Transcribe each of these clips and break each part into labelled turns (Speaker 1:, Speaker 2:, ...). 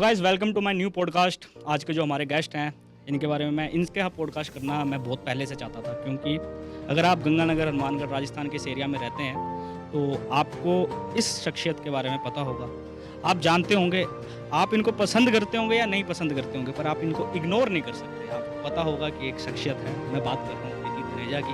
Speaker 1: Guys welcome to my new podcast. आज के जो हमारे गेस्ट हैं इनके बारे में मैं इनके यहाँ पॉडकास्ट करना मैं बहुत पहले से चाहता था, क्योंकि अगर आप गंगानगर हनुमानगढ़ राजस्थान के इस एरिया में रहते हैं तो आपको इस शख्सियत के बारे में पता होगा। आप जानते होंगे, आप इनको पसंद करते होंगे या नहीं पसंद करते होंगे, पर आप इनको इग्नोर नहीं कर सकते। आपको पता होगा कि एक शख्सियत है, मैं बात कर रहा हूँ प्रीति धनेजा की।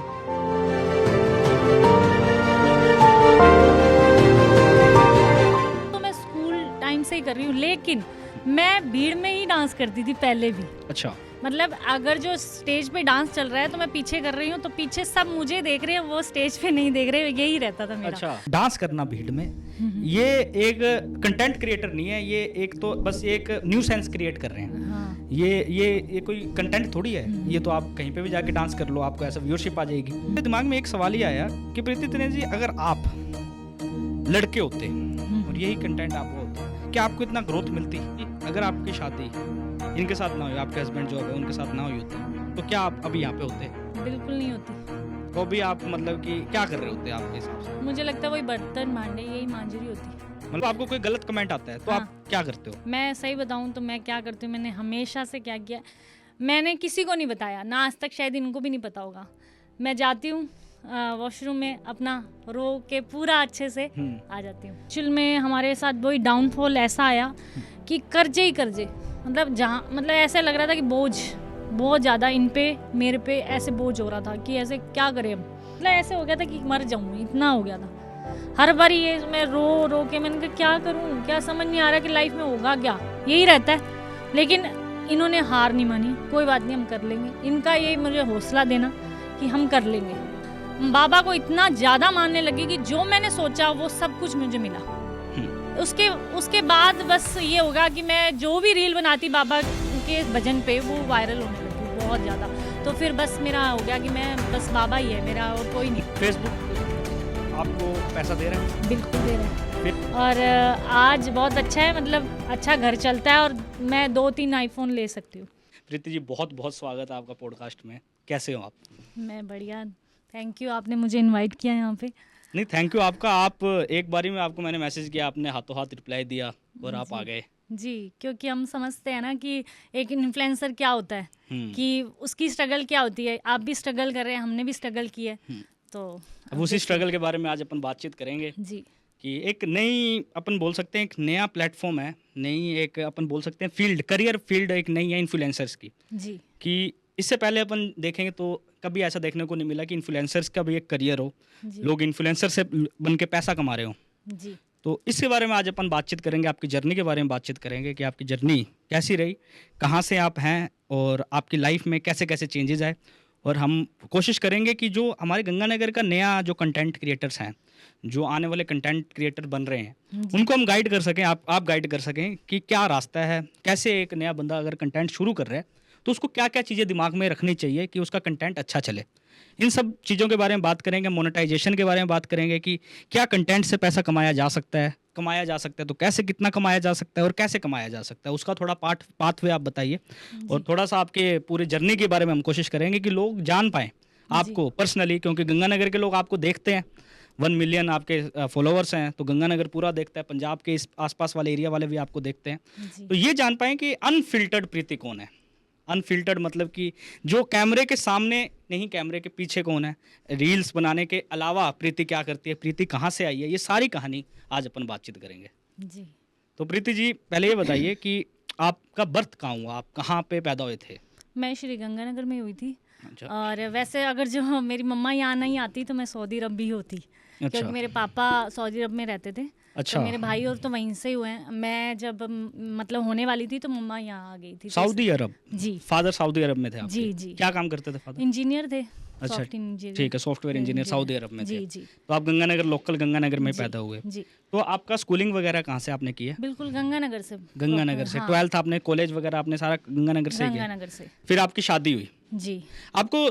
Speaker 2: तो मैं स्कूल टाइम से ही कर रही हूँ, लेकिन मैं भीड़ में ही डांस करती थी पहले भी।
Speaker 1: अच्छा,
Speaker 2: मतलब अगर जो स्टेज पे डांस चल रहा है तो मैं पीछे कर रही हूँ, तो पीछे सब मुझे देख रहे हैं, वो स्टेज पे नहीं देख रहे, यही रहता था मेरा।
Speaker 1: अच्छा। डांस करना भीड़ में ये एक कंटेंट क्रिएटर नहीं है, ये एक तो बस एक न्यू सेंस क्रिएट कर रहे हैं।
Speaker 2: हाँ।
Speaker 1: ये कोई कंटेंट थोड़ी है, ये तो आप कहीं पे भी जाके डांस कर लो, आपको ऐसा व्यूअरशिप आ जाएगी। मेरे दिमाग में एक सवाल ही आया कि प्रीति धनेजा जी, अगर आप लड़के होते और यही कंटेंट आपको होता, क्या आपको इतना ग्रोथ मिलती? अगर आपकी शादी इनके साथ ना हुई, आपके हस्बैंड जो है उनके साथ ना हुई होती, तो क्या आप अभी यहाँ पे होते?
Speaker 2: बिल्कुल नहीं होती।
Speaker 1: तो भी आप मतलब कि क्या कर रहे होते आपके हिसाब से?
Speaker 2: मुझे लगता है वही बर्तन मांडे यही मांजरी होती।
Speaker 1: मतलब आपको कोई गलत कमेंट आता है तो
Speaker 2: हाँ।
Speaker 1: आप क्या करते हो?
Speaker 2: मैं सही बताऊँ तो मैं क्या करती हूँ, मैंने हमेशा से क्या किया, मैंने किसी को नहीं बताया, ना आज तक, शायद इनको भी नहीं पता होगा। मैं जाती हूँ वॉशरूम में, अपना रो के पूरा अच्छे से आ जाती हूँ। एक्चुअल में हमारे साथ वही डाउनफॉल ऐसा आया कि कर्जे ही कर्जे, मतलब जहाँ मतलब ऐसे लग रहा था कि बोझ बहुत ज़्यादा इन पे मेरे पे ऐसे बोझ हो रहा था कि ऐसे क्या करें अब। मतलब ऐसे हो गया था कि मर जाऊँ, इतना हो गया था। हर बार ये मैं रो रो के मैंने कहा क्या करूँ, क्या समझ नहीं आ रहा कि लाइफ में होगा क्या, यही रहता है। लेकिन इन्होंने हार नहीं मानी, कोई बात नहीं हम कर लेंगे। इनका यही मुझे हौसला देना कि हम कर लेंगे। बाबा को इतना ज़्यादा मानने लगी कि जो मैंने सोचा वो सब कुछ मुझे मिला। उसके बाद बस ये होगा कि मैं जो भी रील बनाती बाबा के भजन पे, वो वायरल होने लगी बहुत ज़्यादा। तो फिर बस मेरा हो गया कि मैं बस बाबा ही है मेरा और कोई नहीं।
Speaker 1: फेसबुक आपको पैसा दे रहे हैं?
Speaker 2: बिल्कुल दे रहे हैं। और आज बहुत अच्छा है, मतलब अच्छा घर चलता है और मैं 2-3 आईफोन ले सकती हूँ।
Speaker 1: प्रीति जी, बहुत बहुत स्वागत है आपका पॉडकास्ट में। कैसे हो आप?
Speaker 2: मैं बढ़िया, थैंक यू, आपने मुझे इनवाइट किया यहाँ पे।
Speaker 1: नहीं, थैंक यू आपका। आप एक बारी में आपको मैंने मैसेज किया, आपने हाथों हाथ रिप्लाई दिया और आप आ गए।
Speaker 2: जी, क्योंकि हम समझते हैं ना कि एक इन्फ्लुएंसर क्या होता है, कि उसकी स्ट्रगल क्या होती है। आप भी स्ट्रगल कर रहे हैं, हमने भी स्ट्रगल की है, तो
Speaker 1: अब उसी स्ट्रगल के बारे में आज अपन बातचीत करेंगे
Speaker 2: जी।
Speaker 1: कि एक नई अपन बोल सकते हैं, एक नया प्लेटफॉर्म है, नई एक अपन बोल सकते हैं फील्ड, करियर फील्ड एक नई है इन्फ्लुएंसर्स की।
Speaker 2: जी।
Speaker 1: कि इससे पहले अपन देखेंगे तो कभी ऐसा देखने को नहीं मिला कि इन्फ्लुएंसर्स का भी एक करियर हो, लोग इन्फ्लुएंसर से बन के पैसा कमा रहे हो।
Speaker 2: जी।
Speaker 1: तो इसके बारे में आज अपन बातचीत करेंगे, आपकी जर्नी के बारे में बातचीत करेंगे कि आपकी जर्नी कैसी रही, कहाँ से आप हैं और आपकी लाइफ में कैसे कैसे चेंजेस आए। और हम कोशिश करेंगे कि जो हमारे गंगानगर का नया जो कंटेंट क्रिएटर्स हैं, जो आने वाले कंटेंट क्रिएटर बन रहे हैं, उनको हम गाइड कर सकें, आप गाइड कर सकें कि क्या रास्ता है, कैसे एक नया बंदा अगर कंटेंट शुरू कर रहा है तो उसको क्या क्या चीज़ें दिमाग में रखनी चाहिए कि उसका कंटेंट अच्छा चले। इन सब चीज़ों के बारे में बात करेंगे, मोनेटाइजेशन के बारे में बात करेंगे कि क्या कंटेंट से पैसा कमाया जा सकता है तो कैसे, कितना कमाया जा सकता है और कैसे कमाया जा सकता है, उसका थोड़ा पाथवे आप बताइए। और थोड़ा सा आपके पूरे जर्नी के बारे में हम कोशिश करेंगे कि लोग जान पाएँ आपको पर्सनली, क्योंकि गंगानगर के लोग आपको देखते हैं, 1 मिलियन आपके फॉलोअर्स हैं, तो गंगानगर पूरा देखता है, पंजाब के इस आसपास वाले एरिया वाले भी आपको देखते हैं। तो ये जान पाएँ कि अनफिल्टर्ड प्रीति कौन है। अनफिल्टर्ड मतलब कि जो कैमरे के सामने नहीं, कैमरे के पीछे कौन है, रील्स बनाने के अलावा प्रीति क्या करती है, प्रीति कहाँ से आई है, ये सारी कहानी आज अपन बातचीत करेंगे।
Speaker 2: जी।
Speaker 1: तो प्रीति जी, पहले ये बताइए कि आपका बर्थ कहाँ हुआ, आप कहाँ पे पैदा हुए थे?
Speaker 2: मैं श्री गंगानगर में हुई थी।
Speaker 1: अच्छा।
Speaker 2: और वैसे अगर जो मेरी मम्मा यहाँ नहीं आती तो मैं सऊदी अरब भी होती।
Speaker 1: अच्छा।
Speaker 2: क्योंकि मेरे पापा सऊदी अरब में रहते थे।
Speaker 1: अच्छा।
Speaker 2: तो मेरे भाई और तो वहीं से हुए हैं। मैं जब मतलब होने वाली थी तो मम्मा यहाँ आ गई थी।
Speaker 1: सऊदी अरब?
Speaker 2: जी।
Speaker 1: फादर सऊदी अरब में थे आपके?
Speaker 2: जी जी।
Speaker 1: क्या काम करते थे फादर?
Speaker 2: इंजीनियर थे।
Speaker 1: अच्छा, ठीक है, सॉफ्टवेयर इंजीनियर सऊदी अरब में थे।
Speaker 2: जी जी।
Speaker 1: तो आप गंगानगर, लोकल गंगानगर में पैदा हुए।
Speaker 2: जी।
Speaker 1: तो आपका स्कूलिंग वगैरह कहाँ से आपने की है?
Speaker 2: बिल्कुल गंगानगर से।
Speaker 1: गंगानगर से। 12th आपने, कॉलेज वगैरह आपने सारा गंगानगर से किया?
Speaker 2: गंगानगर से।
Speaker 1: फिर आपकी शादी हुई?
Speaker 2: जी।
Speaker 1: आपको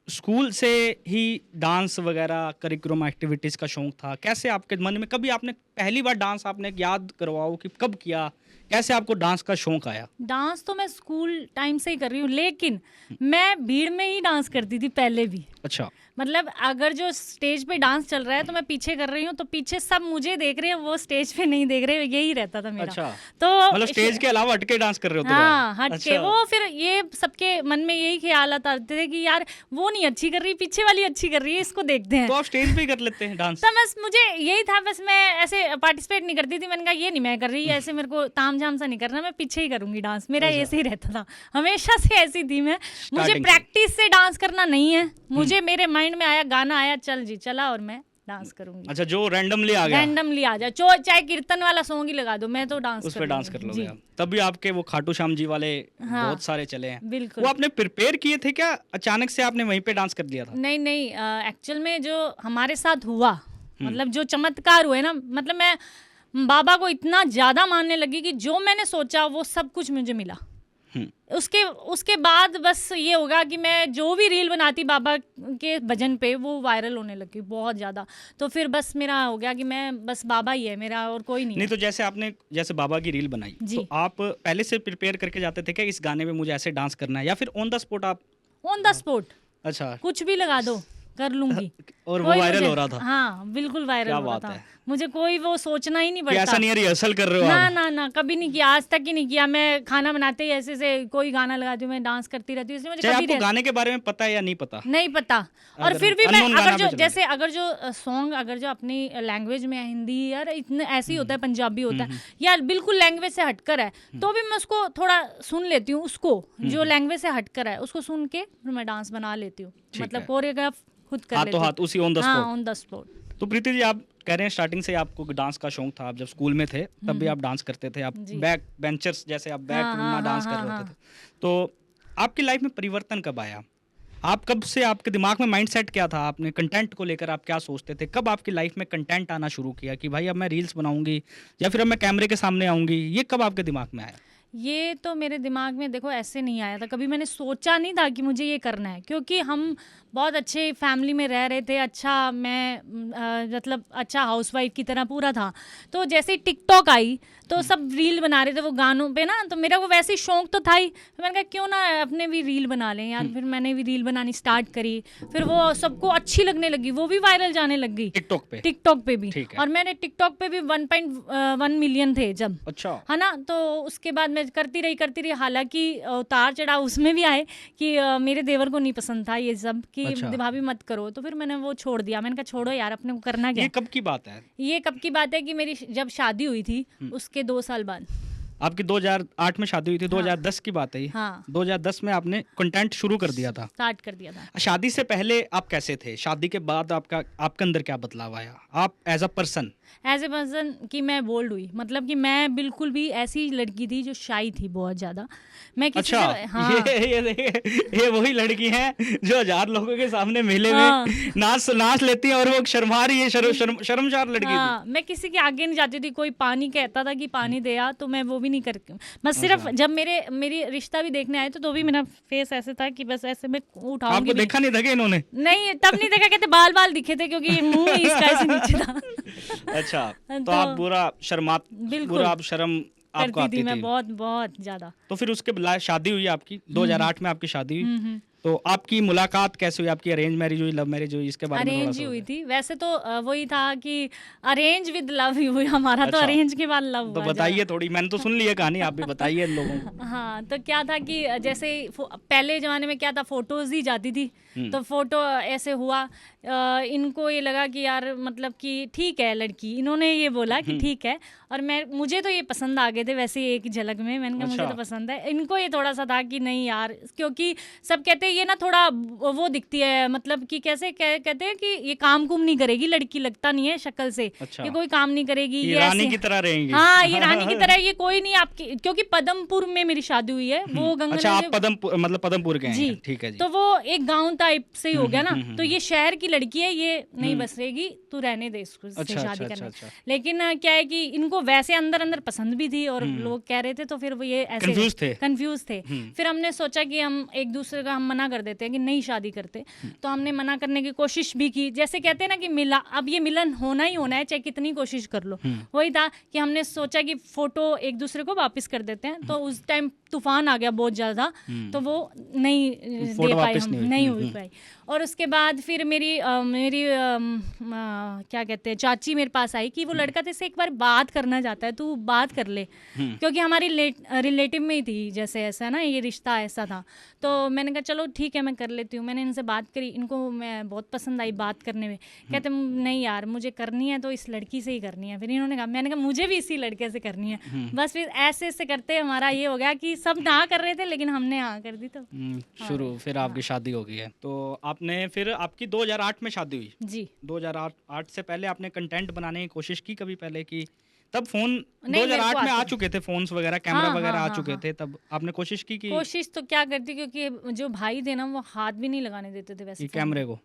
Speaker 1: स्कूल से ही डांस वगैरह करिकुलम एक्टिविटीज़ का शौक था? कैसे आपके मन में, कभी आपने पहली बार डांस आपने याद करवाओ कि कब किया, कैसे आपको डांस का शौक आया?
Speaker 2: डांस तो मैं स्कूल टाइम से ही कर रही हूँ, लेकिन मैं भीड़ में ही डांस करती थी पहले भी।
Speaker 1: अच्छा।
Speaker 2: मतलब अगर जो स्टेज पे डांस चल रहा है तो मैं पीछे कर रही हूँ, तो पीछे सब मुझे देख रहे हैं, वो स्टेज पे नहीं देख रहे, यही रहता था मेरा।
Speaker 1: अच्छा।
Speaker 2: तो
Speaker 1: मतलब स्टेज के अलावा हटके डांस कर रहे होते थे
Speaker 2: हाँ,
Speaker 1: आप?
Speaker 2: हट के
Speaker 1: अच्छा।
Speaker 2: वो फिर ये सबके मन में यही ख्याल आते थे कि यार वो नहीं अच्छी कर रही, पीछे वाली अच्छी कर रही है, इसको देखते हैं।
Speaker 1: तो आप स्टेज पे ही कर लेते हैं डांस?
Speaker 2: तो बस मुझे यही था, बस मैं ऐसे पार्टिसिपेट नहीं करती थी। मैंने कहा ये नहीं मैं कर रही, ऐसे मेरे को ताम झाम सा नहीं करना, मैं पीछे ही करूंगी डांस। मेरा
Speaker 1: अच्छा।
Speaker 2: ऐसे ही रहता था, हमेशा से ऐसी थी मैं। मुझे
Speaker 1: स्टार्टिंग से।
Speaker 2: प्रैक्टिस से डांस करना नहीं है, मुझे मेरे माइंड में आया, गाना आया, चल जी चला और मैं डांस करूंगी।
Speaker 1: अच्छा, जो रैंडमली आ गया
Speaker 2: रैंडमली आ जाए, चाहे कीर्तन वाला सॉन्ग ही लगा दो, मैं तो डांस
Speaker 1: उस पे डांस कर लोगे
Speaker 2: जी।
Speaker 1: आप। तब भी आपके वो खाटू श्याम जी वाले
Speaker 2: हाँ,
Speaker 1: बहुत सारे चले हैं।
Speaker 2: बिल्कुल।
Speaker 1: वो आपने प्रिपेयर किए थे क्या, अचानक से आपने वहीं पे डांस कर दिया था?
Speaker 2: नहीं नहीं, एक्चुअल में जो हमारे साथ हुआ, मतलब जो चमत्कार हुए ना, मतलब मैं बाबा को इतना ज़्यादा मानने लगी कि जो मैंने सोचा वो सब कुछ मुझे मिला। उसके बाद बस ये होगा कि मैं जो भी रील बनाती बाबा के भजन पे, वो वायरल होने लगी बहुत ज़्यादा। तो फिर बस मेरा हो गया कि मैं बस बाबा ही है मेरा, और कोई नहीं
Speaker 1: नहीं
Speaker 2: है।
Speaker 1: तो जैसे आपने जैसे बाबा की रील बनाई,
Speaker 2: जी।
Speaker 1: तो आप पहले से प्रिपेयर करके जाते थे क्या, इस गाने में मुझे ऐसे डांस करना है, या फिर ऑन द स्पॉट आप?
Speaker 2: ऑन द स्पॉट,
Speaker 1: अच्छा।
Speaker 2: कुछ भी लगा दो कर लूंगी।
Speaker 1: और वो
Speaker 2: कोई
Speaker 1: वायरल
Speaker 2: मुझे-
Speaker 1: हो रहा था?
Speaker 2: हाँ बिल्कुल वायरल
Speaker 1: क्या
Speaker 2: हो रहा
Speaker 1: बात
Speaker 2: था।
Speaker 1: है।
Speaker 2: मुझे कोई वो सोचना ही नहीं
Speaker 1: कि
Speaker 2: पड़ता।
Speaker 1: ऐसा नहीं है रिहर्सल कर रहे हो
Speaker 2: ना
Speaker 1: आप?
Speaker 2: ना ना, कभी नहीं किया, आज तक ही नहीं किया। मैं खाना बनाते ही ऐसे से कोई गाना लगाती हूँ, मैं डांस करती रहती हूँ, इसलिए मुझे
Speaker 1: चाहे
Speaker 2: कभी
Speaker 1: आपको गाने के बारे में पता है या नहीं पता?
Speaker 2: नहीं पता। और
Speaker 1: अगर
Speaker 2: फिर भी मैं
Speaker 1: unknown गाना
Speaker 2: अगर जो
Speaker 1: पे चला
Speaker 2: जैसे अगर जो सॉन्ग अगर जो अपनी लैंग्वेज में है, हिंदी यार इतने ऐसे ही होता है, पंजाबी होता है या बिल्कुल लैंग्वेज से हटकर है, तो भी मैं उसको थोड़ा सुन लेती हूँ, उसको जो लैंग्वेज से हटकर है उसको सुन के फिर मैं डांस बना लेती हूँ।
Speaker 1: ठीक
Speaker 2: मतलब
Speaker 1: है।
Speaker 2: कोरियोग्राफ खुद कर लेती
Speaker 1: हाथों
Speaker 2: हूँ।
Speaker 1: हाथ उसी ऑन द
Speaker 2: हाँ,
Speaker 1: स्पॉट?
Speaker 2: On the spot.
Speaker 1: तो प्रीति जी, आप कह रहे हैं स्टार्टिंग से आपको डांस का शौक था, आप जब स्कूल में थे तब भी आप डांस करते थे, आप
Speaker 2: जी।
Speaker 1: बैक बेंचर्स जैसे आप बैक
Speaker 2: हाँ,
Speaker 1: में
Speaker 2: हाँ,
Speaker 1: डांस
Speaker 2: हाँ,
Speaker 1: कर रहे
Speaker 2: हाँ,
Speaker 1: होते थे। तो आपकी लाइफ में परिवर्तन कब आया? आप कब से, आपके दिमाग में माइंडसेट क्या था, आपने कंटेंट को लेकर आप क्या सोचते थे? कब आपकी लाइफ में कंटेंट आना शुरू किया कि भाई अब मैं रील्स बनाऊंगी या फिर अब मैं कैमरे के सामने आऊंगी? ये कब आपके दिमाग में आया?
Speaker 2: ये तो मेरे दिमाग में देखो ऐसे नहीं आया था, कभी मैंने सोचा नहीं था कि मुझे ये करना है, क्योंकि हम बहुत अच्छे फैमिली में रह रहे थे। अच्छा, मैं मतलब अच्छा हाउसवाइफ की तरह पूरा था। तो जैसे ही टिकटॉक आई तो सब रील बना रहे थे वो गानों पे ना, तो मेरा वो वैसे ही शौक तो था ही। मैंने कहा क्यों ना अपने भी रील बना लें यार। फिर मैंने भी रील बनानी स्टार्ट करी, फिर वो सबको अच्छी लगने लगी, वो भी वायरल जाने लग गई
Speaker 1: टिकटॉक पे?
Speaker 2: टिकटॉक पे भी।
Speaker 1: ठीक है।
Speaker 2: और मैंने टिकटॉक पे भी 1.1 मिलियन थे जब,
Speaker 1: अच्छा।
Speaker 2: है ना। तो उसके बाद मैं करती रही। हालांकि उतार चढ़ाव उसमें भी आए कि मेरे देवर को नहीं पसंद था ये सब कि
Speaker 1: अच्छा।
Speaker 2: भाभी मत करो, तो फिर मैंने वो छोड़ दिया। मैंने कहा छोड़ो यार, अपने को करना क्या।
Speaker 1: ये कब की बात है?
Speaker 2: ये कब की बात है कि मेरी जब शादी हुई थी उसके 2 साल बाद।
Speaker 1: आपकी 2008 में शादी हुई थी, 2010 की बात है ये?
Speaker 2: हाँ,
Speaker 1: 2010 में आपने कंटेंट शुरू कर दिया था।
Speaker 2: स्टार्ट कर दिया था।
Speaker 1: शादी से पहले आप कैसे थे? शादी के बाद आपके अंदर क्या बदलाव आया, आप as a person?
Speaker 2: As a person कि मैं बोल्ड हुई, मतलब कि मैं बिल्कुल भी ऐसी लड़की थी जो शाई थी बहुत ज़्यादा। मैं किसी
Speaker 1: अच्छा,
Speaker 2: से हाँ,
Speaker 1: ये वही लड़की है जो 1000 लोगों के सामने मेले
Speaker 2: हाँ।
Speaker 1: में नाच लेती है और वो शर्मा रही है, शर्मशार लड़की थी।
Speaker 2: हाँ, मैं किसी के आगे नहीं जाती थी। कोई पानी कहता था कि पानी दे आ, तो मैं वो भी नहीं कर, बस सिर्फ जब मेरी रिश्ता भी देखने आए तो भी मेरा फेस ऐसे था कि बस ऐसे मैं उठाऊंगी
Speaker 1: आपको
Speaker 2: भी
Speaker 1: देखा नहीं था क्या इन्होंने?
Speaker 2: नहीं, तब नहीं देखा, कहते बाल दिखे थे क्योंकि मुंह ही इसका ऐसे नीचे था।
Speaker 1: अच्छा, तो
Speaker 2: तो
Speaker 1: आप बुरा
Speaker 2: बिल्कुल
Speaker 1: बुरा आप शर्म आपको
Speaker 2: करती
Speaker 1: आती
Speaker 2: थी मैं
Speaker 1: थी?
Speaker 2: बहुत ज्यादा।
Speaker 1: तो फिर उसके बाद शादी हुई आपकी, 2008 में आपकी शादी हुई।
Speaker 2: हम्म।
Speaker 1: तो आपकी मुलाकात कैसे हुई? आपकी अरेंज मैरिज हुई, लव मैरिज हुई? इसके बारे में थोड़ा
Speaker 2: अरेंज
Speaker 1: सा
Speaker 2: ही हुई
Speaker 1: बताएं।
Speaker 2: थी वैसे तो। वही था कि अरेंज विद लव ही हुई हमारा। तो
Speaker 1: अच्छा।
Speaker 2: अरेंज के बाद लव
Speaker 1: तो
Speaker 2: हुआ
Speaker 1: बताइए थोड़ी, मैंने तो सुन ली है कहानी, आप भी बताइए लोगों को।
Speaker 2: हाँ, तो क्या था कि जैसे पहले ज़माने में क्या था, फ़ोटोज़ दी जाती थी। तो फ़ोटो ऐसे हुआ, इनको ये लगा कि यार मतलब कि ठीक है लड़की, इन्होंने ये बोला कि ठीक है। और मुझे तो ये पसंद आ गए थे वैसे एक झलक में। मैंने कहा मुझे
Speaker 1: अच्छा।
Speaker 2: तो पसंद है। इनको ये थोड़ा सा था कि नहीं यार, क्योंकि सब कहते हैं ये ना थोड़ा वो दिखती है, मतलब कि कैसे कहते हैं कि ये काम कुम नहीं करेगी लड़की, लगता नहीं है शक्ल से।
Speaker 1: अच्छा।
Speaker 2: ये कोई काम नहीं करेगी,
Speaker 1: ये
Speaker 2: ये
Speaker 1: रानी
Speaker 2: ऐसे
Speaker 1: की तरह रहेंगी।
Speaker 2: हाँ, ये रानी की तरह, ये कोई नहीं आपकी, क्योंकि पदमपुर में मेरी शादी हुई है। वो गंगा
Speaker 1: अच्छा, आप पदमपुर के हैं?
Speaker 2: जी,
Speaker 1: ठीक है जी।
Speaker 2: तो वो एक गांव टाइप से ही हो गया ना। तो ये शहर की लड़की है, ये नहीं बसरेगी, तू रहने दे इसको, इससे
Speaker 1: अच्छा,
Speaker 2: शादी
Speaker 1: अच्छा,
Speaker 2: करने।
Speaker 1: अच्छा।
Speaker 2: लेकिन क्या है कि इनको वैसे अंदर अंदर पसंद भी थी और लोग कह रहे थे, तो फिर वो ये ऐसे कंफ्यूज थे। फिर हमने सोचा कि हम एक दूसरे का हम मना कर देते हैं कि नहीं शादी करते, तो हमने मना करने की कोशिश भी की। जैसे कहते हैं ना कि मिला, अब ये मिलन होना ही होना है चाहे कितनी कोशिश कर लो। वही था कि हमने सोचा कि फोटो एक दूसरे को वापस कर देते हैं, तो उस टाइम तूफान आ गया बहुत ज़्यादा, तो वो नहीं दे पाई, हम नहीं हो पाई। और उसके बाद फिर मेरी क्या कहते हैं चाची मेरे पास आई कि वो लड़का तेरे एक बार बात करना चाहता है, तू बात कर ले, क्योंकि हमारी रिलेटिव में ही थी, जैसे ऐसा ना ये रिश्ता ऐसा था। तो मैंने कहा चलो ठीक है मैं कर लेती हूँ। मैंने इनसे बात करी, इनको मैं बहुत पसंद आई बात करने में। कहते नहीं यार मुझे करनी है तो इस लड़की से ही करनी है। फिर इन्होंने कहा, मैंने कहा मुझे भी इसी लड़के से करनी है। बस फिर ऐसे ऐसे करते हमारा ये हो गया कि सब ना कर रहे थे लेकिन हमने हाँ कर दी। तो
Speaker 1: शुरू फिर आपकी शादी हो गई है। तो आपने फिर आपकी 2008 में शादी हुई
Speaker 2: जी।
Speaker 1: 2008 से पहले आपने कंटेंट बनाने की कोशिश की कभी पहले की? तब फोन
Speaker 2: नहीं,
Speaker 1: 2008 में आ चुके थे, फोन्स वगैरह कैमरा
Speaker 2: हाँ,
Speaker 1: वगैरह
Speaker 2: हाँ,
Speaker 1: आ चुके
Speaker 2: हाँ,
Speaker 1: थे, तब आपने कोशिश की कि
Speaker 2: कोशिश तो क्या करती, क्योंकि जो भाई थे ना वो हाथ भी नहीं लगाने देते थे वैसे
Speaker 1: कैमरे को,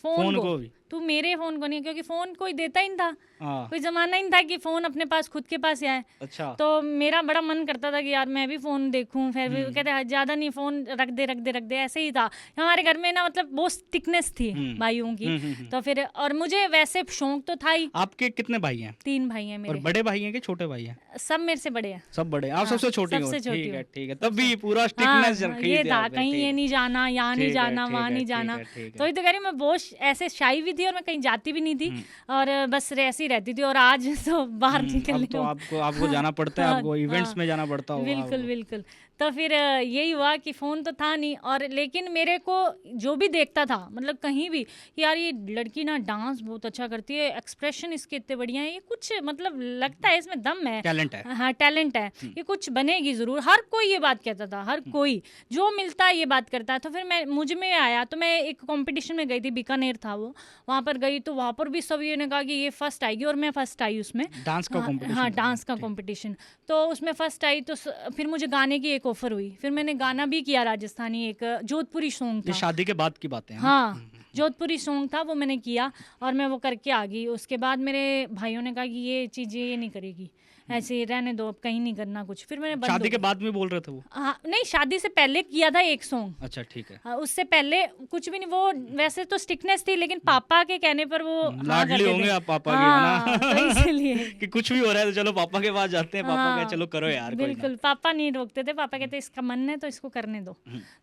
Speaker 2: फोन
Speaker 1: को भी।
Speaker 2: तू मेरे फोन को नहीं, क्योंकि फोन कोई देता ही नहीं था।
Speaker 1: हाँ।
Speaker 2: कोई जमाना ही नहीं था कि फोन अपने पास खुद के पास ही आए।
Speaker 1: अच्छा।
Speaker 2: तो मेरा बड़ा मन करता था कि यार मैं भी फोन देखूं। फिर भी कहते हैं ज्यादा नहीं, फोन रख दे ऐसे ही था हमारे घर में ना, मतलब बहुत थिकनेस थी भाइयों की। तो फिर और मुझे वैसे शौक तो था ही।
Speaker 1: आपके कितने भाई हैं?
Speaker 2: 3 भाई हैं मेरे।
Speaker 1: और बड़े भाई हैं कि छोटे भाई हैं?
Speaker 2: सब मेरे से बड़े हैं।
Speaker 1: सब बड़े, आप सबसे छोटी हो?
Speaker 2: सबसे छोटी
Speaker 1: ठीक है
Speaker 2: हूँ।
Speaker 1: ठीक है, तब भी पूरा स्ट्रिक्टनेस रखी
Speaker 2: ये
Speaker 1: थी
Speaker 2: था
Speaker 1: आप पे,
Speaker 2: कहीं
Speaker 1: ठीक
Speaker 2: ये
Speaker 1: है।
Speaker 2: नहीं जाना, यहाँ नहीं
Speaker 1: ठीक है,
Speaker 2: जाना,
Speaker 1: ठीक
Speaker 2: वहाँ
Speaker 1: है,
Speaker 2: नहीं
Speaker 1: ठीक
Speaker 2: जाना।
Speaker 1: है, ठीक है।
Speaker 2: तो ये तो कह रही मैं बहुत ऐसे शाई भी थी और मैं कहीं जाती भी नहीं थी और बस ऐसी रहती थी। और आज तो बाहर निकलने
Speaker 1: अब तो आपको जाना पड़ता है, आपको इवेंट्स में जाना पड़ता होगा।
Speaker 2: बिल्कुल बिल्कुल। तो फिर यही हुआ कि फ़ोन तो था नहीं, और लेकिन मेरे को जो भी देखता था मतलब कहीं भी यार ये लड़की ना डांस बहुत अच्छा करती है, एक्सप्रेशन इसके इतने बढ़िया है, ये कुछ मतलब लगता है इसमें दम है,
Speaker 1: टैलेंट है।
Speaker 2: हाँ टैलेंट है, ये कुछ बनेगी ज़रूर। हर कोई ये बात कहता था, हर कोई जो मिलता है ये बात करता है। तो फिर मैं मुझ में आया, तो मैं एक कंपटीशन में गई थी, बीकानेर था वो, वहाँ पर गई तो वहाँ पर भी सब ये ने कहा कि ये फर्स्ट आएगी, और मैं फर्स्ट आई उसमें,
Speaker 1: डांस का कंपटीशन।
Speaker 2: हाँ डांस का कंपटीशन। तो उसमें फर्स्ट आई। तो फिर मुझे गाने की एक ऑफर हुई, फिर मैंने गाना भी किया राजस्थानी, एक जोधपुरी सॉन्ग था।
Speaker 1: ये शादी के बाद की बातें हैं।
Speaker 2: हाँ जोधपुरी सॉन्ग था वो मैंने किया और मैं वो करके आ गई। उसके बाद मेरे भाइयों ने कहा कि ये चीज़ें ये नहीं करेगी, ऐसे रहने दो, अब कहीं नहीं करना कुछ। फिर मैंने
Speaker 1: शादी के बाद में बोल रहे थे वो?
Speaker 2: हाँ नहीं, शादी से पहले किया था एक सॉन्ग।
Speaker 1: अच्छा ठीक है।
Speaker 2: हाँ, उससे पहले कुछ भी नहीं। वो वैसे तो स्टिकनेस थी, लेकिन पापा के कहने पर वो
Speaker 1: लाडली होंगे आप पापा के, है ना?
Speaker 2: तो इसलिए
Speaker 1: कि कुछ भी हो रहा है तो चलो पापा के पास जाते हैं, पापा कहे चलो करो यार।
Speaker 2: बिल्कुल, पापा नहीं रोकते थे, पापा कहते इसका मन है तो इसको करने दो।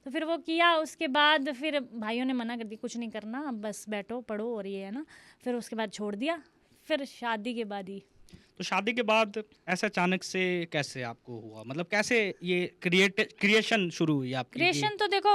Speaker 2: तो फिर वो किया। उसके बाद फिर भाइयों ने मना कर दी, कुछ नहीं करना, अब बस बैठो पढ़ो और ये है ना। फिर उसके बाद छोड़ दिया। फिर शादी के बाद ही।
Speaker 1: तो शादी के बाद ऐसा अचानक से कैसे आपको हुआ, मतलब कैसे ये क्रिएशन शुरू हुई आपकी?
Speaker 2: क्रिएशन तो देखो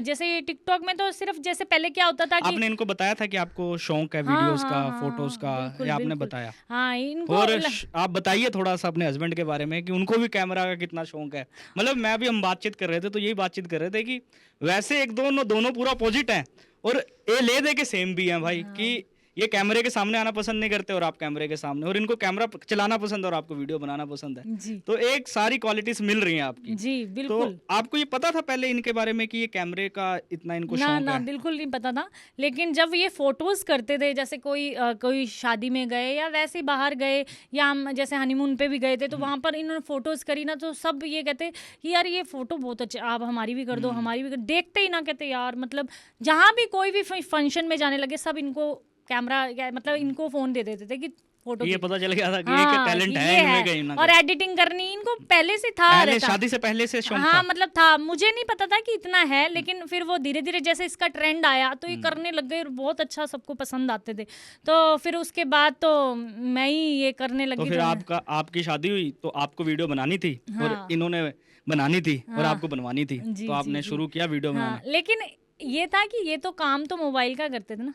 Speaker 2: जैसे ये टिकटॉक में तो सिर्फ जैसे पहले क्या होता था कि
Speaker 1: आपने इनको बताया था कि आपको शौक है वीडियोस का, फोटोज का, या आपने बताया?
Speaker 2: हाँ इनको।
Speaker 1: और आप बताइए थोड़ा सा अपने हस्बैंड के बारे में कि उनको भी कैमरा का कितना शौक है। मतलब मैं भी, हम बातचीत कर रहे थे तो यही बातचीत कर रहे थे कि वैसे एक दोनों पूरा अपोजिट हैं और ये ले दे के सेम भी हैं भाई। कि ये कैमरे के सामने आना पसंद नहीं करते और आप कैमरे के सामने, और इनको कैमरा चलाना पसंद है और आपको वीडियो बनाना पसंद है
Speaker 2: जी।
Speaker 1: तो एक सारी क्वालिटीज मिल रही हैं आपकी।
Speaker 2: जी बिल्कुल।
Speaker 1: तो आपको ये पता था पहले इनके बारे में कि ये कैमरे का इतना इनको
Speaker 2: ना
Speaker 1: शौक
Speaker 2: ना
Speaker 1: है?
Speaker 2: बिल्कुल नहीं पता था। लेकिन जब ये फोटोज करते थे, जैसे कोई शादी में गए या वैसे ही बाहर गए या हम जैसे हनीमून पे भी गए थे, तो वहाँ पर इन्होंने फोटोज करी ना, तो सब ये कहते कि यार ये फोटो बहुत अच्छा, आप हमारी भी कर दो, हमारी भी कर। देखते ही ना कहते यार, मतलब जहाँ भी कोई भी फंक्शन में जाने लगे सब इनको कैमरा, मतलब इनको फोन दे देते थे कि फोटो।
Speaker 1: ये पता चल गया था कि ये टैलेंट है इनमें कहीं ना कहीं।
Speaker 2: और एडिटिंग करनी इनको पहले से था,
Speaker 1: पहले शादी से पहले से शौक
Speaker 2: हाँ
Speaker 1: था?
Speaker 2: मतलब था, मुझे नहीं पता था कि इतना है, लेकिन फिर वो धीरे धीरे जैसे इसका ट्रेंड आया तो ये करने लग गए, बहुत अच्छा सबको पसंद आते थे। तो फिर उसके बाद तो मैं ही ये करने लगी।
Speaker 1: तो फिर आपकी शादी हुई तो आपको वीडियो बनानी थी और इन्होंने बनानी थी और आपको बनवानी थी, तो आपने शुरू किया वीडियो बनाना।
Speaker 2: लेकिन ये था कि ये तो काम तो मोबाइल का करते थे ना,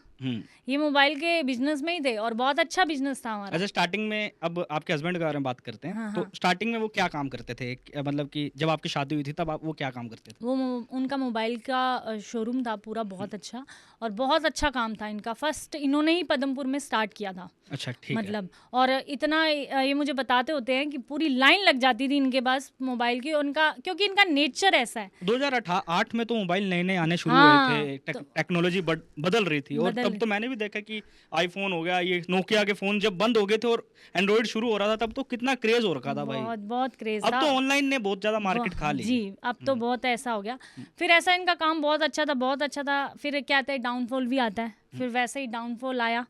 Speaker 2: ये मोबाइल के बिजनेस में ही थे और बहुत अच्छा बिजनेस था हमारा।
Speaker 1: अच्छा, स्टार्टिंग में, अब आपके हस्बैंड के बारे में बात करते हैं। तो स्टार्टिंग में वो क्या काम करते थे, मतलब कि जब आपकी शादी हुई थी तब वो क्या काम करते थे?
Speaker 2: वो उनका मोबाइल का शोरूम था पूरा, बहुत अच्छा, और बहुत अच्छा काम था इनका। फर्स्ट इन्होंने ही पदमपुर में स्टार्ट किया था।
Speaker 1: अच्छा ठीक
Speaker 2: मतलब है। और इतना ये मुझे बताते होते हैं कि पूरी लाइन लग जाती थी इनके पास मोबाइल की, उनका क्योंकि इनका नेचर ऐसा है।
Speaker 1: 2008 में तो मोबाइल नए नए आने शुरू हुए
Speaker 2: हाँ,
Speaker 1: रहे थे, टेक्नोलॉजी बदल रही थी, और
Speaker 2: बदल
Speaker 1: तब तो मैंने भी देखा कि आईफोन हो गया, ये नोकिया के फोन जब बंद हो गए थे और एंड्रॉइड शुरू हो रहा था, तब तो कितना क्रेज हो रखा था भाई।
Speaker 2: बहुत बहुत क्रेज
Speaker 1: अब
Speaker 2: था।
Speaker 1: तो ऑनलाइन ने बहुत ज्यादा मार्केट खा ली।
Speaker 2: जी, अब तो बहुत ऐसा हो गया। फिर ऐसा इनका काम बहुत अच्छा था, बहुत अच्छा था। फिर क्या आता है, डाउनफॉल भी आता है। फिर वैसे ही डाउनफॉल आया,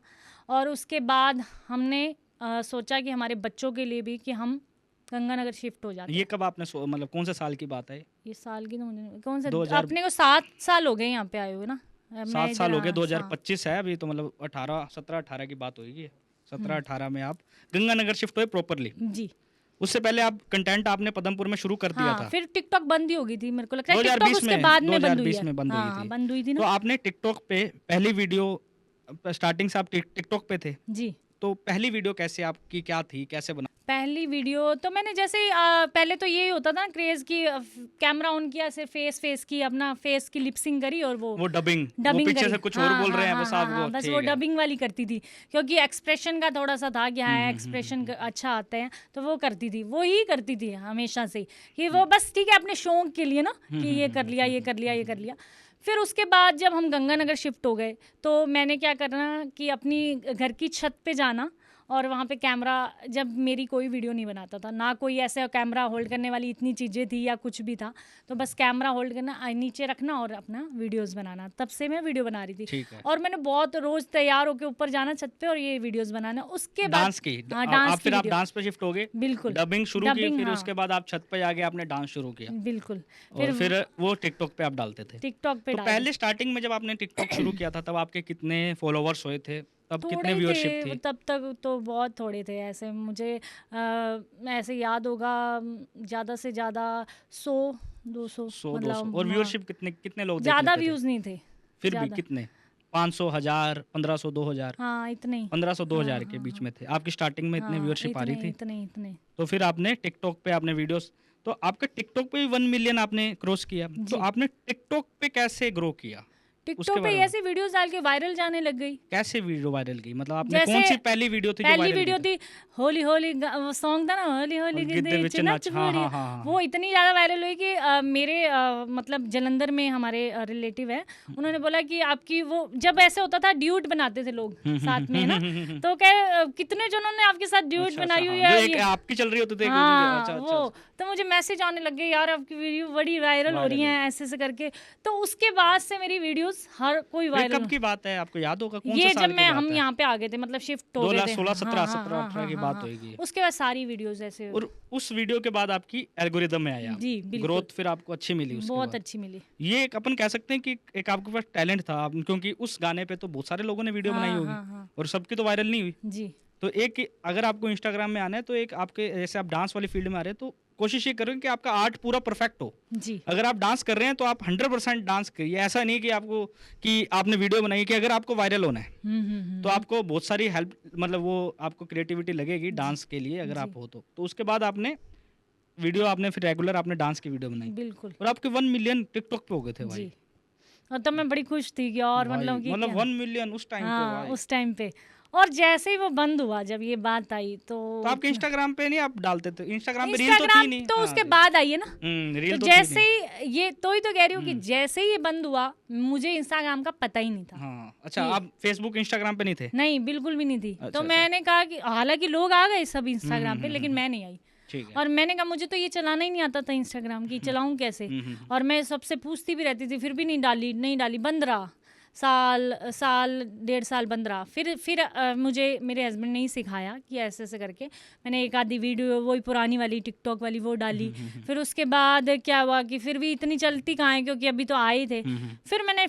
Speaker 2: और उसके बाद हमने सोचा कि हमारे बच्चों के लिए भी कि हम गंगानगर शिफ्ट हो जाते
Speaker 1: ये
Speaker 2: हैं।
Speaker 1: कब आपने मतलब कौन से साल की बात है?
Speaker 2: ये साल की तो मुझे कौन सा,
Speaker 1: 2000
Speaker 2: अपने को 7 साल हो गए यहाँ पे आए हुए ना। मैं
Speaker 1: 7
Speaker 2: इधर,
Speaker 1: साल हो गए,
Speaker 2: हाँ,
Speaker 1: 2025 है अभी तो, मतलब 17 18 की बात होगी। 17 18 में आप गंगानगर शिफ्ट हुए प्रॉपरली।
Speaker 2: जी
Speaker 1: उससे पहले आप कंटेंट आपने पदमपुर में शुरू कर दिया
Speaker 2: हाँ।
Speaker 1: था।
Speaker 2: फिर टिकटॉक बंद ही हो गई थी, मेरे को लगता है टिकटॉक
Speaker 1: 2020
Speaker 2: उसके
Speaker 1: में,
Speaker 2: बाद में बंद हुई
Speaker 1: 2020
Speaker 2: है।
Speaker 1: में बंद हुई
Speaker 2: हाँ,
Speaker 1: थी।
Speaker 2: बंद हुई थी
Speaker 1: तो
Speaker 2: ना।
Speaker 1: आपने टिकटॉक पे पहली वीडियो, स्टार्टिंग से आप टिकटॉक पे थे,
Speaker 2: जी,
Speaker 1: तो पहली वीडियो कैसे आपकी क्या थी, कैसे बना?
Speaker 2: पहली वीडियो तो मैंने जैसे ही पहले तो यही होता था क्रेज की, कैमरा ऑन किया, सिर्फ फेस की अपना फेस की लिपसिंग करी, और वो
Speaker 1: डबिंग, वो
Speaker 2: डबिंग
Speaker 1: पीछे
Speaker 2: करी।
Speaker 1: से कुछ और
Speaker 2: हाँ
Speaker 1: बोल
Speaker 2: हाँ
Speaker 1: रहे हैं,
Speaker 2: हाँ
Speaker 1: बस
Speaker 2: हाँ
Speaker 1: आपको
Speaker 2: हाँ, बस वो
Speaker 1: ठीक है।
Speaker 2: डबिंग वाली करती थी, क्योंकि एक्सप्रेशन का थोड़ा सा था कि हाँ एक्सप्रेशन अच्छा आते हैं, तो वो करती थी, वो ही करती थी हमेशा से, कि वो बस ठीक है अपने शौक के लिए ना, कि ये कर लिया, ये कर लिया, ये कर लिया। फिर उसके बाद जब हम गंगानगर शिफ्ट हो गए, तो मैंने क्या करना कि अपनी घर की छत पे जाना, और वहाँ पे कैमरा, जब मेरी कोई वीडियो नहीं बनाता था ना, कोई ऐसे कैमरा होल्ड करने वाली इतनी चीज़ें थी या कुछ भी था, तो बस कैमरा होल्ड करना, नीचे रखना और अपना वीडियोस बनाना। तब से मैं वीडियो बना रही थी,
Speaker 1: ठीक है।
Speaker 2: और मैंने बहुत रोज़ तैयार होकर ऊपर जाना छत पे और ये वीडियोस बनाना। उसके बाद
Speaker 1: डांस की,
Speaker 2: हाँ,
Speaker 1: आप
Speaker 2: डांस की
Speaker 1: फिर आप
Speaker 2: वीडियो,
Speaker 1: डांस पे शिफ्ट हो गए,
Speaker 2: बिल्कुल
Speaker 1: डबिंग शुरू की,
Speaker 2: डबिंग,
Speaker 1: फिर
Speaker 2: हाँ
Speaker 1: उसके बाद आप छत पे जाके आपने डांस शुरू किया,
Speaker 2: बिल्कुल।
Speaker 1: और फिर वो टिकटॉक पे आप डालते थे।
Speaker 2: टिकटॉक पे
Speaker 1: तो
Speaker 2: डाल
Speaker 1: पहले स्टार्टिंग में जब आपने टिकटॉक शुरू किया था, तब आपके कितने फॉलोवर्स हुए थे, तब
Speaker 2: थोड़े
Speaker 1: कितने
Speaker 2: ही
Speaker 1: व्यूअरशिप
Speaker 2: थे
Speaker 1: थी?
Speaker 2: तब तक, तो बहुत थोड़े थे ऐसे, मुझे ऐसे याद होगा, ज़्यादा से ज़्यादा 100 200,
Speaker 1: 100 200,
Speaker 2: मतलब
Speaker 1: और
Speaker 2: हाँ,
Speaker 1: व्यूअरशिप कितने कितने लोग देख
Speaker 2: ज़्यादा
Speaker 1: लेते थे?
Speaker 2: व्यूज़ नहीं थे।
Speaker 1: फिर भी
Speaker 2: ज़्यादा,
Speaker 1: कितने? 500 1000 1500 2000?
Speaker 2: हाँ इतने ही।
Speaker 1: 1500
Speaker 2: हाँ
Speaker 1: 2000 के
Speaker 2: हाँ
Speaker 1: बीच
Speaker 2: हाँ
Speaker 1: में थे आपकी स्टार्टिंग में, इतने
Speaker 2: हाँ,
Speaker 1: व्यूअरशिप आ रही
Speaker 2: इतने
Speaker 1: थी।
Speaker 2: इतने इतने।
Speaker 1: तो फिर आपने टिकटॉक पे आपने वीडियोस, तो आपका टिकटॉक पे भी 1 मिलियन आपने क्रॉस किया, तो
Speaker 2: जी,
Speaker 1: आपने टिकटॉक पे कैसे ग्रो किया, उसके
Speaker 2: टिकटॉक पे
Speaker 1: बारे में?
Speaker 2: ऐसी वीडियोस डाल के वायरल जाने लग गई।
Speaker 1: कैसे वीडियो वायरल गई, मतलब आपने
Speaker 2: जैसे
Speaker 1: कौन सी पहली वीडियो थी जो
Speaker 2: पहली
Speaker 1: वायरल
Speaker 2: वीडियो
Speaker 1: की
Speaker 2: थी होली होली, वो सॉन्ग था ना, होली
Speaker 1: और
Speaker 2: होली
Speaker 1: गिद्दे
Speaker 2: गिद्दे
Speaker 1: विच
Speaker 2: नच
Speaker 1: नच, हाँ
Speaker 2: बुढ़िया,
Speaker 1: हाँ हाँ
Speaker 2: वो
Speaker 1: हाँ।
Speaker 2: इतनी ज़्यादा वायरल हुई कि मेरे मतलब जलंधर में हमारे रिलेटिव है, उन्होंने बोला कि आपकी वो, जब ऐसे होता था ड्यूट बनाते थे लोग साथ में ना, तो कह कितने जनों ने आपके साथ ड्यूट
Speaker 1: अच्छा अच्छा,
Speaker 2: बनाई हुई
Speaker 1: हाँ, जो
Speaker 2: है
Speaker 1: एक
Speaker 2: ये,
Speaker 1: आपकी चल रही होती थी, एक दूसरे की,
Speaker 2: हाँ
Speaker 1: अच्छा अच्छा
Speaker 2: वो,
Speaker 1: अच्छा,
Speaker 2: तो मुझे मैसेज आने लग गए, यार आपकी वीडियो बड़ी वायरल हो रही
Speaker 1: वायरल
Speaker 2: हैं ऐसे ऐसे करके। तो उसके बाद से मेरी वीडियोस हर कोई
Speaker 1: ये
Speaker 2: वायरल।
Speaker 1: कब की बात है, आपको याद होगा कौन से
Speaker 2: ये
Speaker 1: साल
Speaker 2: जब
Speaker 1: की
Speaker 2: हम
Speaker 1: बात है?
Speaker 2: यहाँ पे आ गए थे, मतलब शिफ्ट हो गए थे।
Speaker 1: 2016 17
Speaker 2: हाँ
Speaker 1: 17
Speaker 2: हाँ
Speaker 1: 18
Speaker 2: हाँ
Speaker 1: की
Speaker 2: हाँ
Speaker 1: बात
Speaker 2: हाँ।
Speaker 1: होगी।
Speaker 2: उसके बाद सारी वीडियोस ऐसे,
Speaker 1: और उस वीडियो के बाद आपकी एल्गोरिदम में आया,
Speaker 2: जी बिल्कुल,
Speaker 1: ग्रोथ फिर आपको अच्छी मिली उसके
Speaker 2: बहुत
Speaker 1: बाद।
Speaker 2: अच्छी मिली।
Speaker 1: ये एक अपन कह सकते हैं कि एक आपके पास टैलेंट था, क्योंकि उस गाने पे तो बहुत सारे लोगों ने वीडियो बनाई
Speaker 2: हाँ
Speaker 1: होगी,
Speaker 2: हाँ हाँ
Speaker 1: और सबकी तो वायरल नहीं हुई।
Speaker 2: जी
Speaker 1: तो एक, अगर आपको इंस्टाग्राम में आना है, तो एक आपके, जैसे आप डांस वाली फील्ड में आ रहे हैं, तो कोशिश ये करें कि आपका आर्ट पूरा परफेक्ट हो।
Speaker 2: जी
Speaker 1: अगर आप डांस कर रहे हैं तो आप 100% डांस करिए, ऐसा नहीं कि आपको, कि आपने वीडियो बनाई, कि अगर आपको वायरल होना है तो आपको बहुत सारी हेल्प, मतलब वो आपको क्रिएटिविटी लगेगी डांस के लिए, अगर
Speaker 2: जी
Speaker 1: आप हो तो उसके बाद आपने वीडियो, आपने फिर रेगुलर आपने डांस की वीडियो बनाई,
Speaker 2: बिल्कुल
Speaker 1: और आपके 1 मिलियन टिकटॉक पे हो गए थे भाई।
Speaker 2: जी। और तब मैं बड़ी खुश थी कि, और
Speaker 1: भाई
Speaker 2: मतलब कि
Speaker 1: मतलब
Speaker 2: क्या,
Speaker 1: 1 मिलियन उस टाइम पे
Speaker 2: हाँ
Speaker 1: भाई।
Speaker 2: उस टाइम पे। और जैसे ही वो बंद हुआ, जब ये बात आई तो
Speaker 1: तो आपके इंस्टाग्राम पे नहीं आप डालते थे? इंस्टाग्राम पे रील तो थी
Speaker 2: इंस्टाग्राम
Speaker 1: नहीं,
Speaker 2: तो
Speaker 1: हाँ
Speaker 2: उसके
Speaker 1: जी।
Speaker 2: बाद आई है ना।
Speaker 1: रील
Speaker 2: तो
Speaker 1: तो थी
Speaker 2: जैसे
Speaker 1: नहीं।
Speaker 2: ही ये, तो ही तो कह रही हूँ कि जैसे ही ये बंद हुआ, मुझे इंस्टाग्राम का पता ही नहीं था।
Speaker 1: हाँ अच्छा,
Speaker 2: कि-
Speaker 1: आप फेसबुक इंस्टाग्राम पे नहीं थे?
Speaker 2: नहीं, बिल्कुल भी नहीं थी।
Speaker 1: अच्छा
Speaker 2: तो
Speaker 1: अच्छा,
Speaker 2: मैंने कहा कि हालांकि लोग आ गए सब इंस्टाग्राम पे, लेकिन मैं नहीं आई।
Speaker 1: ठीक है।
Speaker 2: और मैंने कहा मुझे तो ये चलाना ही नहीं आता था इंस्टाग्राम की, चलाऊं कैसे। और मैं सबसे पूछती भी रहती थी, फिर भी नहीं डाली नहीं डाली, बंद रहा। साल 1.5 साल बंद रहा। फिर मुझे मेरे हस्बैंड ने ही सिखाया कि ऐसे ऐसे करके मैंने एक आधी वीडियो वही पुरानी वाली टिकटॉक वाली वो डाली। फिर उसके बाद क्या हुआ कि फिर भी इतनी चलती कहाँ है, क्योंकि अभी तो आए थे। फिर मैंने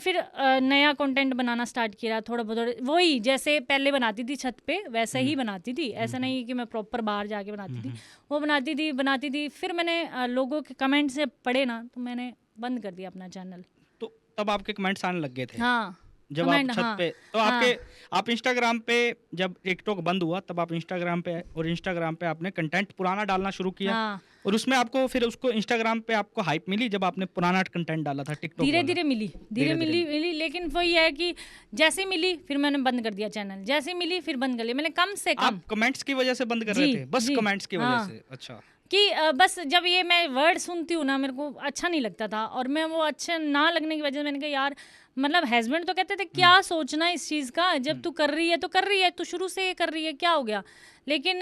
Speaker 2: नया कंटेंट बनाना स्टार्ट किया, थोड़ा बहुत वही जैसे पहले बनाती थी छत पे, वैसे ही बनाती थी। ऐसा नहीं कि मैं प्रॉपर बाहर जाके बनाती थी, वो बनाती थी। फिर मैंने लोगों के कमेंट से पढ़े ना, तो मैंने बंद कर दिया अपना चैनल।
Speaker 1: तो तब आपके कमेंट्स आने लग गए थे
Speaker 2: हाँ
Speaker 1: जब आप
Speaker 2: कमेंट,
Speaker 1: छत
Speaker 2: हाँ
Speaker 1: पे, तो
Speaker 2: हाँ
Speaker 1: आपके, आप इंस्टाग्राम पे जब टिकटॉक बंद हुआ, तब आप इंस्टाग्राम पे, और इंस्टाग्राम पे आपने कंटेंट पुराना डालना शुरू किया,
Speaker 2: हाँ।
Speaker 1: और उसमें आपको फिर उसको इंस्टाग्राम पे आपको हाइप मिली जब आपने पुराना कंटेंट डाला था टिकटॉक
Speaker 2: धीरे
Speaker 1: वाला?
Speaker 2: धीरे मिली, मिली, लेकिन वही है कि जैसे मिली फिर मैंने बंद कर दिया चैनल, जैसे मिली फिर बंद कर लिया मैंने, कम से कम।
Speaker 1: आप कमेंट्स की वजह से बंद कर रहे
Speaker 2: जी,
Speaker 1: थे, बस
Speaker 2: जी,
Speaker 1: कमेंट्स की वजह
Speaker 2: हाँ।
Speaker 1: से? अच्छा।
Speaker 2: कि बस जब ये मैं वर्ड सुनती हूँ ना, मेरे को अच्छा नहीं लगता था, और मैं वो अच्छा ना लगने की वजह से मैंने कहा यार मतलब हस्बैंड तो कहते थे क्या सोचना इस चीज़ का, जब तू कर रही है तो कर रही है, तू शुरू से ये कर रही है, क्या हो गया। लेकिन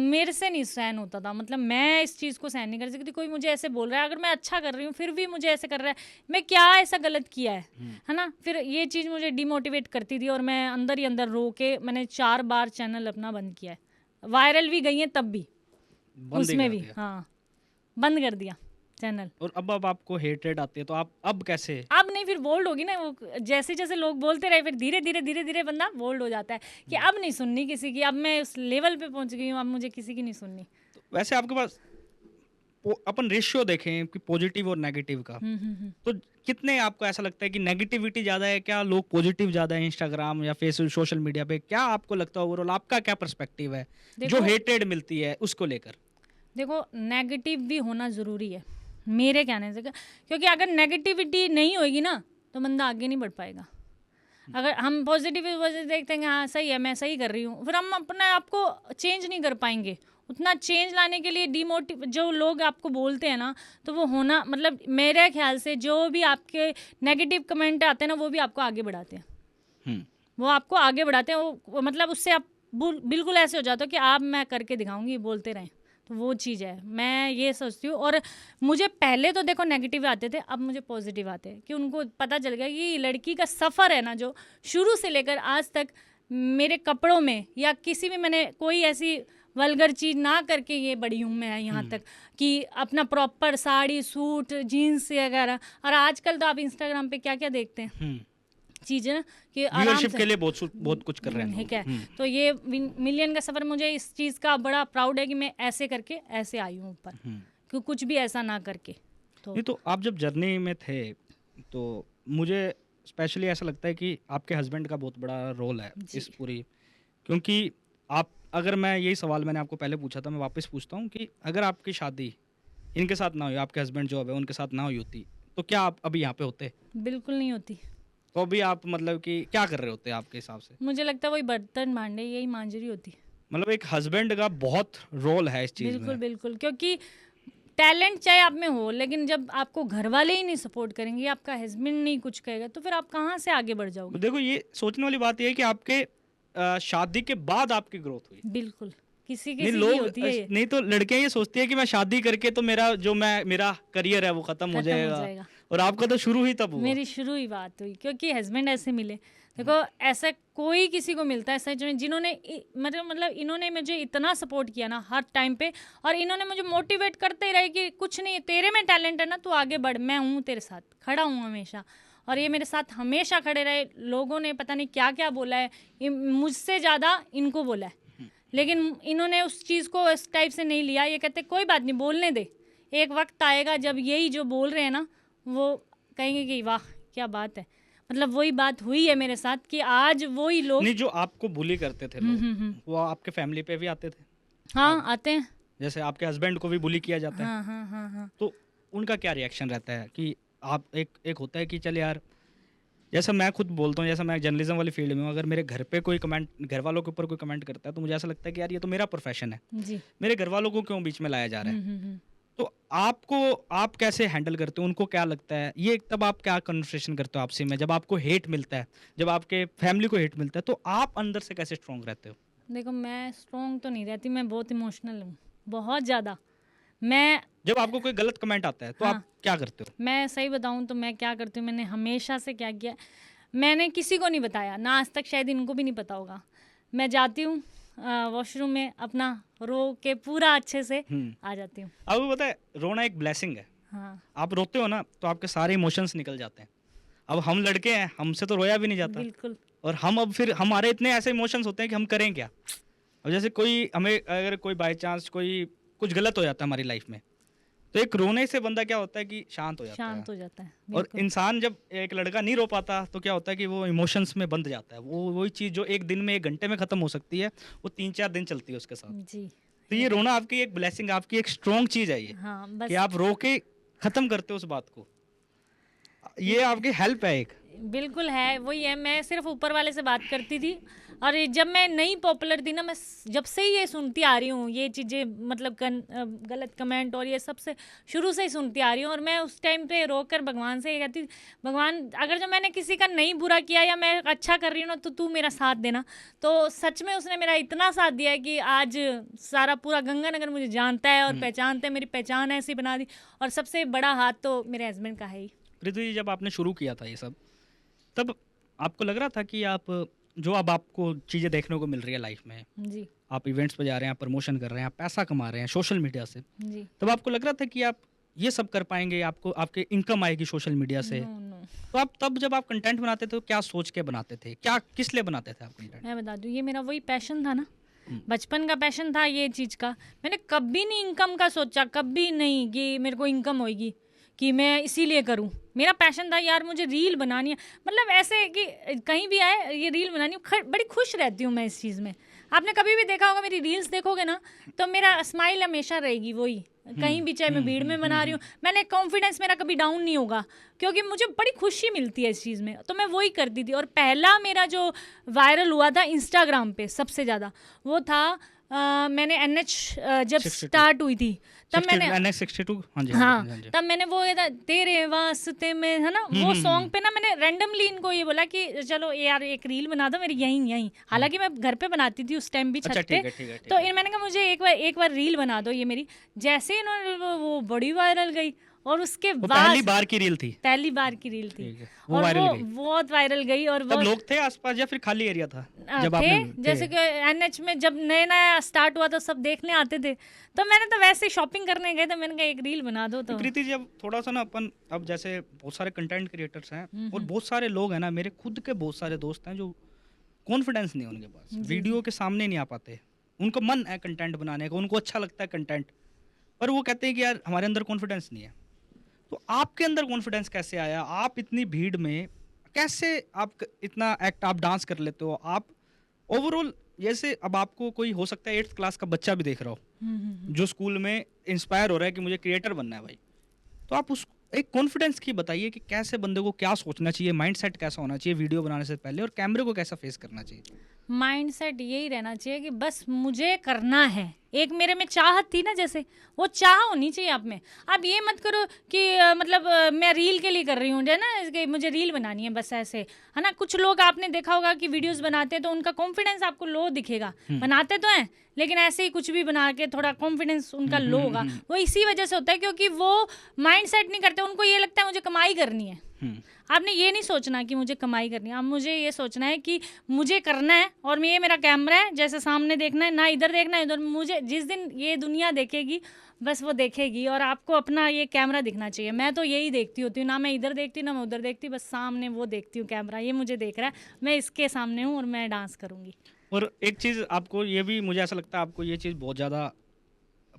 Speaker 2: मेरे से नहीं सहन होता था, मतलब मैं इस चीज़ को सहन नहीं कर सकती। कोई मुझे ऐसे बोल रहा है, अगर मैं अच्छा कर रही हूँ फिर भी मुझे ऐसे कर रहा है, मैं क्या ऐसा गलत किया है ना। फिर ये चीज़ मुझे डिमोटिवेट करती थी और मैं अंदर ही अंदर रो के मैंने 4 बार चैनल अपना बंद किया है। वायरल भी गई हैं तब भी,
Speaker 1: बंद ही
Speaker 2: उसमें
Speaker 1: कर
Speaker 2: भी
Speaker 1: दिया।
Speaker 2: हाँ बंद कर दिया चैनल।
Speaker 1: और अब आपको हेटेड आती है तो आप अब कैसे?
Speaker 2: अब नहीं, फिर बोल्ड होगी ना वो, जैसे जैसे लोग बोलते रहे फिर धीरे धीरे बंदा बोल्ड हो जाता है कि अब नहीं सुननी किसी की, अब मैं उस लेवल पे पहुंच गई हूँ, अब मुझे किसी की नहीं सुननी।
Speaker 1: तो वैसे आपके पास अपन रेशियो देखें कि पॉजिटिव और नेगेटिव का, तो कितने आपको ऐसा लगता है कि नेगेटिविटी ज़्यादा है, क्या लोग पॉजिटिव ज़्यादा है इंस्टाग्राम या फेसबुक सोशल मीडिया पे? क्या आपको लगता है ओवरऑल आपका क्या पर्सपेक्टिव है जो
Speaker 2: देखो
Speaker 1: हेटेड मिलती है उसको लेकर?
Speaker 2: देखो नेगेटिव भी होना ज़रूरी है मेरे कहने से, क्योंकि अगर नेगेटिविटी नहीं होगी ना तो बंदा आगे नहीं बढ़ पाएगा। अगर हम पॉजिटिव वजह से देखते हैं हाँ सही है मैं सही कर रही हूँ, फिर हम अपने आप को चेंज नहीं कर पाएंगे। उतना चेंज लाने के लिए डिमोटिव जो लोग आपको बोलते हैं ना, तो वो होना मतलब मेरे ख्याल से जो भी आपके नेगेटिव कमेंट आते हैं ना वो भी आपको आगे बढ़ाते हैं।
Speaker 1: हम्म।
Speaker 2: वो आपको आगे बढ़ाते हैं, वो मतलब उससे आप बिल्कुल ऐसे हो जाते हो कि आप मैं करके दिखाऊंगी बोलते रहें। तो वो चीज़ है, मैं ये सोचती हूँ। और मुझे पहले तो देखो नेगेटिव आते थे, अब मुझे पॉजिटिव आते हैं कि उनको पता चल गया कि लड़की का सफ़र है ना जो शुरू से लेकर आज तक मेरे कपड़ों में या किसी भी मैंने कोई ऐसी वल्गर चीज़ ना करके ये बड़ी हूँ मैं यहाँ तक कि अपना प्रॉपर साड़ी सूट जीन्स वगैरह। और आजकल तो आप इंस्टाग्राम पे क्या क्या देखते हैं चीज़ें कि आराम
Speaker 1: व्यूअरशिप
Speaker 2: से
Speaker 1: के लिए बहुत कुछ कर रहे हैं
Speaker 2: ठीक है।
Speaker 1: लोग।
Speaker 2: तो ये मिलियन का सफ़र, मुझे इस चीज़ का बड़ा प्राउड है कि मैं ऐसे करके ऐसे आई हूँ ऊपर, कि कुछ भी ऐसा ना करके। तो
Speaker 1: नहीं तो आप जब जर्नी में थे तो मुझे स्पेशली ऐसा लगता है कि आपके हस्बैंड का बहुत बड़ा रोल है
Speaker 2: जी।
Speaker 1: इस पूरी, क्योंकि आप अगर मैं यही सवाल मैंने आपको पहले पूछा था मैं वापस पूछता हूँ कि अगर आपकी शादी इनके साथ ना हुई, आपके हस्बैंड जो है उनके साथ ना हुई होती तो क्या आप अभी यहाँ पे होते?
Speaker 2: बिल्कुल नहीं होती।
Speaker 1: तो अभी आप मतलब कि क्या कर रहे होते आपके हिसाब से?
Speaker 2: मुझे लगता है वही बर्तन भांडे यही मांझरी होती।
Speaker 1: मतलब एक हस्बैंड का बहुत रोल है इस चीज़
Speaker 2: बिल्कुल
Speaker 1: में।
Speaker 2: बिल्कुल, क्योंकि टैलेंट चाहे आप में हो, लेकिन जब आपको घर वाले ही नहीं सपोर्ट करेंगे, आपका हस्बैंड नहीं कुछ कहेगा, तो फिर आप कहाँ से आगे बढ़ जाओगे।
Speaker 1: देखो ये सोचने वाली बात ये है कि आपके शादी के बाद आपकी ग्रोथ हुई।
Speaker 2: बिल्कुल, किसी
Speaker 1: नहीं
Speaker 2: किसी की
Speaker 1: लोग
Speaker 2: होती है ये,
Speaker 1: नहीं तो लड़कियां ये सोचती है कि मैं शादी करके तो मेरा करियर है वो खत्म हो
Speaker 2: खत्म हो
Speaker 1: जाएगा,
Speaker 2: जाएगा।
Speaker 1: और आपका तो शुरू ही तब हुआ।
Speaker 2: मेरी शुरू ही बात हुई क्योंकि हस्बैंड ऐसे मिले। देखो ऐसा कोई किसी को मिलता है सच में जिन्होंने मतलब इन्होंने मुझे इतना सपोर्ट किया ना हर टाइम पे, और इन्होंने मुझे मोटिवेट करते ही रहे कि कुछ नहीं तेरे में टैलेंट है ना, तू आगे बढ़, मैं हूँ तेरे साथ, खड़ा हूँ हमेशा। और ये मेरे साथ हमेशा खड़े रहे। लोगों ने पता नहीं क्या क्या बोला है, मुझसे ज़्यादा इनको बोला है, लेकिन इन्होंने उस चीज़ को इस टाइप से नहीं लिया। ये कहते कोई बात नहीं बोलने दे, एक वक्त आएगा जब यही जो बोल रहे हैं ना वो कहेंगे कि वाह क्या बात है। मतलब वही बात हुई है मेरे साथ कि आज वही लोग
Speaker 1: नहीं जो आपको बुली करते थे लोग वो आपके फैमिली पे भी आते थे?
Speaker 2: हाँ आते हैं।
Speaker 1: जैसे आपके हस्बैंड को भी बुली किया जाता है,
Speaker 2: हाँ हाँ हाँ हाँ
Speaker 1: तो उनका क्या रिएक्शन रहता है कि आप एक होता है कि चल यार, जैसा मैं खुद बोलता हूँ, जैसा मैं जर्नलिज्म वाली फील्ड में हूँ, अगर मेरे घर पे कोई कमेंट, घर वालों के ऊपर कोई कमेंट करता है तो मुझे ऐसा लगता है कि यार ये तो मेरा प्रोफेशन है,
Speaker 2: जी।
Speaker 1: मेरे घर वालों को क्यों बीच में लाया जा रहा है?
Speaker 2: हम्म।
Speaker 1: तो आप कैसे हैंडल करते हो, उनको क्या लगता है ये, तब आप क्या कन्वर्सेशन करते हो आपसे में जब आपको हेट मिलता है, जब आपके फैमिली को हेट मिलता है, तो आप अंदर से कैसे स्ट्रांग रहते हो?
Speaker 2: देखो मैं स्ट्रॉन्ग तो नहीं रहती, मैं बहुत इमोशनल हूँ, बहुत ज़्यादा। मैं
Speaker 1: जब आपको कोई गलत कमेंट आता है तो
Speaker 2: हाँ
Speaker 1: आप क्या करते हो?
Speaker 2: मैं सही बताऊँ तो मैं क्या करती हूँ, मैंने हमेशा से क्या किया, मैंने किसी को नहीं बताया ना आज तक, शायद इनको भी नहीं पता होगा। मैं जाती हूँ वॉशरूम में अपना रो के पूरा अच्छे से आ जाती हूँ।
Speaker 1: आपको पता है रोना एक ब्लेसिंग है।
Speaker 2: हाँ
Speaker 1: आप रोते हो ना तो आपके सारे इमोशंस निकल जाते हैं। अब हम लड़के हैं, हमसे तो रोया भी नहीं जाता,
Speaker 2: बिल्कुल।
Speaker 1: और हम अब फिर हमारे इतने ऐसे इमोशंस होते हैं कि हम करें क्या। अब जैसे कोई हमें अगर कोई बाई चांस कोई कुछ गलत हो जाता है हमारी लाइफ में, तो एक रोने से बंदा क्या होता है कि शांत हो जाता है।
Speaker 2: शांत हो जाता है
Speaker 1: और
Speaker 2: बिल्कुल।
Speaker 1: इंसान जब एक लड़का नहीं रो पाता तो क्या होता है कि वो इमोशंस में बंध जाता है। वो वही चीज़ जो एक दिन में 1 घंटे में ख़त्म हो सकती है वो 3-4 दिन चलती है उसके साथ।
Speaker 2: जी।
Speaker 1: तो ये रोना आपकी एक ब्लेसिंग, आपकी एक स्ट्रॉन्ग चीज़ है ये,
Speaker 2: हाँ
Speaker 1: कि
Speaker 2: बस
Speaker 1: आप रो के ख़त्म करते हो उस बात को। ये आपकी हेल्प है एक।
Speaker 2: बिल्कुल है, वही है। मैं सिर्फ ऊपर वाले से बात करती थी, और ये जब मैं नई पॉपुलर थी ना, मैं जब से ही ये सुनती आ रही हूँ ये चीज़ें, मतलब गलत कमेंट और ये सबसे शुरू से ही सुनती आ रही हूँ। और मैं उस टाइम पे रोक कर भगवान से ये कहती, भगवान अगर जो मैंने किसी का नहीं बुरा किया या मैं अच्छा कर रही हूँ ना, तो तू मेरा साथ देना। तो सच में उसने मेरा इतना साथ दिया है कि आज सारा पूरा गंगानगर मुझे जानता है और पहचानता है, मेरी पहचान ऐसी बना दी। और सबसे बड़ा हाथ तो मेरे हस्बैंड का है ही।
Speaker 1: पृथ्वी जी, जब आपने शुरू किया था ये सब, तब आपको लग रहा था कि आप जो अब आपको चीज़ें देखने को मिल रही है लाइफ में,
Speaker 2: जी
Speaker 1: आप इवेंट्स पे जा रहे हैं, आप प्रमोशन कर रहे हैं, आप पैसा कमा रहे हैं सोशल मीडिया से,
Speaker 2: जी।
Speaker 1: तब आपको लग रहा था कि आप ये सब कर पाएंगे, आपको आपके इनकम आएगी सोशल मीडिया से?
Speaker 2: No no.
Speaker 1: तो आप तब जब आप कंटेंट बनाते थे तो क्या सोच के बनाते थे, क्या किस लिए बनाते थे आप कंटेंट?
Speaker 2: मैं बता दूं, ये मेरा वही पैशन था ना,
Speaker 1: हम्म।
Speaker 2: बचपन का पैशन था ये चीज़ का। मैंने कभी नहीं इनकम का सोचा, कभी नहीं कि मेरे को इनकम होएगी कि मैं इसीलिए करूं। मेरा पैशन था यार, मुझे रील बनानी है, मतलब ऐसे कि कहीं भी आए ये रील बनानी है, बड़ी खुश रहती हूँ मैं इस चीज़ में। आपने कभी भी देखा होगा, मेरी रील्स देखोगे ना, तो मेरा स्माइल हमेशा रहेगी वही, कहीं भी, चाहे मैं भीड़ में बना रही हूँ, मैंने कॉन्फिडेंस मेरा कभी डाउन नहीं होगा, क्योंकि मुझे बड़ी खुशी मिलती है इस चीज़ में। तो मैं वही करती थी। और पहला मेरा जो वायरल हुआ था इंस्टाग्राम पे सबसे ज़्यादा, वो था मैंने NH जब
Speaker 1: 62
Speaker 2: स्टार्ट हुई थी तब मैंने,
Speaker 1: NH 62, हाँ जी,
Speaker 2: हाँ,
Speaker 1: हाँ जी।
Speaker 2: तब मैंने वो ये था तेरे वास्ते में, है ना, वो सॉन्ग पे ना मैंने रैंडमली इनको ये बोला कि चलो यार एक रील बना दो मेरी यहीं। हालांकि मैं घर पे बनाती थी उस टाइम भी,
Speaker 1: अच्छा,
Speaker 2: छत पे।
Speaker 1: ठीक है।
Speaker 2: तो मैंने कहा मुझे एक बार रील बना दो ये मेरी। जैसे ही इन्होंने वो बड़ी वायरल गई, और उसके
Speaker 1: वो
Speaker 2: बाद
Speaker 1: पहली बार की रील थी?
Speaker 2: पहली बार की रील थी,
Speaker 1: ठीक है, वो
Speaker 2: और
Speaker 1: वायरल
Speaker 2: वो
Speaker 1: गई।
Speaker 2: बहुत वायरल गई। और
Speaker 1: तब
Speaker 2: वो
Speaker 1: लोग थे आसपास या फिर खाली एरिया था जब
Speaker 2: थे,
Speaker 1: आपने?
Speaker 2: जैसे कि NH में जब नया स्टार्ट हुआ तो सब देखने आते थे, तो मैंने तो वैसे ही शॉपिंग करने गए तो मैंने कहा एक रील बना दो। तो
Speaker 1: प्रीति जी, अब थोड़ा सा ना अपन, अब जैसे बहुत सारे कंटेंट क्रिएटर्स हैं और बहुत सारे लोग हैं ना, मेरे खुद के बहुत सारे दोस्त हैं जो कॉन्फिडेंस नहीं है उनके पास, वीडियो के सामने नहीं आ पाते। उनको मन है कंटेंट बनाने का, उनको अच्छा लगता है कंटेंट, पर वो कहते हैं कि यार हमारे अंदर कॉन्फिडेंस नहीं है। तो आपके अंदर कॉन्फिडेंस कैसे आया? आप इतनी भीड़ में कैसे, आप इतना एक्ट, आप डांस कर लेते हो, आप ओवरऑल, जैसे अब आपको कोई हो सकता है 8th क्लास का बच्चा भी देख रहा हो जो स्कूल में इंस्पायर हो रहा है कि मुझे क्रिएटर बनना है भाई, तो आप उस एक कॉन्फिडेंस की बताइए कि कैसे बंदे को क्या सोचना चाहिए, माइंडसेट कैसा होना चाहिए वीडियो बनाने से पहले, और कैमरे को कैसा फेस करना चाहिए?
Speaker 2: माइंडसेट यही रहना चाहिए कि बस मुझे करना है। एक मेरे में चाहत थी ना, जैसे वो चाह होनी चाहिए आप में। आप ये मत करो कि मतलब मैं रील के लिए कर रही हूँ, है ना, कि मुझे रील बनानी है बस, ऐसे, है ना। कुछ लोग आपने देखा होगा कि वीडियोस बनाते हैं तो उनका कॉन्फिडेंस आपको लो दिखेगा, बनाते तो हैं लेकिन ऐसे ही कुछ भी बना के थोड़ा कॉन्फिडेंस उनका लो होगा। वो इसी वजह से होता है क्योंकि वो माइंडसेट नहीं करते, उनको ये लगता है मुझे कमाई करनी है। आपने ये नहीं सोचना कि मुझे कमाई करनी है, अब मुझे ये सोचना है कि मुझे करना है, और ये मेरा कैमरा है, जैसे सामने देखना है, ना इधर देखना है इधर। मुझे जिस दिन ये दुनिया देखेगी बस वो देखेगी, और आपको अपना ये कैमरा दिखना चाहिए। मैं तो यही देखती होती हूँ, ना मैं इधर देखती ना मैं उधर देखती, बस सामने वो देखती हूँ कैमरा, ये मुझे देख रहा है, मैं इसके सामने हूँ और मैं डांस करूँगी।
Speaker 1: और एक चीज़ आपको ये भी, मुझे ऐसा लगता है आपको ये चीज़ बहुत ज़्यादा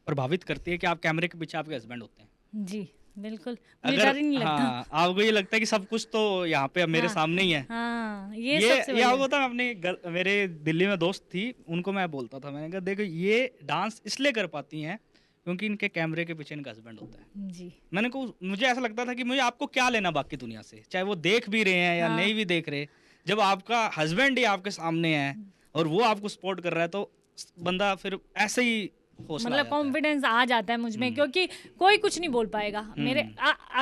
Speaker 1: प्रभावित करती है कि आप कैमरे के पीछे आपके हस्बैंड होते हैं।
Speaker 2: जी बिल्कुल, मुझे
Speaker 1: अगर
Speaker 2: डर ही नहीं लगता।
Speaker 1: हाँ, आपको ये लगता है कि सब कुछ तो यहाँ पे अब मेरे
Speaker 2: हाँ,
Speaker 1: सामने ही है।
Speaker 2: हाँ, ये
Speaker 1: ये
Speaker 2: सबसे
Speaker 1: ये
Speaker 2: बढ़िया।
Speaker 1: होता है। मेरे दिल्ली में दोस्त थी, उनको मैं बोलता था, मैंने कहा देखो ये डांस इसलिए कर पाती हैं क्योंकि इनके कैमरे के पीछे इनका हस्बैंड होता है।
Speaker 2: जी
Speaker 1: मैंने को मुझे ऐसा लगता था कि मुझे आपको क्या लेना बाकी दुनिया से, चाहे वो देख भी रहे हैं या
Speaker 2: हाँ।
Speaker 1: नहीं भी देख रहे, जब आपका हस्बैंड ही आपके सामने है और वो आपको सपोर्ट कर रहा है तो बंदा फिर ऐसे ही हौसला आ
Speaker 2: मतलब
Speaker 1: जाता है।
Speaker 2: कॉन्फिडेंस आ जाता है मुझ में, क्योंकि कोई कुछ नहीं बोल पाएगा मेरे।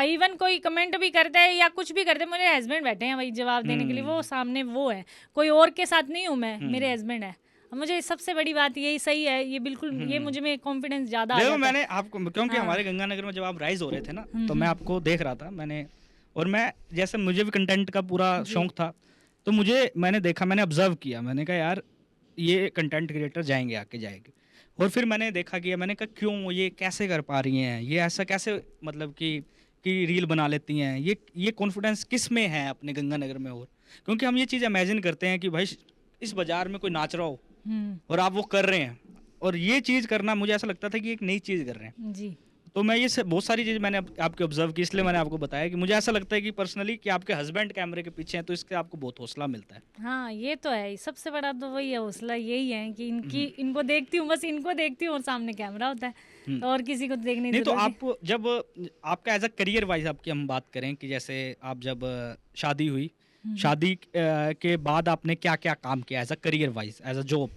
Speaker 2: इवन कोई कमेंट भी करता है या कुछ भी करते हैं, मेरे हस्बैंड बैठे हैं भाई जवाब देने के लिए, वो सामने वो है, कोई और के साथ नहीं हूँ मैं, मेरे हस्बैंड है। मुझे सबसे बड़ी बात यही सही है, ये बिल्कुल, ये मुझे में कॉन्फिडेंस ज़्यादा आ
Speaker 1: देखो
Speaker 2: जाता है।
Speaker 1: मैंने आपको, क्योंकि हमारे गंगानगर में जब आप राइज हो रहे थे ना, तो मैं आपको देख रहा था, मैं जैसे मुझे भी कंटेंट का पूरा शौक था, तो मैंने देखा, मैंने ऑब्जर्व किया, मैंने कहा यार ये कंटेंट क्रिएटर जाएंगे, आके जाएंगे। और फिर मैंने देखा कि मैंने कहा क्यों, ये कैसे कर पा रही हैं, ये ऐसा कैसे, मतलब कि रील बना लेती हैं, ये कॉन्फिडेंस किस में है अपने गंगानगर में। और क्योंकि हम ये चीज़ इमेजिन करते हैं कि भाई इस बाजार में कोई नाच रहा हो और आप वो कर रहे हैं, और ये चीज़ करना मुझे ऐसा लगता था कि एक नई चीज़ कर रहे हैं।
Speaker 2: जी
Speaker 1: तो मैं ये बहुत सारी चीज़ मैंने आपके ऑब्जर्व की, इसलिए मैंने आपको बताया कि मुझे ऐसा लगता है कि पर्सनली कि आपके हस्बैंड कैमरे के पीछे हैं तो इससे आपको बहुत हौसला मिलता है।
Speaker 2: हाँ, ये तो है, सबसे बड़ा तो वही है, हौसला यही है कि इनको देखती हूँ, बस इनको देखती हूँ और सामने कैमरा होता है, तो और किसी को देखने
Speaker 1: नहीं, तो
Speaker 2: जरूरत
Speaker 1: आप जब आपका एज अ करियर वाइज आपकी हम बात करें कि जैसे आप जब शादी हुई शादी के बाद आपने क्या क्या काम किया as a career wise, as a job?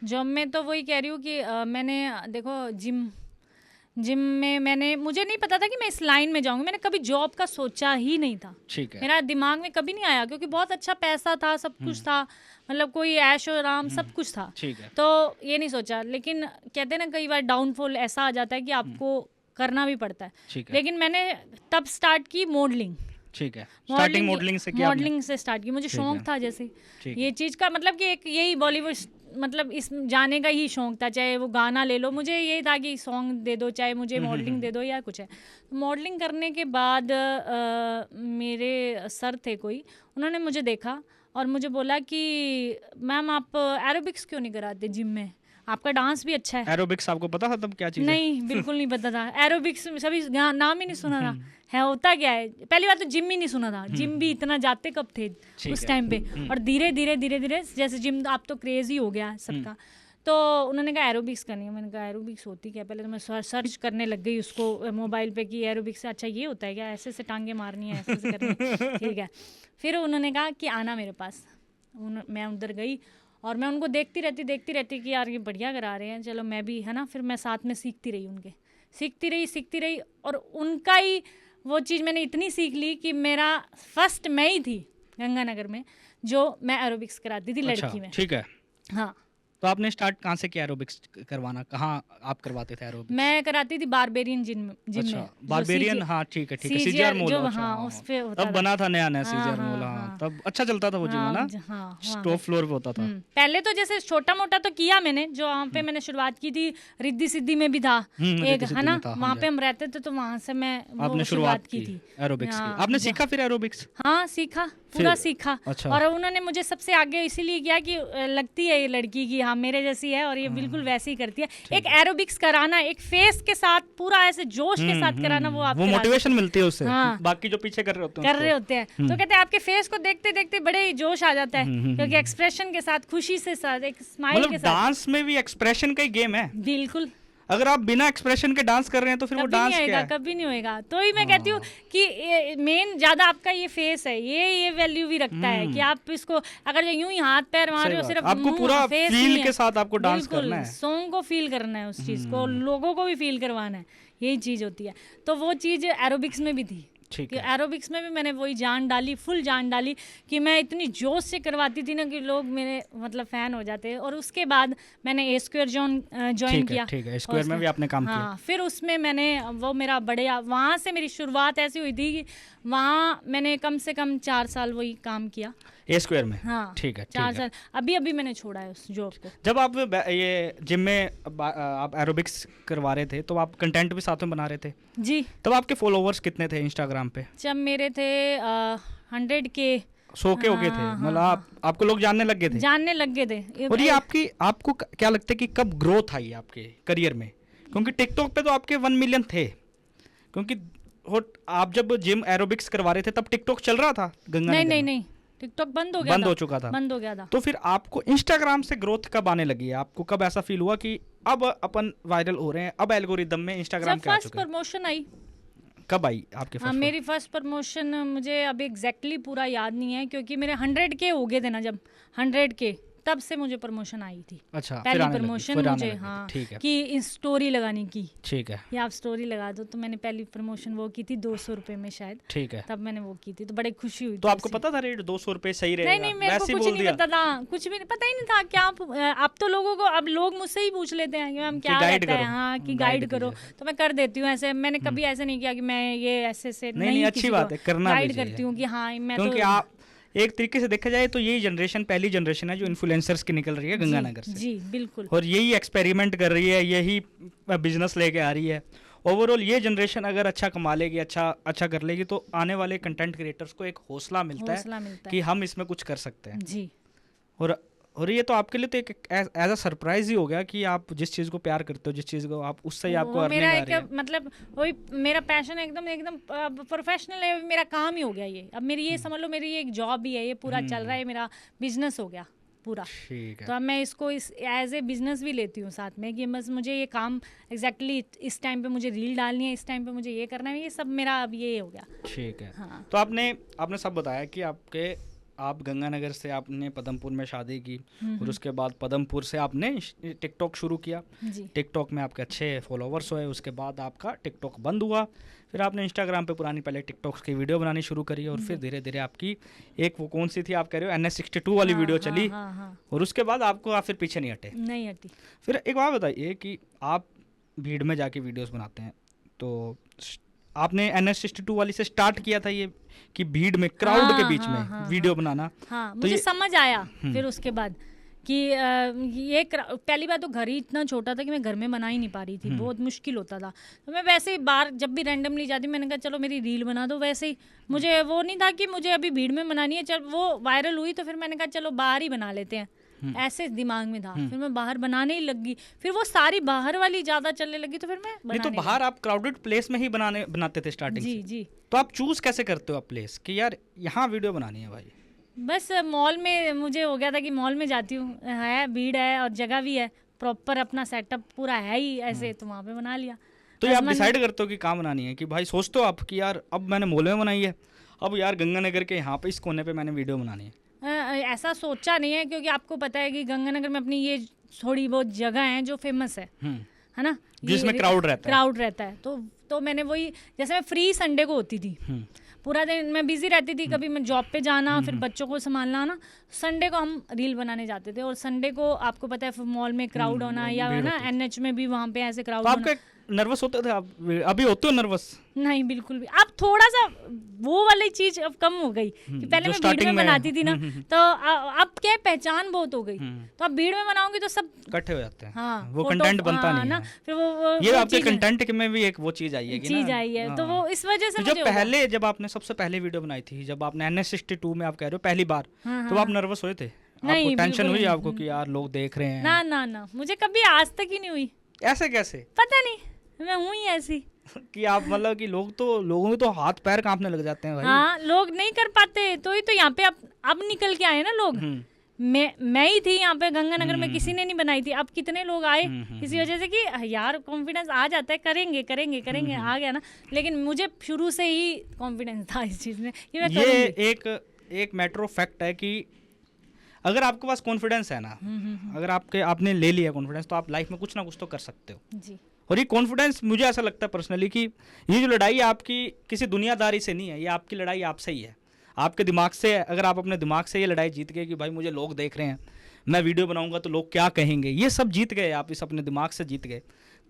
Speaker 2: Job में तो वही कह रही हूँ कि मैंने देखो जिम में मुझे नहीं पता था कि मैं इस लाइन में जाऊंगी। मैंने कभी जॉब का सोचा ही नहीं था,
Speaker 1: ठीक है।
Speaker 2: मेरा दिमाग में कभी नहीं आया, क्योंकि बहुत अच्छा पैसा था, सब कुछ था, मतलब कोई ऐश और आराम सब कुछ था,
Speaker 1: ठीक है।
Speaker 2: तो ये नहीं सोचा। लेकिन कहते हैं ना कई बार डाउनफॉल ऐसा आ जाता है कि आपको करना भी पड़ता है।
Speaker 1: ठीक है।
Speaker 2: लेकिन मैंने तब स्टार्ट की मॉडलिंग।
Speaker 1: ठीक है, स्टार्टिंग मॉडलिंग से किया आपने?
Speaker 2: मॉडलिंग से स्टार्ट की, मुझे
Speaker 1: ठीक
Speaker 2: शौक
Speaker 1: है।
Speaker 2: था जैसे
Speaker 1: ठीक
Speaker 2: ये
Speaker 1: है।
Speaker 2: चीज़ का, मतलब कि एक यही बॉलीवुड मतलब इस जाने का ही शौक था, चाहे वो गाना ले लो, मुझे यही था कि सॉन्ग दे दो, चाहे मुझे मॉडलिंग दे दो या कुछ है। मॉडलिंग करने के बाद मेरे सर थे कोई, उन्होंने मुझे देखा और मुझे बोला कि मैम आप एरोबिक्स क्यों नहीं कराते जिम में, आपका डांस भी अच्छा है।
Speaker 1: एरोबिक्स आपको पता था तब क्या चीज़ है?
Speaker 2: नहीं, बिल्कुल नहीं पता था। एरोबिक्स सभी नाम ही नहीं सुना था, है होता क्या है। पहली बार तो जिम ही नहीं सुना था, जिम भी इतना जाते कब थे उस टाइम पे। और धीरे धीरे धीरे धीरे जैसे जिम आप तो क्रेज ही हो गया सबका, तो उन्होंने कहा एरोबिक्स करनी है। मैंने कहा एरोबिक्स होती क्या है? पहले तो मैं सर्च करने लग गई उसको मोबाइल पे कि एरोबिक्स से अच्छा ये होता है क्या, ऐसे से टांगे मारनी है, ऐसे से करनी है। ठीक है, फिर उन्होंने कहा कि आना मेरे पास। मैं उधर गई और मैं उनको देखती रहती कि यार ये बढ़िया करा रहे हैं, चलो मैं भी, है ना। फिर मैं साथ में सीखती रही उनके, सीखती रही और उनका ही वो चीज़ मैंने इतनी सीख ली कि मेरा फर्स्ट मैं ही थी गंगानगर में जो मैं एरोबिक्स कराती थी लड़की में।
Speaker 1: ठीक है।
Speaker 2: हाँ,
Speaker 1: तो आपने स्टार्ट कहाँ से किया एरोबिक्स करवाना, कहाँ आप करवाते थे एरोबिक्स?
Speaker 2: मैं कराती थी बारबेरियन जिम में।
Speaker 1: अच्छा, बारबेरियन, हाँ ठीक है, सीजीआर मॉल।
Speaker 2: जो
Speaker 1: अच्छा,
Speaker 2: हाँ, उस पे होता
Speaker 1: तब
Speaker 2: था।
Speaker 1: बना था नया नया
Speaker 2: हाँ,
Speaker 1: सीजीआर
Speaker 2: हाँ,
Speaker 1: मॉल। हाँ,
Speaker 2: हाँ।
Speaker 1: तब अच्छा चलता था वो जिम, है ना?
Speaker 2: हाँ,
Speaker 1: टॉप फ्लोर पे होता था।
Speaker 2: पहले तो जैसे छोटा मोटा तो किया मैंने, जो वहाँ पे मैंने शुरुआत की थी रिद्धि सिद्धि में भी था एक,
Speaker 1: रिद्धि
Speaker 2: है
Speaker 1: सिद्धि
Speaker 2: ना,
Speaker 1: में था, हाँ
Speaker 2: वहाँ
Speaker 1: जी।
Speaker 2: पे हम रहते थे, तो वहाँ से मैं
Speaker 1: आपने
Speaker 2: वो शुरुआत की थी
Speaker 1: एरोबिक्स की।
Speaker 2: हाँ,
Speaker 1: आपने सीखा फिर एरोबिक्स?
Speaker 2: हाँ, सीखा, पूरा
Speaker 1: फिर?
Speaker 2: सीखा।
Speaker 1: अच्छा।
Speaker 2: और उन्होंने मुझे सबसे आगे इसीलिए किया कि लगती है ये लड़की की, हाँ मेरे जैसी है और ये बिल्कुल वैसे ही करती है। एक एरोबिक्स कराना, एक फेस के साथ पूरा ऐसे जोश के साथ कराना, वो आप
Speaker 1: मोटिवेशन मिलती है उससे।
Speaker 2: हाँ।
Speaker 1: बाकी जो पीछे कर रहे होते हैं
Speaker 2: कर रहे होते हैं, तो कहते हैं आपके फेस को देखते देखते बड़े ही जोश आ जाता है, क्योंकि एक्सप्रेशन के साथ, खुशी से साथ, एक स्माइल
Speaker 1: मतलब
Speaker 2: के साथ।
Speaker 1: डांस में भी एक्सप्रेशन का ही गेम है।
Speaker 2: बिल्कुल,
Speaker 1: अगर आप बिना एक्सप्रेशन के डांस कर रहे हैं तो फिर वो
Speaker 2: कभी
Speaker 1: डांस
Speaker 2: नहीं
Speaker 1: क्या
Speaker 2: होएगा,
Speaker 1: है?
Speaker 2: कभी नहीं होएगा। तो ही मैं कहती हूँ कि मेन ज्यादा आपका ये फेस है, ये वैल्यू भी रखता है कि आप इसको अगर यूं ही हाथ पैर मार रहे हो, सिर्फ
Speaker 1: आपको
Speaker 2: मुंह,
Speaker 1: पूरा
Speaker 2: फेस
Speaker 1: फील
Speaker 2: नहीं है।
Speaker 1: के साथ आपको डांस
Speaker 2: बिल्कुल,
Speaker 1: करना है।
Speaker 2: सॉन्ग को फील करना है, उस चीज को लोगों को भी फील करवाना है, यही चीज होती है। तो वो चीज एरोबिक्स में भी थी
Speaker 1: ठीक
Speaker 2: कि
Speaker 1: है।
Speaker 2: एरोबिक्स में भी मैंने वही जान डाली, फुल जान डाली, कि मैं इतनी जोश से करवाती थी ना कि लोग मेरे मतलब फ़ैन हो जाते। और उसके बाद मैंने ए स्क्वायर ज्वाइन किया।
Speaker 1: ठीक है, स्क्वायर में भी आपने काम किया।
Speaker 2: हाँ, फिर उसमें मैंने वो मेरा बड़े, वहाँ से मेरी शुरुआत ऐसी हुई थी कि वहाँ मैंने कम से कम 4 साल वही काम किया
Speaker 1: ए स्क्वायर में।
Speaker 2: हाँ,
Speaker 1: ठीक है,
Speaker 2: 4 साल। अभी मैंने छोड़ा है उस जॉब को।
Speaker 1: जब आप ये जिम में आप एरोबिक्स करवा रहे थे तो आप कंटेंट भी साथ में बना रहे थे,
Speaker 2: जी।
Speaker 1: तब आपके फॉलोवर्स कितने थे इंस्टाग्राम पे?
Speaker 2: जब मेरे थे 100K
Speaker 1: 100 के हो गए थे, मतलब आपको लोग जानने लग गए थे?
Speaker 2: जानने लग गए थे।
Speaker 1: और ये आपको क्या लगता है कि कब ग्रोथ आई आपके करियर में? क्योंकि टिकटॉक पे तो आपके 1 मिलियन थे, क्योंकि आप जब जिम एरोबिक्स करवा रहे थे तब टिकटॉक चल रहा था गंगानगर में?
Speaker 2: नहीं, टिकटॉक बंद हो गया था।
Speaker 1: हो चुका था।
Speaker 2: बंद हो गया था।
Speaker 1: तो फिर आपको इंस्टाग्राम से ग्रोथ कब आने लगी है? आपको कब ऐसा फील हुआ कि अब अपन वायरल हो रहे हैं, अब एल्गोरिदम में इंस्टाग्राम
Speaker 2: जब
Speaker 1: के आ
Speaker 2: फर्स्ट
Speaker 1: चुका है?
Speaker 2: प्रमोशन आई।
Speaker 1: कब आई आपके
Speaker 2: हाँ,
Speaker 1: फर्स्ट?
Speaker 2: मेरी फर्स्ट प्रमोशन मुझे अब एग्जैक्टली पूरा याद नहीं है, क्योंकि मेरे 100K हो गए थे ना जब 100K, तब से मुझे प्रमोशन आई थी।
Speaker 1: अच्छा,
Speaker 2: पहली प्रमोशन मुझे, हाँ,
Speaker 1: ठीक है,
Speaker 2: कि स्टोरी लगाने की,
Speaker 1: ठीक है,
Speaker 2: या आप स्टोरी लगा दो, तो मैंने पहली प्रमोशन वो की थी 200 रुपए में शायद,
Speaker 1: ठीक है।
Speaker 2: तब मैंने वो की थी, तो बड़ी खुशी हुई
Speaker 1: तो
Speaker 2: थी
Speaker 1: आपको
Speaker 2: उससे।
Speaker 1: पता था रेट 200 रुपए सही रहेगा?
Speaker 2: नहीं, मेरे को
Speaker 1: वैसे ही
Speaker 2: कुछ
Speaker 1: बोल
Speaker 2: नहीं
Speaker 1: दिया?
Speaker 2: पता था, कुछ भी पता ही नहीं था क्या। अब तो लोगों को, अब लोग मुझसे ही पूछ लेते हैं कि मैम क्या
Speaker 1: गाइड
Speaker 2: रहता है,
Speaker 1: करो,
Speaker 2: हाँ, कि
Speaker 1: गाइड
Speaker 2: गाइड करो,
Speaker 1: कीजिए।
Speaker 2: तो मैं कर देती हूँ ऐसे। मैंने कभी ऐसे नहीं किया कि मैं ये ऐसे से
Speaker 1: नहीं, अच्छी बात है, करना भी
Speaker 2: गाइड
Speaker 1: चाहिए।
Speaker 2: करती हूँ कि हाँ मैं
Speaker 1: क्योंकि
Speaker 2: तो
Speaker 1: आप एक तरीके से देखा जाए तो यही जनरेशन पहली जनरेशन है जो इन्फ्लुएंसर्स की निकल रही है गंगानगर से।
Speaker 2: जी बिल्कुल।
Speaker 1: और यही एक्सपेरिमेंट कर रही है, यही बिजनेस लेके आ रही है। ओवरऑल ये जनरेशन अगर अच्छा कमा लेगी, अच्छा कर लेगी, तो आने वाले कंटेंट क्रिएटर्स को एक हौसला मिलता है कि हम इसमें कुछ कर सकते हैं
Speaker 2: जी।
Speaker 1: और ये तो आपके लिए तो एक एज अ सरप्राइज ही हो गया कि आप जिस चीज़ को प्यार करते हो, जिस चीज़ को आप, उससे ही आपको अर्निंग
Speaker 2: मेरा
Speaker 1: आ रही है।
Speaker 2: मतलब वही मेरा पैशन एकदम प्रोफेशनल है, मेरा काम ही हो गया ये। अब मेरी ये समझ लो, मेरी ये एक जॉब ही है, ये पूरा चल रहा है, मेरा बिजनेस हो गया पूरा।
Speaker 1: ठीक है।
Speaker 2: तो अब मैं इसको एज ए बिजनेस भी लेती हूँ साथ में, कि बस मुझे ये काम एग्जैक्टली इस टाइम पे मुझे रील डालनी है, इस टाइम पे मुझे ये करना है, ये सब मेरा अब ये हो गया।
Speaker 1: ठीक है।
Speaker 2: हाँ
Speaker 1: तो आपने आपने सब बताया कि आप गंगानगर से आपने पदमपुर में शादी की और उसके बाद पदमपुर से आपने टिकटॉक शुरू किया।
Speaker 2: जी
Speaker 1: टिकटॉक में आपके अच्छे फॉलोवर्स हुए, उसके बाद आपका टिकटॉक बंद हुआ, फिर आपने इंस्टाग्राम पे पुरानी पहले टिकटॉक की वीडियो बनानी शुरू करी और फिर धीरे धीरे आपकी एक वो कौन सी थी आप कह रहे हो NS62 वाली
Speaker 2: हाँ,
Speaker 1: वीडियो
Speaker 2: हाँ,
Speaker 1: चली
Speaker 2: हाँ हाँ
Speaker 1: और उसके बाद आपको आप फिर पीछे नहीं हटे।
Speaker 2: नहीं हटी।
Speaker 1: फिर एक बात बताइए कि आप भीड़ में जाके वीडियोस बनाते हैं, तो आपने NS62 वाली से स्टार्ट किया था ये कि भीड़ में क्राउड के
Speaker 2: हाँ,
Speaker 1: बीच
Speaker 2: हाँ,
Speaker 1: में
Speaker 2: हाँ,
Speaker 1: वीडियो
Speaker 2: हाँ।
Speaker 1: बनाना?
Speaker 2: हाँ
Speaker 1: तो
Speaker 2: मुझे
Speaker 1: ये
Speaker 2: समझ आया फिर उसके बाद कि ये पहली बात तो घर ही इतना छोटा था कि मैं घर में बना ही नहीं पा रही थी, बहुत मुश्किल होता था। तो मैं वैसे ही बाहर जब भी रैंडमली जाती मैंने कहा चलो मेरी रील बना दो। वैसे ही मुझे वो नहीं था कि मुझे अभी भीड़ में बनानी है। चल वो वायरल हुई तो फिर मैंने कहा चलो बाहर ही बना लेते हैं, ऐसे दिमाग में था। फिर मैं बाहर बनाने ही लग गई, फिर वो सारी बाहर वाली ज़्यादा चलने लगी तो फिर मैं
Speaker 1: नहीं तो
Speaker 2: बनाने
Speaker 1: बाहर आप क्राउडेड प्लेस में ही बनाते थे
Speaker 2: लगी।
Speaker 1: स्टार्टिंग
Speaker 2: जी
Speaker 1: से,
Speaker 2: जी
Speaker 1: तो आप चूज कैसे करते हो आप प्लेस कि यार यहाँ वीडियो बनानी है भाई?
Speaker 2: बस मॉल में मुझे हो गया था कि मॉल में जाती हूँ, है भीड़ है और जगह भी है, प्रॉपर अपना सेटअप पूरा है ही ऐसे, तो वहाँ पे बना लिया।
Speaker 1: तो ये आप
Speaker 2: बस मन-
Speaker 1: डिसाइड करते हो कि कहाँ बनानी है कि भाई सोचते हो आप कि यार अब मैंने मॉल में बनाई है, अब यार गंगानगर के यहाँ पे इस कोने पे मैंने वीडियो बनानी है?
Speaker 2: ऐसा सोचा नहीं है क्योंकि आपको पता है कि गंगानगर में अपनी ये थोड़ी बहुत जगह हैं जो फेमस है ना,
Speaker 1: जिसमें
Speaker 2: ये
Speaker 1: crowd रहता है।
Speaker 2: क्राउड रहता है। तो मैंने वही, जैसे मैं फ्री संडे को होती थी, पूरा दिन मैं बिजी रहती थी, कभी मैं जॉब पे जाना फिर बच्चों को संभालना ना, संडे को हम रील बनाने जाते थे। और संडे को आपको पता है मॉल में क्राउड होना या
Speaker 1: भीड़
Speaker 2: ना
Speaker 1: होती
Speaker 2: NH में भी वहाँ पे ऐसे क्राउड
Speaker 1: तो
Speaker 2: होना।
Speaker 1: आपके नर्वस होते थे आप? अभी होते हो नर्वस?
Speaker 2: नहीं बिल्कुल भी। अब थोड़ा सा वो वाली चीज अब कम हो गई कि पहले
Speaker 1: जो
Speaker 2: मैं भीड़
Speaker 1: starting
Speaker 2: में
Speaker 1: में-
Speaker 2: बनाती थी ना, तो अब क्या है, पहचान बहुत हो गई। तो अब भीड़ में बनाऊंगी तो सब
Speaker 1: इकट्ठे हो जाते हैं।
Speaker 2: हाँ
Speaker 1: वो
Speaker 2: फोटो-
Speaker 1: कंटेंट बनता
Speaker 2: हाँ,
Speaker 1: नहीं
Speaker 2: ना,
Speaker 1: है।
Speaker 2: फिर वो
Speaker 1: ये
Speaker 2: वो
Speaker 1: आपके
Speaker 2: चीज़ है।
Speaker 1: कंटेंट में भी एक वो चीज आई है कि
Speaker 2: चीज
Speaker 1: ना?
Speaker 2: आई है तो
Speaker 1: हाँ।
Speaker 2: वो इस वजह से
Speaker 1: तो
Speaker 2: मुझे
Speaker 1: जब
Speaker 2: होगा।
Speaker 1: पहले जब आपने सबसे पहले वीडियो बनाई थी, जब आपने NS62 में आप कह रहे हो पहली बार,
Speaker 2: हाँ,
Speaker 1: तो
Speaker 2: हाँ,
Speaker 1: आप नर्वस हुए थे?
Speaker 2: नहीं,
Speaker 1: आपको टेंशन
Speaker 2: बिल्कुल
Speaker 1: हुई
Speaker 2: नहीं।
Speaker 1: आपको कि यार लोग देख रहे हैं?
Speaker 2: ना ना ना, मुझे कभी आज तक ही नहीं हुई।
Speaker 1: ऐसे कैसे
Speaker 2: पता नहीं, मैं हूँ ही ऐसी।
Speaker 1: कि आप मतलब कि लोगों के तो हाथ पैर कांपने लग जाते हैं भाई।
Speaker 2: हाँ लोग नहीं कर पाते, तो ही तो यहाँ पे अब निकल के आए ना लोग। मैं ही थी यहाँ पे गंगानगर में, किसी ने नहीं बनाई थी। अब कितने लोग आए इसी वजह से कि यार कॉन्फिडेंस आ जाता है, करेंगे करेंगे करेंगे, आ गया ना। लेकिन मुझे शुरू से ही कॉन्फिडेंस था इस चीज़ में कि मैं
Speaker 1: ये
Speaker 2: करूँगी।
Speaker 1: एक मैटर ऑफ फैक्ट है कि अगर आपके पास कॉन्फिडेंस है ना, अगर आपने ले लिया कॉन्फिडेंस, तो आप लाइफ में कुछ ना कुछ तो कर सकते हो।
Speaker 2: जी
Speaker 1: और ये कॉन्फिडेंस, मुझे ऐसा लगता है पर्सनली कि ये जो लड़ाई आपकी किसी दुनियादारी से नहीं है, ये आपकी लड़ाई आपसे ही है, आपके दिमाग से है। अगर आप अपने दिमाग से ये लड़ाई जीत गए कि भाई मुझे लोग देख रहे हैं, मैं वीडियो बनाऊंगा तो लोग क्या कहेंगे, ये सब जीत गए, आप इस अपने दिमाग से जीत गए,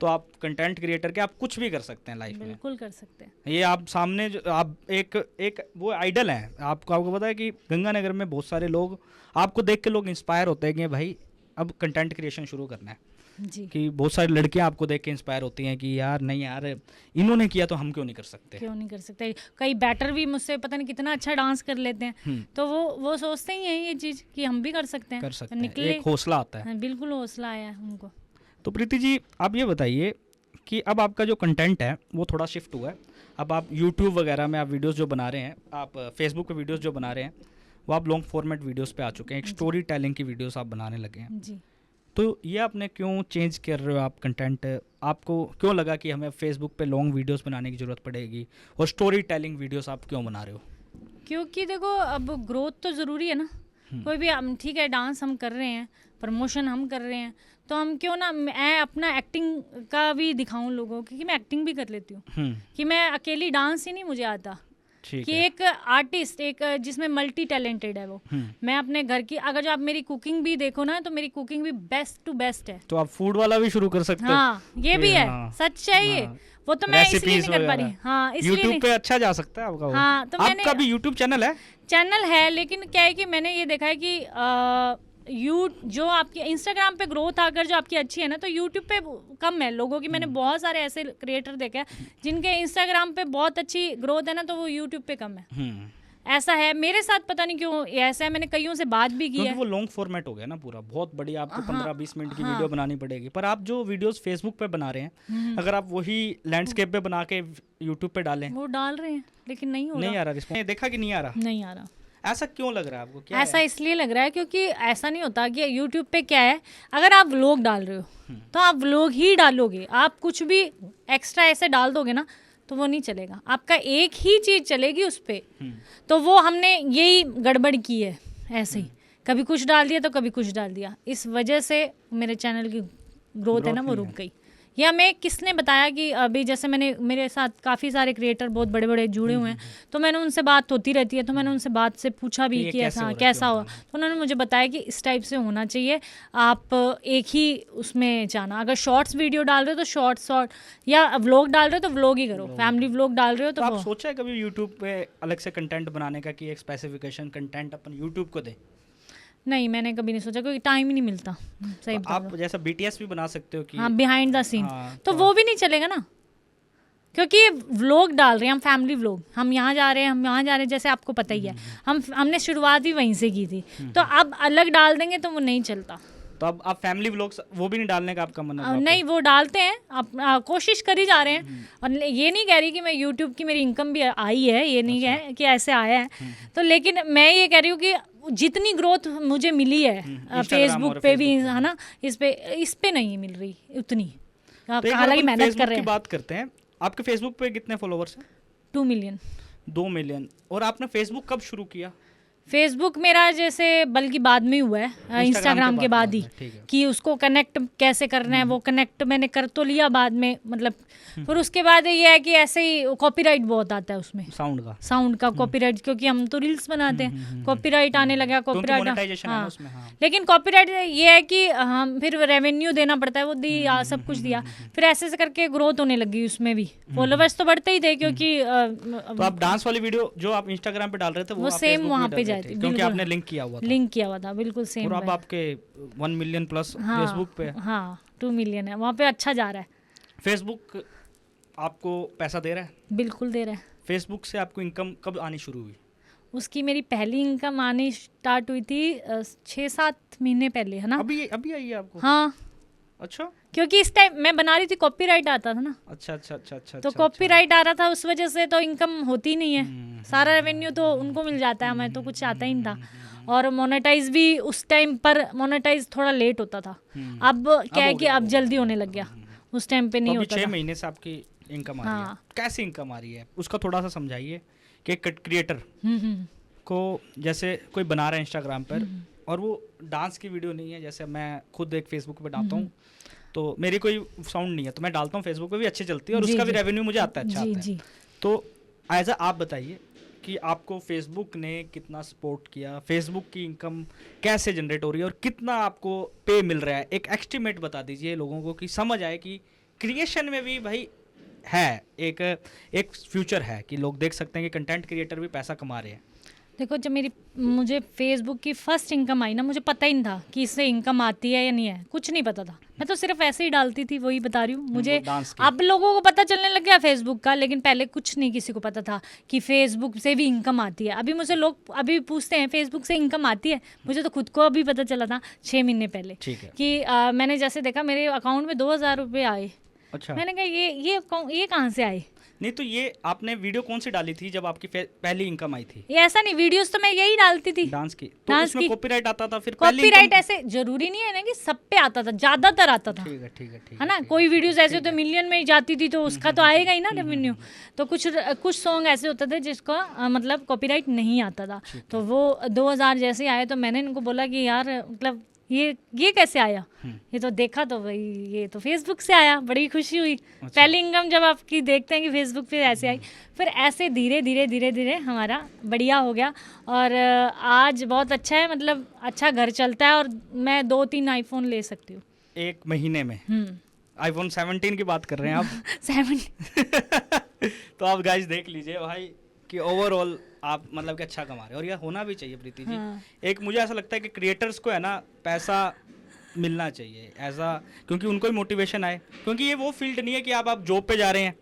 Speaker 1: तो आप कंटेंट क्रिएटर के आप कुछ भी कर सकते हैं लाइफ में।
Speaker 2: बिल्कुल कर सकते हैं।
Speaker 1: ये आप सामने आप एक वो आइडल हैं आपको पता है कि गंगानगर में बहुत सारे लोग आपको देख के लोग इंस्पायर होते हैं कि भाई अब कंटेंट क्रिएशन शुरू करना है।
Speaker 2: जी
Speaker 1: कि बहुत सारी लड़कियां आपको देख के इंस्पायर होती हैं कि यार नहीं यार इन्होंने किया तो हम क्यों नहीं कर सकते।
Speaker 2: क्यों नहीं कर सकते। कई बैटर भी मुझसे पता नहीं कितना अच्छा डांस कर लेते हैं, तो वो सोचते ही हैं ये चीज़ कि हम भी कर सकते हैं।
Speaker 1: कर सकते
Speaker 2: तो
Speaker 1: हैं,
Speaker 2: निकले।
Speaker 1: एक हौसला आता है।
Speaker 2: हाँ, बिल्कुल हौसला आया है उनको।
Speaker 1: तो प्रीति जी आप ये बताइए कि अब आपका जो कंटेंट है वो थोड़ा शिफ्ट हुआ है, अब आप यूट्यूब वगैरह में आप वीडियोस जो बना रहे हैं, आप फेसबुक पे वीडियोस जो बना रहे हैं, वो आप लॉन्ग फॉर्मेट वीडियोस पे आ चुके हैं, एक स्टोरी टेलिंग की वीडियोस आप बनाने लगे हैं।
Speaker 2: जी
Speaker 1: तो ये आपने क्यों चेंज कर रहे हो आप कंटेंट? आपको क्यों लगा कि हमें फेसबुक पे लॉन्ग वीडियोस बनाने की ज़रूरत पड़ेगी और स्टोरी टेलिंग वीडियोस आप क्यों बना रहे हो?
Speaker 2: क्योंकि देखो अब ग्रोथ तो ज़रूरी है ना। कोई भी हम ठीक है डांस हम कर रहे हैं, प्रमोशन हम कर रहे हैं, तो हम क्यों ना मैं अपना एक्टिंग का भी दिखाऊं लोगों को, क्योंकि मैं एक्टिंग भी कर लेती हूँ। कि मैं अकेली डांस ही नहीं मुझे आता,
Speaker 1: ठीक
Speaker 2: कि
Speaker 1: है।
Speaker 2: एक आर्टिस्ट एक जिसमें मल्टी टैलेंटेड है वो। मैं अपने घर की, अगर जो आप मेरी कुकिंग भी देखो ना, तो मेरी कुकिंग भी बेस्ट टू बेस्ट है।
Speaker 1: तो आप फूड वाला भी शुरू कर सकते हो।
Speaker 2: हाँ ये भी है,
Speaker 1: हाँ,
Speaker 2: सच है ये।
Speaker 1: हाँ,
Speaker 2: वो तो मैं इसलिए
Speaker 1: रेसिपीज
Speaker 2: नहीं कर पा रही।
Speaker 1: वगैरह।
Speaker 2: हाँ इसलिए
Speaker 1: यूट्यूब
Speaker 2: नहीं।
Speaker 1: पे अच्छा जा सकता है आपका वो।
Speaker 2: हाँ, तो मैंने-
Speaker 1: आपका भी यूट्यूब चैनल है?
Speaker 2: चैनल है, लेकिन क्या है कि मैंने ये देखा है कि जो आपकी इंस्टाग्राम पे ग्रोथ अगर जो आपकी अच्छी है ना, तो यूट्यूब पे कम है लोगों की। मैंने बहुत सारे ऐसे क्रिएटर देखे हैं जिनके इंस्टाग्राम पे बहुत अच्छी ग्रोथ है ना, तो वो यूट्यूब पे कम है। ऐसा है मेरे साथ, पता नहीं क्यों ऐसा है। मैंने कईयों से बात भी की
Speaker 1: क्योंकि
Speaker 2: है।
Speaker 1: वो लॉन्ग फॉर्मेट हो गया ना पूरा, बहुत बड़ी आपको
Speaker 2: हाँ,
Speaker 1: 15-20 मिनट की
Speaker 2: हाँ।
Speaker 1: वीडियो बनानी पड़ेगी। पर आप जो वीडियोस फेसबुक पे बना रहे हैं, अगर आप वही लैंडस्केप पे बना के यूट्यूब पे डालें,
Speaker 2: वो डाल रहे हैं लेकिन नहीं हो
Speaker 1: नहीं
Speaker 2: रहा।
Speaker 1: आ रहा रिस्पॉन्स, देखा कि नहीं आ रहा?
Speaker 2: नहीं आ रहा।
Speaker 1: ऐसा क्यों लग रहा है आपको? क्या
Speaker 2: ऐसा
Speaker 1: है?
Speaker 2: इसलिए लग रहा है क्योंकि ऐसा नहीं होता कि यूट्यूब पे क्या है, अगर आप व्लॉग डाल रहे हो तो आप व्लॉग ही डालोगे। आप कुछ भी एक्स्ट्रा ऐसे डाल दोगे ना, तो वो नहीं चलेगा, आपका एक ही चीज़ चलेगी उस पर। तो वो हमने यही गड़बड़ की है ऐसे ही, कभी कुछ डाल दिया तो कभी कुछ डाल दिया, इस वजह से मेरे चैनल की ग्रोथ है ना वो रुक गई। या मैं किसने बताया कि अभी जैसे मैंने, मेरे साथ काफ़ी सारे क्रिएटर बहुत बड़े बड़े जुड़े हुए हैं, तो मैंने उनसे बात होती रहती है, तो मैंने उनसे बात से पूछा भी कि ऐसा कैसा हो, तो उन्होंने मुझे बताया कि इस टाइप से होना चाहिए, आप एक ही उसमें जाना, अगर शॉर्ट्स वीडियो डाल रहे हो तो शॉर्ट या व्लॉग डाल रहे हो तो व्लॉग ही करो, फैमिली व्लॉग डाल रहे हो तो
Speaker 1: आप सोचा है कभी यूट्यूब पे अलग से कंटेंट बनाने का कि एक स्पेसिफिकेशन कंटेंट अपन यूट्यूब को दे?
Speaker 2: नहीं, मैंने कभी नहीं सोचा, क्योंकि टाइम ही नहीं मिलता। सही
Speaker 1: तो आप जैसा BTS भी बना सकते हो कि
Speaker 2: हाँ, बिहाइंड द सीन,
Speaker 1: हाँ,
Speaker 2: तो वो भी नहीं चलेगा ना, क्योंकि व्लॉग डाल रहे हैं हम, फैमिली व्लॉग, हम यहाँ जा रहे हैं, हम वहाँ जा रहे हैं, जैसे आपको पता ही है, हमने शुरुआत ही वहीं से की थी, तो अब अलग डाल देंगे तो वो नहीं चलता।
Speaker 1: तो अब आप फैमिली व्लॉग्स वो भी नहीं डालने का आपका मन है?
Speaker 2: नहीं, वो डालते हैं, आप कोशिश कर ही जा रहे हैं, और ये नहीं कह रही कि मैं यूट्यूब की मेरी इनकम भी आई है, ये नहीं है कि ऐसे आया है, तो लेकिन मैं ये कह रही हूँ कि जितनी ग्रोथ मुझे मिली है फेसबुक पे भी है ना, इस पे नहीं मिल रही उतनी, हालांकि मेहनत कर रहे हैं।
Speaker 1: बात करते हैं, आपके फेसबुक पे कितने फॉलोवर्स हैं?
Speaker 2: 2 मिलियन।
Speaker 1: 2 मिलियन। और आपने फेसबुक कब शुरू किया?
Speaker 2: फेसबुक मेरा जैसे बल्कि बाद में हुआ है, इंस्टाग्राम के बाद ही, कि उसको कनेक्ट कैसे करना है, वो कनेक्ट मैंने कर तो लिया बाद में, मतलब फिर उसके बाद ये है कि ऐसे ही कॉपीराइट बहुत आता है उसमें, साउंड का कॉपीराइट, क्योंकि हम तो रील्स बनाते हैं, कॉपीराइट आने लगा, कॉपीराइट। हाँ, लेकिन कॉपीराइट ये है कि हम फिर रेवेन्यू देना पड़ता है, वो दिया, सब कुछ दिया, फिर ऐसे करके ग्रोथ होने लगी उसमें भी, फॉलोवर्स तो बढ़ते ही थे, क्योंकि
Speaker 1: तो आप डांस वाली वीडियो जो आप इंस्टाग्राम पे डाल रहे थे वो
Speaker 2: सेम वहाँ पे जाती,
Speaker 1: क्योंकि आपने लिंक किया हुआ था,
Speaker 2: बिल्कुल सेम।
Speaker 1: और अब आपके 1 मिलियन प्लस फेसबुक पे।
Speaker 2: हाँ, 2 मिलियन है, वहाँ पे अच्छा जा रहा है।
Speaker 1: फेसबुक आपको पैसा दे रहा है?
Speaker 2: बिल्कुल दे रहा है।
Speaker 1: फेसबुक से आपको इनकम कब आनी शुरू हुई?
Speaker 2: उसकी मेरी पहली इनकम आनी स्टार्ट हुई थी 6-7 महीने पहले, है ना।
Speaker 1: अभी आई है आपको?
Speaker 2: हाँ।
Speaker 1: अच्छा,
Speaker 2: क्योंकि इस टाइम मैं बना रही थी, कॉपीराइट आता था ना।
Speaker 1: अच्छा।
Speaker 2: तो कॉपीराइट आ रहा था, उस वजह से तो इनकम होती नहीं है, सारा रेवेन्यू तो उनको मिल जाता है, हमें तो कुछ आता ही नहीं था। और मोनेटाइज भी उस टाइम पर मोनेटाइज थोड़ा लेट होता था, अब क्या है कि अब जल्दी होने लग गया, उस टाइम पे नहीं होता था।
Speaker 1: 6 महीने से आपकी इनकम आ रही है। कैसी इनकम आ रही है उसका थोड़ा सा समझाइए, कि क्रिएटर को जैसे कोई बना रहा है इंस्टाग्राम पर, और वो डांस की वीडियो नहीं है, जैसे मैं खुद एक फेसबुक पे डालता हूँ, तो मेरी कोई साउंड नहीं है, तो मैं डालता हूँ फेसबुक पे भी अच्छी चलती है, और उसका भी रेवेन्यू मुझे आता है, अच्छा आता है। तो एज आप बताइए कि आपको फेसबुक ने कितना सपोर्ट किया, फेसबुक की इनकम कैसे जनरेट हो रही है, और कितना आपको पे मिल रहा है, एक एस्टिमेट बता दीजिए लोगों को, कि समझ आए कि क्रिएशन में भी भाई है एक फ्यूचर है, कि लोग देख सकते हैं कि कंटेंट क्रिएटर भी पैसा कमा रहे हैं।
Speaker 2: देखो, जब मुझे फेसबुक की फर्स्ट इनकम आई ना, मुझे पता ही नहीं था कि इससे इनकम आती है या नहीं है, कुछ नहीं पता था, मैं तो सिर्फ ऐसे ही डालती थी, वही बता रही हूँ। मुझे अब लोगों को पता चलने लग गया फेसबुक का, लेकिन पहले कुछ नहीं किसी को पता था कि फेसबुक से भी इनकम आती है। अभी मुझे लोग अभी पूछते हैं फेसबुक से इनकम आती है, मुझे तो खुद को अभी पता चला था 6 महीने पहले कि मैंने जैसे देखा मेरे अकाउंट में 2000 रुपये आए। अच्छा, मैंने कहा ये कहाँ से आए?
Speaker 1: नहीं, तो ये आपने वीडियो कौन सी डाली थी जब आपकी पहली इनकम आई थी?
Speaker 2: ये ऐसा नहीं, वीडियोस तो मैं यही डालती थी,
Speaker 1: डांस की, तो उसमें कॉपीराइट आता था। फिर
Speaker 2: कॉपीराइट ऐसे जरूरी नहीं है ना कि सब पे आता था, ज्यादातर आता था,
Speaker 1: ठीक
Speaker 2: है ना। कोई वीडियोस ऐसे तो मिलियन में ही जाती थी, तो उसका तो आएगा ही ना रेवेन्यू। तो कुछ सॉन्ग ऐसे होते थे जिसका मतलब कॉपीराइट नहीं आता था, तो वो 2000 जैसे आए, तो मैंने इनको बोला कि यार मतलब ये कैसे आया? ये तो देखा तो भाई ये तो फेसबुक से आया, बड़ी खुशी हुई। अच्छा। पहली इनकम जब आपकी देखते हैं कि फेसबुक पे ऐसे आई, फिर ऐसे धीरे धीरे हमारा बढ़िया हो गया, और आज बहुत अच्छा है, मतलब अच्छा घर चलता है, और मैं 2-3 आईफोन ले सकती हूँ
Speaker 1: 1 महीने में। iPhone 17 की बात कर रहे हैं आप?
Speaker 2: 17
Speaker 1: तो आप गाइस देख लीजिए भाई कि ओवरऑल आप मतलब कि अच्छा कमा रहे हैं, और यह होना भी चाहिए प्रीति जी। एक मुझे ऐसा लगता है कि क्रिएटर्स को है ना पैसा मिलना चाहिए ऐसा, क्योंकि उनको ही मोटिवेशन आए, क्योंकि ये वो फील्ड नहीं है कि आप जॉब पे जा रहे हैं,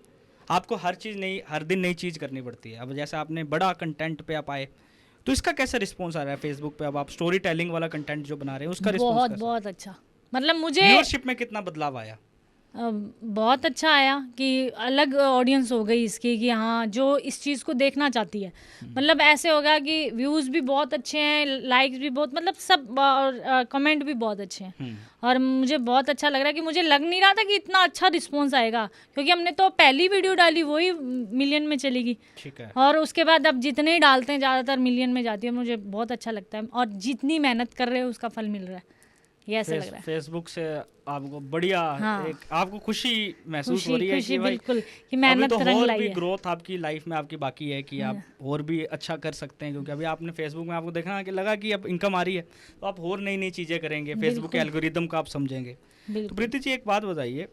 Speaker 1: आपको हर दिन नई चीज़ करनी पड़ती है। अब जैसे आपने बड़ा कंटेंट पे आप आए, तो इसका कैसा रिस्पॉन्स आ रहा है फेसबुक पे? अब आप स्टोरी टेलिंग वाला कंटेंट जो बना रहे हैं उसका रिस्पॉन्स
Speaker 2: बहुत अच्छा, मतलब मुझे
Speaker 1: व्यूअरशिप में कितना बदलाव आया?
Speaker 2: बहुत अच्छा आया कि अलग ऑडियंस हो गई इसकी, कि हाँ जो इस चीज़ को देखना चाहती है। मतलब ऐसे होगा कि व्यूज़ भी बहुत अच्छे हैं, लाइक्स भी बहुत, मतलब सब, और कमेंट भी बहुत अच्छे हैं। और मुझे बहुत अच्छा लग रहा है कि मुझे लग नहीं रहा था कि इतना अच्छा रिस्पॉन्स आएगा, क्योंकि हमने तो पहली वीडियो डाली वही मिलियन में चलेगी।
Speaker 1: ठीक है।
Speaker 2: और उसके बाद अब जितने ही डालते हैं ज़्यादातर मिलियन में जाती है। मुझे बहुत अच्छा लगता है, और जितनी मेहनत कर रहे हो उसका फल मिल रहा है, ये ऐसा लग रहा है।
Speaker 1: फेसबुक से आपको बढ़िया
Speaker 2: हाँ।
Speaker 1: एक आपको खुशी महसूस हो
Speaker 2: खुशी
Speaker 1: रही है
Speaker 2: खुशी
Speaker 1: कि भाई
Speaker 2: बिल्कुल, कि
Speaker 1: अभी
Speaker 2: मेहनत
Speaker 1: तो
Speaker 2: रंग
Speaker 1: और
Speaker 2: लाई
Speaker 1: भी
Speaker 2: है।
Speaker 1: ग्रोथ आपकी लाइफ में आपकी बाकी है कि आप और भी अच्छा कर सकते हैं, क्योंकि अभी आपने फेसबुक में आपको देखा कि लगा कि अब इनकम आ रही है, तो आप और नई नई चीज़ें करेंगे, फेसबुक के
Speaker 2: बिल्कुल
Speaker 1: एल्गोरिदम को आप समझेंगे। तो
Speaker 2: बिल्कुल।
Speaker 1: प्रीति जी एक बात बताइए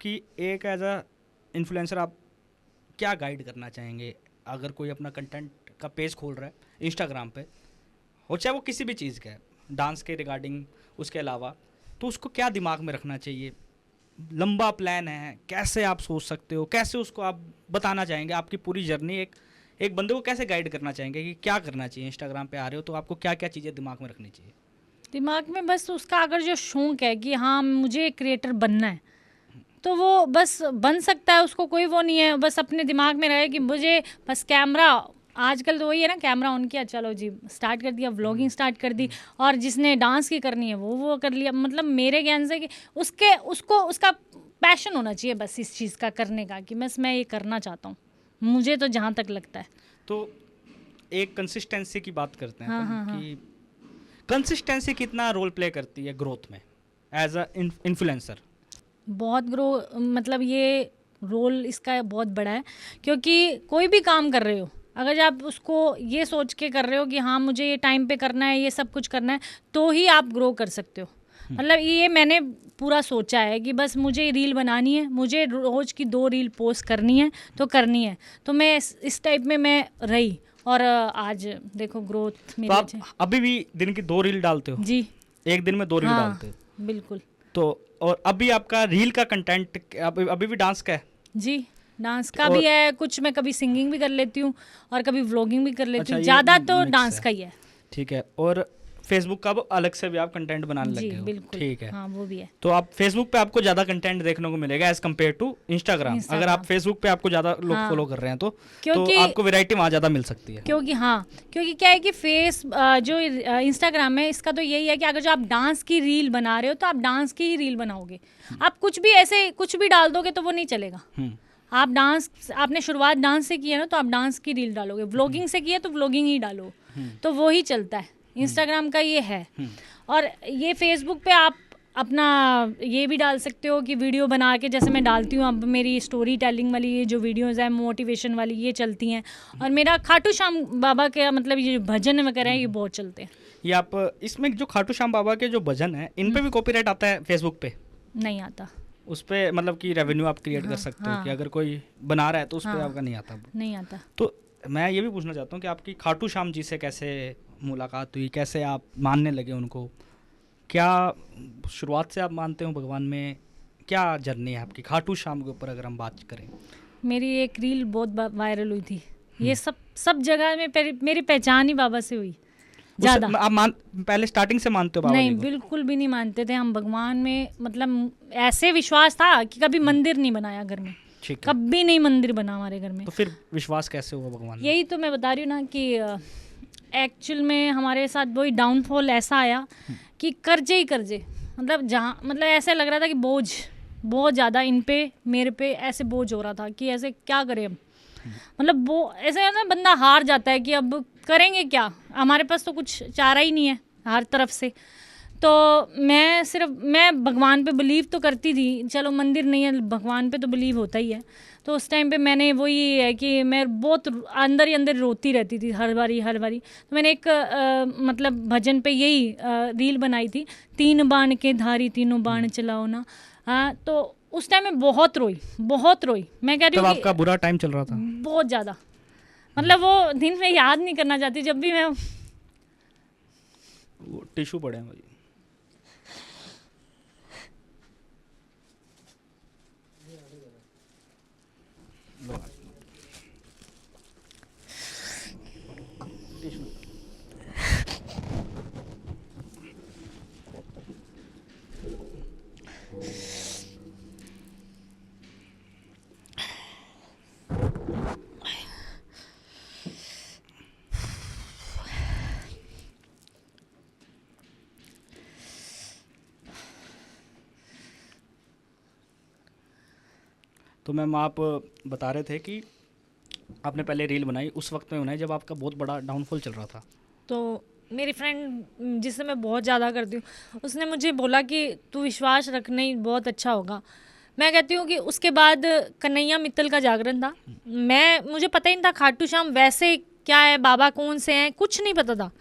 Speaker 1: कि एक एज अ इन्फ्लुएंसर आप क्या गाइड करना चाहेंगे, अगर कोई अपना कंटेंट का पेज खोल रहा है इंस्टाग्राम पे, हो चाहे वो किसी भी चीज़ का है, डांस के रिगार्डिंग उसके अलावा, तो उसको क्या दिमाग में रखना चाहिए? लंबा प्लान है, कैसे आप सोच सकते हो, कैसे उसको आप बताना चाहेंगे, आपकी पूरी जर्नी एक बंदे को कैसे गाइड करना चाहेंगे कि क्या करना चाहिए? इंस्टाग्राम पे आ रहे हो तो आपको क्या क्या चीज़ें दिमाग में रखनी चाहिए?
Speaker 2: दिमाग में बस उसका अगर जो शौक है कि हाँ मुझे क्रिएटर बनना है, तो वो बस बन सकता है, उसको कोई वो नहीं है। बस अपने दिमाग में रहे कि मुझे बस कैमरा, आजकल तो वही है ना, कैमरा ऑन किया, चलो जी स्टार्ट कर दिया, व्लॉगिंग स्टार्ट कर दी। और जिसने डांस की करनी है वो कर लिया। मतलब मेरे ज्ञान से कि उसको उसका पैशन होना चाहिए बस इस चीज़ का करने का, कि बस मैं ये करना चाहता हूँ, मुझे तो जहाँ तक लगता है।
Speaker 1: तो एक कंसिस्टेंसी की बात करते हैं
Speaker 2: हाँ
Speaker 1: अपन
Speaker 2: हाँ हाँ।
Speaker 1: कि कंसिस्टेंसी कितना रोल प्ले करती है ग्रोथ में एज अ इन्फ्लुएंसर?
Speaker 2: बहुत मतलब ये रोल इसका बहुत बड़ा है, क्योंकि कोई भी काम कर रहे हो, अगर आप उसको ये सोच के कर रहे हो कि हाँ मुझे ये टाइम पे करना है, ये सब कुछ करना है, तो ही आप ग्रो कर सकते हो। मतलब ये मैंने पूरा सोचा है कि बस मुझे रील बनानी है, मुझे रोज़ की 2 रील पोस्ट करनी है तो करनी है। तो मैं इस टाइप में मैं रही, और आज देखो ग्रोथ
Speaker 1: तो
Speaker 2: मेरी
Speaker 1: आप
Speaker 2: अच्छी।
Speaker 1: अभी भी दिन की 2 रील डालते हो?
Speaker 2: जी
Speaker 1: एक दिन में 2 रील
Speaker 2: हाँ
Speaker 1: डालते हो?
Speaker 2: बिल्कुल।
Speaker 1: तो और अभी आपका रील का कंटेंट अभी भी डांस का है?
Speaker 2: जी डांस का
Speaker 1: और
Speaker 2: भी है कुछ, मैं कभी सिंगिंग भी कर लेती हूँ और कभी व्लॉगिंग भी कर लेती
Speaker 1: अच्छा,
Speaker 2: हूँ,
Speaker 1: ये
Speaker 2: ज़्यादा तो
Speaker 1: मिक्स
Speaker 2: डांस
Speaker 1: है।
Speaker 2: का ही है।
Speaker 1: ठीक है। और फेसबुक का अब अलग से भी आप कंटेंट बनाने लग
Speaker 2: जी
Speaker 1: गए हो?
Speaker 2: बिल्कुल।
Speaker 1: ठीक है।
Speaker 2: हाँ वो भी है।
Speaker 1: तो आप फेसबुक पे आपको ज़्यादा कंटेंट देखने को मिलेगा एज़ कम्पेयर टू इंस्टाग्राम। अगर आप
Speaker 2: इंस्टाग्राम।
Speaker 1: फेसबुक पे आपको ज़्यादा लोग
Speaker 2: हाँ
Speaker 1: फॉलो कर रहे हैं तो
Speaker 2: क्योंकि
Speaker 1: आपको वैरायटी वहाँ ज़्यादा मिल सकती है।
Speaker 2: क्योंकि हाँ क्योंकि क्या है कि जो इंस्टाग्राम है, इसका तो यही है कि अगर जो आप डांस की रील बना रहे हो तो आप डांस की ही रील बनाओगे। आप कुछ भी ऐसे कुछ भी डाल दोगे तो वो नहीं चलेगा। आप डांस, आपने शुरुआत डांस से की है ना, तो आप डांस की रील डालोगे। व्लॉगिंग से की है तो व्लॉगिंग ही डालो, तो वो ही चलता है। इंस्टाग्राम का ये है। और ये फेसबुक पे आप अपना ये भी डाल सकते हो कि वीडियो बना के, जैसे मैं डालती हूँ अब मेरी स्टोरी टेलिंग वाली ये जो वीडियोज़ हैं, मोटिवेशन वाली, ये चलती हैं। और मेरा खाटू श्याम बाबा के मतलब ये भजन वगैरह हैं, ये बहुत चलते हैं।
Speaker 1: ये आप इसमें जो खाटू श्याम बाबा के जो भजन है, इन पे भी कॉपीराइट आता है फेसबुक पे?
Speaker 2: नहीं आता।
Speaker 1: उस पे मतलब कि रेवेन्यू आप क्रिएट कर सकते हो कि अगर कोई बना रहा है तो उस पे आपका नहीं आता?
Speaker 2: नहीं आता।
Speaker 1: तो मैं ये भी पूछना चाहता हूँ कि आपकी खाटू श्याम जी से कैसे मुलाकात हुई, कैसे आप मानने लगे उनको? क्या शुरुआत से आप मानते हो भगवान में? क्या जर्नी है आपकी खाटू श्याम के ऊपर अगर हम बात करें?
Speaker 2: मेरी एक रील बहुत वायरल हुई थी। ये सब जगह में मेरी पहचान ही बाबा से हुई ज़्यादा।
Speaker 1: आप पहले स्टार्टिंग से मानते हो बाबा
Speaker 2: नहीं
Speaker 1: जी को?
Speaker 2: बिल्कुल भी नहीं मानते थे हम भगवान में। मतलब ऐसे विश्वास था कि कभी मंदिर नहीं बनाया घर में,
Speaker 1: ठीक है।
Speaker 2: कभी नहीं मंदिर बना हमारे घर में।
Speaker 1: तो फिर विश्वास कैसे हुआ भगवान में?
Speaker 2: यही तो मैं बता रही हूँ ना कि एक्चुअल में हमारे साथ वही डाउनफॉल ऐसा आया कि कर्जे ही कर्जे, मतलब जहाँ मतलब ऐसे लग रहा था कि बोझ बहुत ज़्यादा इन पे मेरे पे ऐसे बोझ हो रहा था कि ऐसे क्या करें अब। मतलब वो ऐसे है ना, बंदा हार जाता है कि अब करेंगे क्या, हमारे पास तो कुछ चारा ही नहीं है हर तरफ से। तो मैं भगवान पे बिलीव तो करती थी, चलो मंदिर नहीं है, भगवान पे तो बिलीव होता ही है। तो उस टाइम पे मैंने वही है कि मैं बहुत अंदर ही अंदर रोती रहती थी हर बारी। तो मैंने एक मतलब भजन पे यही रील बनाई थी, 3 बाण के धारी तीनों बाण चलाओ ना। हाँ, तो उस टाइम में बहुत रोई। मैं कह रही
Speaker 1: तब
Speaker 2: हूँ
Speaker 1: आपका बुरा टाइम चल रहा था?
Speaker 2: बहुत ज़्यादा। मतलब वो दिन में याद नहीं करना चाहती, जब भी मैं
Speaker 1: टिश्यू पड़े हैं भाई। तो मैम आप बता रहे थे कि आपने पहले रील बनाई, उस वक्त में बनाई जब आपका बहुत बड़ा डाउनफॉल चल रहा था।
Speaker 2: तो मेरी फ्रेंड जिससे मैं बहुत ज़्यादा करती हूँ, उसने मुझे बोला कि तू विश्वास रख, नहीं बहुत अच्छा होगा। मैं कहती हूँ कि उसके बाद कन्हैया मित्तल का जागरण था, मुझे पता ही नहीं था खाटू श्याम वैसे क्या है, बाबा कौन से हैं, कुछ नहीं पता था।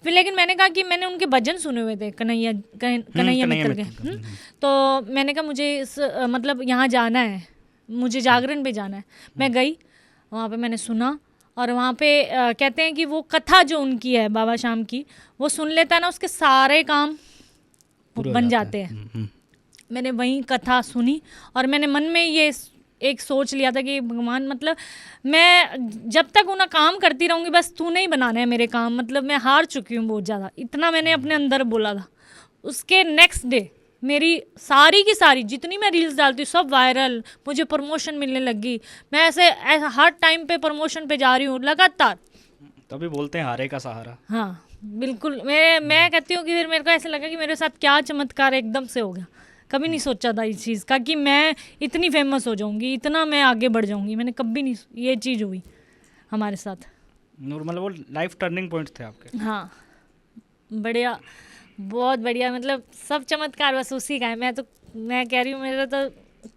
Speaker 2: फिर लेकिन मैंने कहा कि मैंने उनके भजन सुने हुए थे कन्हैया
Speaker 1: कन्हैया
Speaker 2: मित्तल के।
Speaker 1: मित्तल का।
Speaker 2: तो मैंने कहा मुझे इस मतलब यहाँ जाना है, मुझे जागरण पे जाना है। मैं गई वहाँ पे, मैंने सुना, और वहाँ पे कहते हैं कि वो कथा जो उनकी है बाबा श्याम की, वो सुन लेता है ना, उसके सारे काम
Speaker 1: पूरे हो
Speaker 2: बन
Speaker 1: जाते
Speaker 2: जाते हैं। मैंने वही कथा सुनी और मैंने मन में ये एक सोच लिया था कि भगवान, मतलब मैं जब तक उन्हें काम करती रहूँगी, बस तू नहीं बनाना है मेरे काम, मतलब मैं हार चुकी हूँ बहुत ज़्यादा, इतना मैंने अपने अंदर बोला था। उसके नेक्स्ट डे मेरी सारी की सारी जितनी मैं रील्स डालती हूँ सब वायरल, मुझे प्रमोशन मिलने लगी। मैं ऐसे हर टाइम पे प्रमोशन पे जा रही हूँ लगातार।
Speaker 1: तभी बोलते हैं हारे का सहारा।
Speaker 2: हाँ बिल्कुल, मैं कहती हूँ कि फिर मेरे को ऐसे लगा कि मेरे साथ क्या चमत्कार एकदम से हो गया। कभी नहीं सोचा था इस चीज़ का कि मैं इतनी फेमस हो जाऊंगी, इतना मैं आगे बढ़ जाऊंगी। मैंने कभी नहीं, ये चीज़ हुई हमारे साथ।
Speaker 1: मतलब वो लाइफ टर्निंग पॉइंट थे आपके।
Speaker 2: हाँ बढ़िया, बहुत बढ़िया, मतलब सब चमत्कार बस उसी का है। मैं कह रही हूँ मेरा तो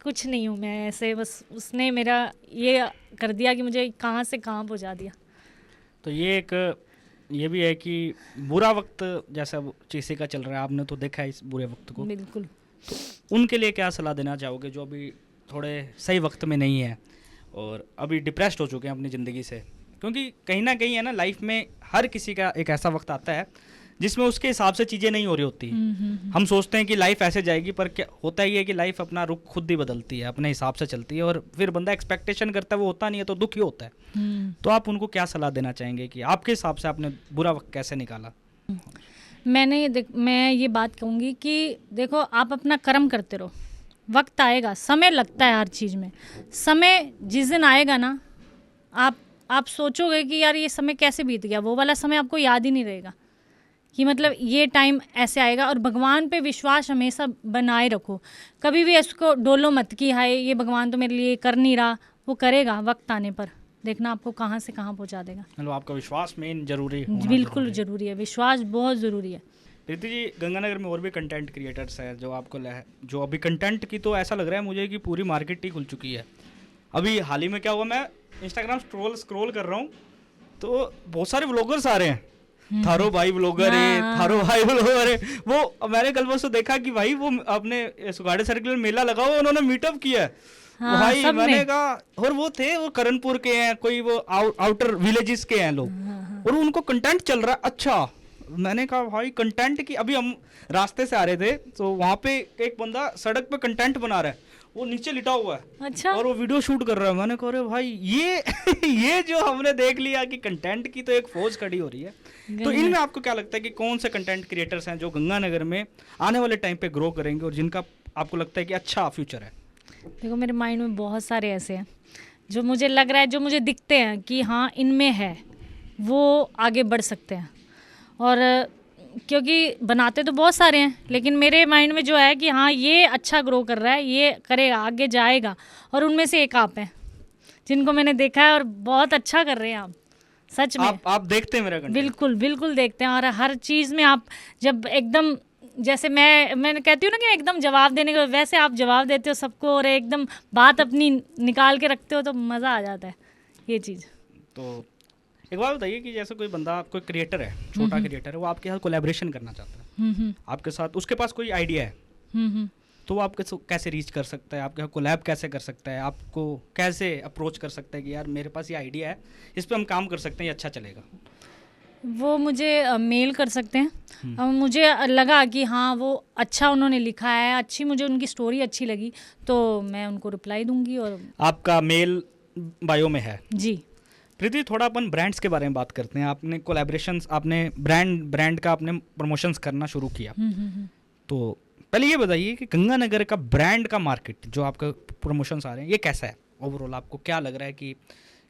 Speaker 2: कुछ नहीं हूँ मैं ऐसे, बस उसने मेरा ये कर दिया कि मुझे कहाँ से कहाँ पहुँचा दिया।
Speaker 1: तो ये भी है कि बुरा वक्त जैसा किसी का चल रहा है, आपने तो देखा है इस बुरे वक्त को,
Speaker 2: बिल्कुल।
Speaker 1: तो उनके लिए क्या सलाह देना चाहोगे जो अभी थोड़े सही वक्त में नहीं है और अभी डिप्रेस्ड हो चुके हैं अपनी ज़िंदगी से? क्योंकि कहीं ना कहीं है ना, लाइफ में हर किसी का एक ऐसा वक्त आता है जिसमें उसके हिसाब से चीज़ें नहीं हो रही होती। हम सोचते हैं कि लाइफ ऐसे जाएगी, पर क्या होता ही है कि लाइफ अपना रुख खुद ही बदलती है, अपने हिसाब से चलती है, और फिर बंदा एक्सपेक्टेशन करता है वो होता नहीं है तो दुख ही होता है। तो आप उनको क्या सलाह देना चाहेंगे कि आपके हिसाब से आपने बुरा वक्त कैसे निकाला?
Speaker 2: मैं ये बात कहूँगी कि देखो, आप अपना कर्म करते रहो, वक्त आएगा, समय लगता है हर चीज़ में। समय जिस दिन आएगा ना, आप सोचोगे कि यार ये समय कैसे बीत गया, वो वाला समय आपको याद ही नहीं रहेगा कि मतलब ये टाइम ऐसे आएगा। और भगवान पे विश्वास हमेशा बनाए रखो, कभी भी इसको डोलो मत कि हाय ये भगवान तो मेरे लिए कर नहीं रहा, वो करेगा वक्त आने पर, देखना आपको कहाँ से कहाँ पहुँचा देगा।
Speaker 1: मतलब आपका विश्वास मेन जरूरी होना
Speaker 2: बिल्कुल ज़रूरी है, विश्वास बहुत ज़रूरी है।
Speaker 1: प्रीति जी, गंगानगर में और भी कंटेंट क्रिएटर्स हैं जो आपको जो अभी कंटेंट की तो ऐसा लग रहा है मुझे कि पूरी मार्केट ही खुल चुकी है। अभी हाल ही में क्या हुआ, मैं इंस्टाग्राम स्क्रॉल कर रहा हूँ तो बहुत सारे व्लॉगर्स आ रहे हैं, थारो भाई व्लॉगर है, थारो भाई व्लॉगर है। वो मैंने कल परसों देखा कि भाई वो अपने सुगाड़े सर्किल में मेला लगा हुआ, उन्होंने मीटअप किया है।
Speaker 2: हाँ,
Speaker 1: भाई मैंने कहा, और वो थे वो करणपुर के हैं, कोई वो आउटर विलेजेस के हैं लोग, और उनको कंटेंट चल रहा है। अच्छा, मैंने कहा भाई कंटेंट की, अभी हम रास्ते से आ रहे थे तो वहाँ पे एक बंदा सड़क पे कंटेंट बना रहा है, वो नीचे लिटा हुआ है।
Speaker 2: अच्छा।
Speaker 1: और वो वीडियो शूट कर रहा है। मैंने कहा भाई ये ये जो हमने देख लिया कि कंटेंट की तो एक फौज खड़ी हो रही है। तो इनमें आपको क्या लगता है कि कौन से कंटेंट क्रिएटर्स हैं जो गंगानगर में आने वाले टाइम पे ग्रो करेंगे और जिनका आपको लगता है कि अच्छा फ्यूचर है?
Speaker 2: देखो, मेरे माइंड में बहुत सारे ऐसे हैं जो मुझे लग रहा है, जो मुझे दिखते हैं कि हाँ इनमें है, वो आगे बढ़ सकते हैं। और क्योंकि बनाते तो बहुत सारे हैं, लेकिन मेरे माइंड में जो है कि हाँ ये अच्छा ग्रो कर रहा है, ये करेगा, आगे जाएगा, और उनमें से एक आप हैं जिनको मैंने देखा है और बहुत अच्छा कर रहे हैं आप, सच में।
Speaker 1: आप देखते हैं मेरा कंटेंट?
Speaker 2: बिल्कुल बिल्कुल देखते हैं, और हर चीज़ में आप जब एकदम, जैसे मैं कहती हूँ ना कि एकदम जवाब देने को, वैसे आप जवाब देते हो सबको और एकदम बात अपनी निकाल के रखते हो, तो मज़ा आ जाता है ये चीज़।
Speaker 1: तो एक बात बताइए कि जैसे कोई बंदा, कोई क्रिएटर है, छोटा क्रिएटर है, वो आपके साथ कोलैबोरेशन करना चाहता है, आपके साथ, उसके पास कोई आइडिया है, तो वो आपके कैसे रीच कर सकता है, आपके साथ कोलैब कैसे कर सकता है, आपको कैसे अप्रोच कर सकता है कि यार मेरे पास ये आइडिया है, इस पर हम काम कर सकते हैं, ये अच्छा चलेगा?
Speaker 2: वो मुझे मेल कर सकते हैं। मुझे लगा कि हाँ वो अच्छा उन्होंने लिखा है, अच्छी मुझे उनकी स्टोरी अच्छी लगी, तो मैं उनको रिप्लाई दूंगी। और
Speaker 1: आपका मेल बायो में है?
Speaker 2: जी।
Speaker 1: प्रीति, थोड़ा अपन ब्रांड्स के बारे में बात करते हैं। आपने कोलैबोरेशंस, आपने ब्रांड का आपने प्रमोशंस करना शुरू किया, तो पहले ये बताइए कि गंगानगर का ब्रांड का मार्केट जो आपका प्रमोशंस आ रहे हैं, ये कैसा है ओवरऑल? आपको क्या लग रहा है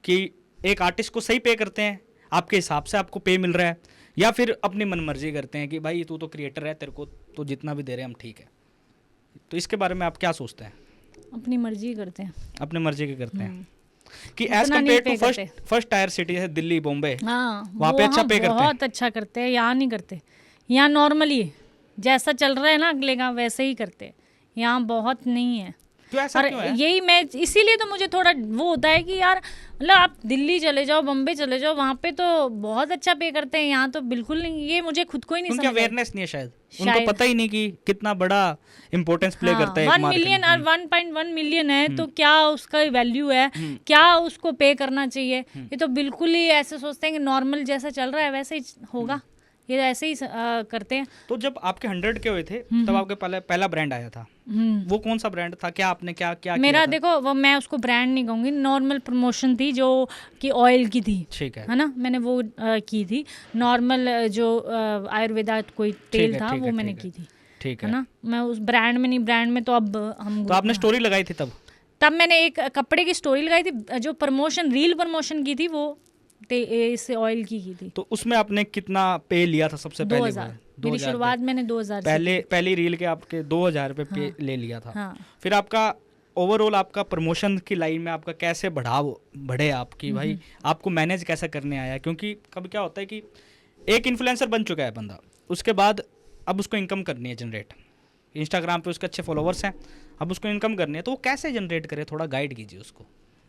Speaker 1: कि एक आर्टिस्ट को सही पे करते हैं, आपके हिसाब से आपको पे मिल रहा है, या फिर अपनी मनमर्जी करते हैं कि भाई तू तो क्रिएटर है, तेरे को तो जितना भी दे रहे हैं हम ठीक है? तो इसके बारे में आप क्या सोचते हैं?
Speaker 2: अपनी मर्जी करते हैं।
Speaker 1: अपने मर्जी के करते हैं कि
Speaker 2: इतना
Speaker 1: एज
Speaker 2: नहीं
Speaker 1: कम्पेयर टू
Speaker 2: पे करते।
Speaker 1: फर्स्ट टायर सिटी है दिल्ली बॉम्बे,
Speaker 2: हाँ
Speaker 1: वहाँ पे अच्छा पे करते हैं।
Speaker 2: बहुत अच्छा करते हैं, यहाँ नहीं करते। यहाँ नॉर्मली जैसा चल रहा है ना अगले का वैसे ही करते हैं, यहाँ बहुत नहीं है।
Speaker 1: क्यों ऐसा
Speaker 2: और
Speaker 1: क्यों है?
Speaker 2: यही मैं इसीलिए तो मुझे थोड़ा वो होता है कि यार मतलब आप दिल्ली चले जाओ, बम्बे चले जाओ, वहाँ पे तो बहुत अच्छा पे करते हैं, यहाँ तो बिल्कुल नहीं। ये मुझे खुद को ही नहीं
Speaker 1: उनकी
Speaker 2: समझ आया।
Speaker 1: अवेयरनेस नहीं है शायद, उनको पता ही नहीं कि कितना बड़ा इंपॉर्टेंस प्ले करता है एक
Speaker 2: 1
Speaker 1: मार्केट
Speaker 2: मिलियन
Speaker 1: में।
Speaker 2: और 1.1 मिलियन है तो क्या उसका वैल्यू है, क्या उसको पे करना चाहिए। ये तो बिल्कुल ही ऐसे सोचते हैं कि नॉर्मल जैसा चल रहा है वैसे ही होगा, ये ऐसे ही करते हैं।
Speaker 1: तो जब आपके 100 के हुए थे तब आपके पहला ब्रांड आया था, वो कौन सा ब्रांड था? क्या आपने क्या क्या
Speaker 2: मेरा
Speaker 1: किया था?
Speaker 2: देखो वो मैं उसको ब्रांड नहीं कहूँगी, नॉर्मल प्रमोशन थी जो कि ऑयल की थी,
Speaker 1: ठीक
Speaker 2: है ना। मैंने वो की थी नॉर्मल जो आयुर्वेदा कोई तेल था वो मैंने की थी,
Speaker 1: ठीक
Speaker 2: है ना। मैं उस ब्रांड में नहीं, ब्रांड में तो अब हम
Speaker 1: तो आपने स्टोरी लगाई थी
Speaker 2: तब मैंने एक कपड़े की स्टोरी लगाई थी, जो प्रमोशन रील प्रमोशन की थी वो इस ऑयल की थी।
Speaker 1: तो उसमें आपने कितना पे लिया था सबसे पहले?
Speaker 2: 2000 मेरी शुरुआत मैंने 2000
Speaker 1: पहली रील के आपके 2000 रुपये पे ले लिया था।
Speaker 2: हाँ।
Speaker 1: फिर आपका ओवरऑल आपका प्रमोशन की लाइन में आपका कैसे बढ़े आपकी भाई, आपको मैनेज कैसे करने आया? क्योंकि कभी क्या होता है कि एक इन्फ्लुएंसर बन चुका है बंदा, उसके बाद अब उसको इनकम करनी है जनरेट, इंस्टाग्राम पे उसके अच्छे फॉलोवर्स हैं, अब उसको इनकम करनी है, तो वो कैसे जनरेट करे? थोड़ा गाइड कीजिए उसको।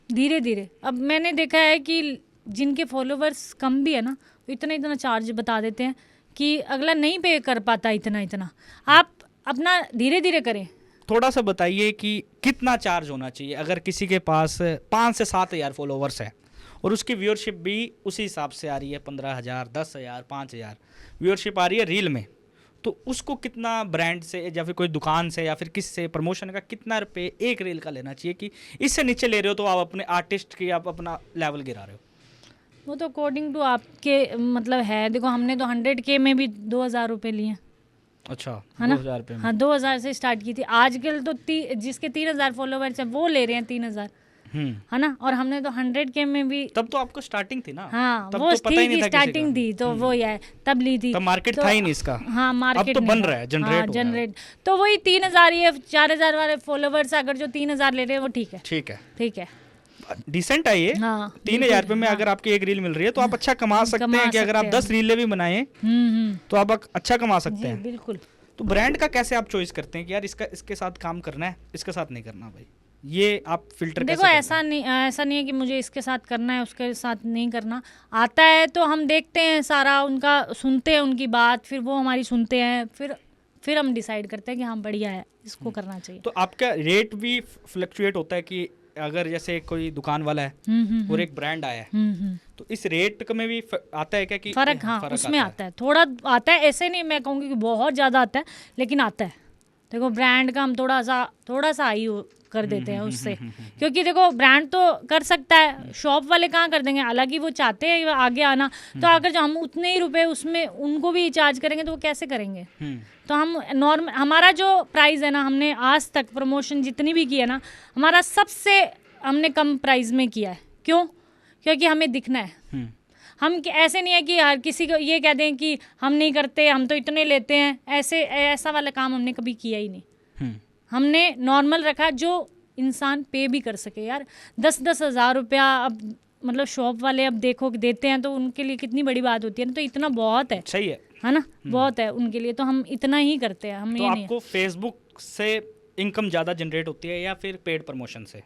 Speaker 2: धीरे धीरे। अब मैंने देखा है कि जिनके फॉलोवर्स कम भी है ना तो इतना चार्ज बता देते हैं कि अगला नहीं पे कर पाता इतना। आप अपना धीरे धीरे करें।
Speaker 1: थोड़ा सा बताइए कि कितना चार्ज होना चाहिए अगर किसी के पास 5 से 7 हज़ार फॉलोवर्स है और उसकी व्यूअरशिप भी उसी हिसाब से आ रही है, 15,000, 10,000, 5,000 व्यूअरशिप आ रही है रील में, तो उसको कितना ब्रांड से या फिर कोई दुकान से या फिर किस से प्रमोशन का कितना रुपये एक रील का लेना चाहिए कि इससे नीचे ले रहे हो तो आप अपने आर्टिस्ट की आप अपना लेवल गिरा रहे हो?
Speaker 2: वो तो अकॉर्डिंग टू आपके मतलब है। देखो हमने तो 100K में भी 2000 रुपये लिए।
Speaker 1: अच्छा,
Speaker 2: है ना।
Speaker 1: 2000 रुपये में?
Speaker 2: हाँ 2000 से स्टार्ट की थी। आजकल तो जिसके 3000 फॉलोवर्स हैं वो ले रहे हैं 3000, है ना। और हमने तो 100K में भी,
Speaker 1: तब तो आपको स्टार्टिंग थी ना।
Speaker 2: हाँ
Speaker 1: तब
Speaker 2: वो
Speaker 1: तो पता ही नहीं
Speaker 2: थी
Speaker 1: था
Speaker 2: स्टार्टिंग थी तो वो है तब ली थी।
Speaker 1: तब मार्केट
Speaker 2: तो,
Speaker 1: था ही नहीं इसका।
Speaker 2: हाँ मार्केट
Speaker 1: अब तो
Speaker 2: नहीं
Speaker 1: बन
Speaker 2: था।
Speaker 1: रहा है, जनरेट हो रहा है।
Speaker 2: जनरेट तो वही 3000 या 4000 वाले फॉलोवर्स अगर जो 3000 ले रहे हैं वो ठीक है,
Speaker 1: ठीक है,
Speaker 2: है
Speaker 1: डिसेंट है ये।
Speaker 2: हाँ
Speaker 1: 3000 रुपये में अगर आपकी एक रील मिल रही है तो आप अच्छा कमा सकते हैं कि अगर आप 10 रीलें भी बनाएं तो आप अच्छा कमा सकते हैं।
Speaker 2: बिल्कुल।
Speaker 1: तो ब्रांड का कैसे आप चॉइस करते हैं कि यार इसके साथ काम करना है, इसके साथ नहीं करना भाई? ये आप फिल्टर
Speaker 2: देखो
Speaker 1: कैसे
Speaker 2: ऐसा नहीं है कि मुझे इसके साथ करना है उसके साथ नहीं करना। आता है तो हम देखते हैं सारा उनका, सुनते हैं उनकी बात, फिर वो हमारी सुनते हैं, फिर हम डिसाइड करते हैं कि हाँ बढ़िया है इसको करना चाहिए।
Speaker 1: तो आपका रेट भी फ्लक्चुएट होता है कि अगर जैसे कोई दुकान वाला है और एक ब्रांड आया है तो इस रेट में भी आता है क्या कि
Speaker 2: फर्क? हाँ उसमें आता है, थोड़ा आता है। ऐसे नहीं मैं कहूँगी कि बहुत ज़्यादा आता है, लेकिन आता है। देखो ब्रांड का हम थोड़ा सा हाई कर देते हैं उससे, क्योंकि देखो ब्रांड तो कर सकता है, शॉप वाले कहाँ कर देंगे। हालांकि वो चाहते हैं आगे आना, तो अगर जो हम उतने ही रुपए उसमें उनको भी चार्ज करेंगे तो वो कैसे करेंगे। तो हम नॉर्मल, हमारा जो प्राइस है ना, हमने आज तक प्रमोशन जितनी भी की है ना, हमारा सबसे हमने कम प्राइस में किया है। क्यों? क्योंकि हमें दिखना है। हम ऐसे नहीं है कि यार किसी को ये कह दें कि हम नहीं करते, हम तो इतने लेते हैं, ऐसा वाला काम हमने कभी किया ही नहीं। हमने नॉर्मल रखा जो इंसान पे भी कर सके। यार 10-10 हज़ार रुपया अब मतलब शॉप वाले अब देखो देते हैं तो उनके लिए कितनी बड़ी बात होती है ना, तो इतना बहुत है।
Speaker 1: सही है
Speaker 2: ना, बहुत है उनके लिए, तो हम इतना ही करते हैं। हम
Speaker 1: तो
Speaker 2: ये
Speaker 1: आपको फेसबुक से इनकम ज़्यादा जनरेट होती है या फिर पेड प्रमोशन से?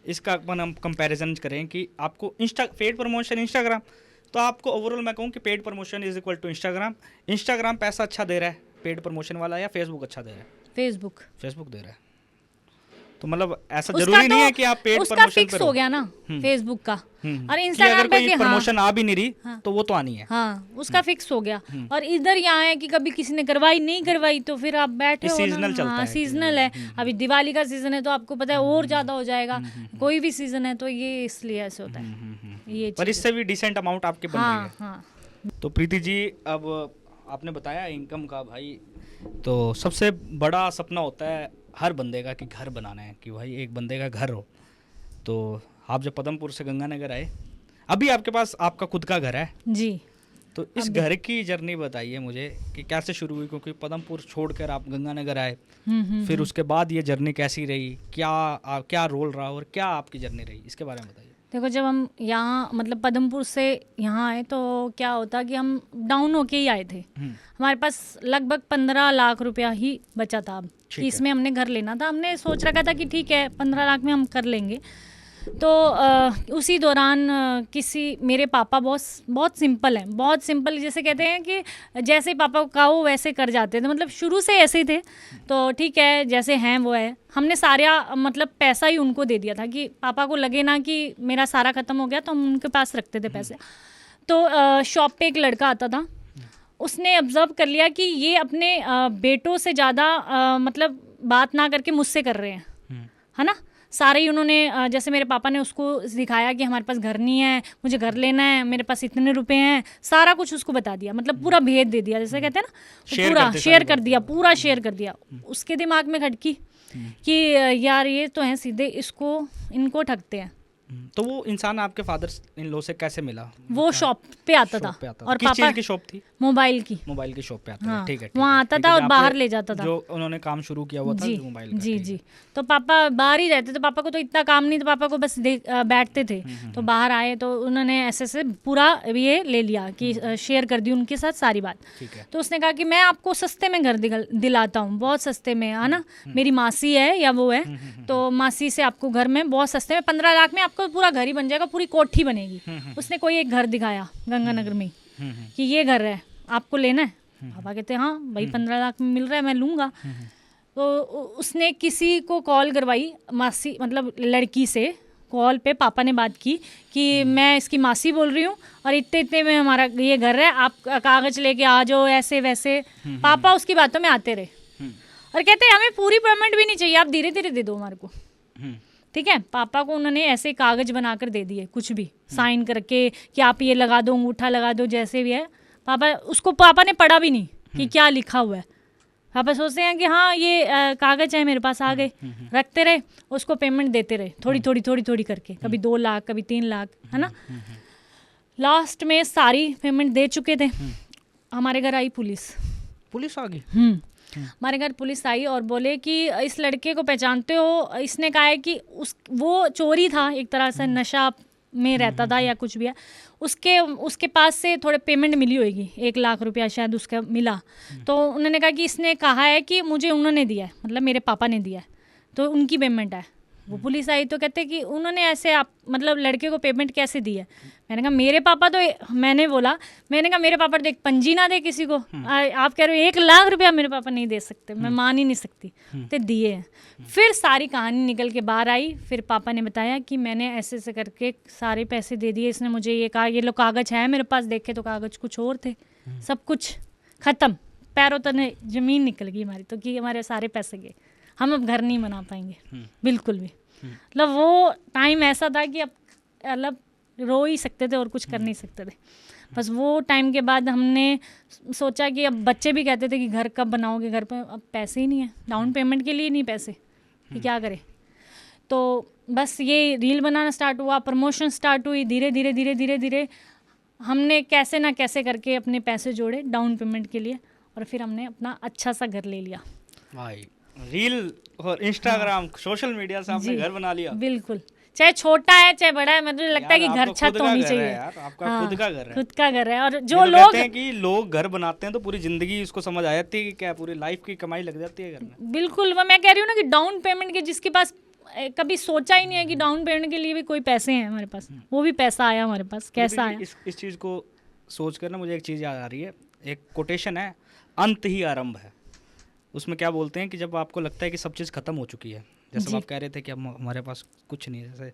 Speaker 1: इसका अपन हम कंपैरिजन करें कि आपको पेड प्रमोशन इंस्टाग्राम, तो आपको ओवरऑल मैं कहूँ कि paid promotion is equal to Instagram पैसा अच्छा दे रहा है पेड प्रमोशन वाला, या फेसबुक अच्छा दे रहा है? फेसबुक दे रहा है। तो मतलब ऐसा जरूरी नहीं है कि आप पेड
Speaker 2: उसका
Speaker 1: प्रमोशन
Speaker 2: फिक्स हो गया ना फेसबुक का, और
Speaker 1: कि
Speaker 2: इंस्टाग्राम
Speaker 1: अगर
Speaker 2: पे
Speaker 1: कोई
Speaker 2: कि
Speaker 1: प्रमोशन आ भी नहीं रही तो वो तो आनी है।
Speaker 2: हाँ उसका फिक्स हो गया। और इधर यहाँ है कि कभी किसी ने करवाई नहीं करवाई तो फिर आप बैठे हो ना।
Speaker 1: सीजनल चलता है।
Speaker 2: सीजनल है। अभी दिवाली का सीजन है तो आपको पता है और ज्यादा हो जाएगा। कोई भी सीजन है तो ये इसलिए ऐसे होता है ये।
Speaker 1: पर इससे भी डिसेंट अमाउंट आपके बन रही है।
Speaker 2: हाँ।
Speaker 1: तो प्रीति जी, अब आपने बताया इनकम का भाई, तो सबसे बड़ा सपना होता है हर बंदे का कि घर बनाना है, कि भाई एक बंदे का घर हो। तो आप जब पदमपुर से गंगानगर आए, अभी आपके पास आपका खुद का घर है
Speaker 2: जी,
Speaker 1: तो इस घर की जर्नी बताइए मुझे कि कैसे शुरू हुई, क्योंकि पदमपुर छोड़कर आप गंगानगर आए, फिर उसके बाद ये जर्नी कैसी रही, क्या रोल रहा और क्या आपकी जर्नी रही, इसके बारे में बताइए।
Speaker 2: देखो, जब हम यहाँ मतलब पदमपुर से यहाँ आए तो क्या होता कि हम डाउन होके ही आए थे। हमारे पास लगभग 15 लाख रुपया ही बचा था अब कि इसमें हमने घर लेना था। हमने सोच रखा था कि ठीक है 15 लाख में हम कर लेंगे। तो उसी दौरान किसी मेरे पापा बहुत सिंपल हैं, बहुत सिंपल, जैसे कहते हैं कि जैसे पापा को कहो वैसे कर जाते थे, मतलब शुरू से ऐसे ही थे। तो ठीक है जैसे हैं वो है, हमने सारा मतलब पैसा ही उनको दे दिया था कि पापा को लगे ना कि मेरा सारा ख़त्म हो गया, तो हम उनके पास रखते थे पैसे। तो शॉप पे एक लड़का आता था, उसने ऑब्जर्व कर लिया कि ये अपने बेटों से ज़्यादा मतलब बात ना करके मुझसे कर रहे हैं, है ना। सारे ही उन्होंने जैसे मेरे पापा ने उसको सिखाया कि हमारे पास घर नहीं है, मुझे घर लेना है, मेरे पास इतने रुपए हैं, सारा कुछ उसको बता दिया, मतलब पूरा भेद दे दिया, जैसे कहते हैं ना, पूरा शेयर कर दिया, पूरा शेयर कर दिया। उसके दिमाग में खटकी कि यार ये तो हैं सीधे इनको ठगते हैं।
Speaker 1: तो वो इंसान आपके फादर इन लॉ से कैसे मिला?
Speaker 2: वो शॉप पे आता था और
Speaker 1: किस चीज़ की शॉप थी?
Speaker 2: मोबाइल की शॉप पे आता था। ठीक है, वहाँ आता था और बाहर ले जाता था, जो
Speaker 1: उन्होंने काम शुरू किया हुआ था मोबाइल का।
Speaker 2: जी। तो पापा बाहर ही रहते थे, पापा को तो इतना काम नहीं था, पापा को बस बैठते थे। तो बाहर आए तो उन्होंने ऐसे पूरा ये ले लिया कि शेयर कर दी उनके साथ सारी बात। तो उसने कहा कि मैं आपको सस्ते में घर दिलाता हूँ, बहुत सस्ते में, है ना। मेरी मासी है या वो है, तो मासी से आपको घर में बहुत सस्ते में 15 लाख में आपको पूरा घर ही बन जाएगा, पूरी कोठी बनेगी। उसने कोई एक घर दिखाया गंगानगर में कि ये घर है, आपको लेना है? पापा कहते हैं हाँ भाई 15 लाख में मिल रहा है, मैं लूँगा। तो उसने किसी को कॉल करवाई, मासी मतलब लड़की से कॉल पे पापा ने बात की कि मैं इसकी मासी बोल रही हूँ और इतने इतने में हमारा ये घर है, आप कागज़ लेके आ जाओ, ऐसे वैसे। पापा उसकी बातों में आते रहे और कहते हमें पूरी पेमेंट भी नहीं चाहिए, आप धीरे धीरे दे दो हमारे को। ठीक है, पापा को उन्होंने ऐसे कागज़ बनाकर दे दिए, कुछ भी साइन करके कि आप ये लगा दो, अंगूठा लगा दो, जैसे भी है। पापा ने पढ़ा भी नहीं कि क्या लिखा हुआ है। पापा सोचते हैं कि हाँ ये कागज़ है मेरे पास, आ गए, रखते रहे, उसको पेमेंट देते रहे थोड़ी थोड़ी करके, कभी 2 लाख कभी 3 लाख, है ना। लास्ट में सारी पेमेंट दे चुके थे, हमारे घर आई पुलिस आ गई। हमारे घर पुलिस आई और बोले कि इस लड़के को पहचानते हो? इसने कहा है कि वो चोरी था, एक तरह से नशा में रहता था या कुछ भी है। उसके पास से थोड़े पेमेंट मिली होगी, 1 लाख रुपया शायद उसका मिला। तो उन्होंने कहा कि इसने कहा है कि मुझे उन्होंने दिया है, मतलब मेरे पापा ने दिया है, तो उनकी पेमेंट है। वो पुलिस आई तो कहते कि उन्होंने ऐसे आप मतलब लड़के को पेमेंट कैसे दी है? मैंने कहा मेरे पापा तो मैंने कहा मेरे पापा तो एक पंजी ना दे किसी को। आप कह रहे हो 1 लाख रुपया मेरे पापा नहीं दे सकते, मैं मान ही नहीं सकती, तो दिए हैं। फिर सारी कहानी निकल के बाहर आई। फिर पापा ने बताया कि मैंने ऐसे ऐसे करके सारे पैसे दे दिए, इसने मुझे ये कहा, ये लो कागज़ है मेरे पास, देखे तो कागज़ कुछ और थे, सब कुछ ख़त्म, पैरों तले ज़मीन निकल गई हमारी, तो कि हमारे सारे पैसे गए, हम अब घर नहीं बना पाएंगे बिल्कुल भी। मतलब वो टाइम ऐसा था कि अब मतलब रो ही सकते थे और कुछ कर नहीं सकते थे। बस वो टाइम के बाद हमने सोचा कि अब बच्चे भी कहते थे कि घर कब बनाओगे, घर पे अब पैसे ही नहीं है, डाउन पेमेंट के लिए नहीं पैसे, कि क्या करें। तो बस ये रील बनाना स्टार्ट हुआ, प्रमोशन स्टार्ट हुई, धीरे धीरे हमने कैसे ना कैसे करके अपने पैसे जोड़े डाउन पेमेंट के लिए, और फिर हमने अपना अच्छा सा घर ले लिया।
Speaker 1: भाई रील और इंस्टाग्राम सोशल मीडिया से आपने घर बना लिया।
Speaker 2: बिल्कुल, चाहे छोटा है चाहे बड़ा है, मुझे लगता है कि घर छत होनी चाहिए
Speaker 1: यार। आपका खुद का घर है,
Speaker 2: खुद का घर है। और जो लोग कहते
Speaker 1: हैं कि लोग घर बनाते हैं तो पूरी जिंदगी उसको समझ आ जाती है कि क्या पूरी लाइफ की कमाई लग जाती है घर में।
Speaker 2: बिल्कुल, मैं कह रही हूँ ना कि डाउन पेमेंट के जिसके पास कभी सोचा ही नहीं है कि डाउन पेमेंट के लिए भी कोई पैसे हैं हमारे पास, वो भी पैसा आया हमारे पास। कैसा आया?
Speaker 1: इस चीज़ को सोच कर ना मुझे एक चीज़ याद आ रही है, एक कोटेशन है, अंत ही आरंभ है। उसमें क्या बोलते हैं कि जब आपको लगता है कि सब चीज़ खत्म हो चुकी है, जैसे आप कह रहे थे कि अब हमारे पास कुछ नहीं है, जैसे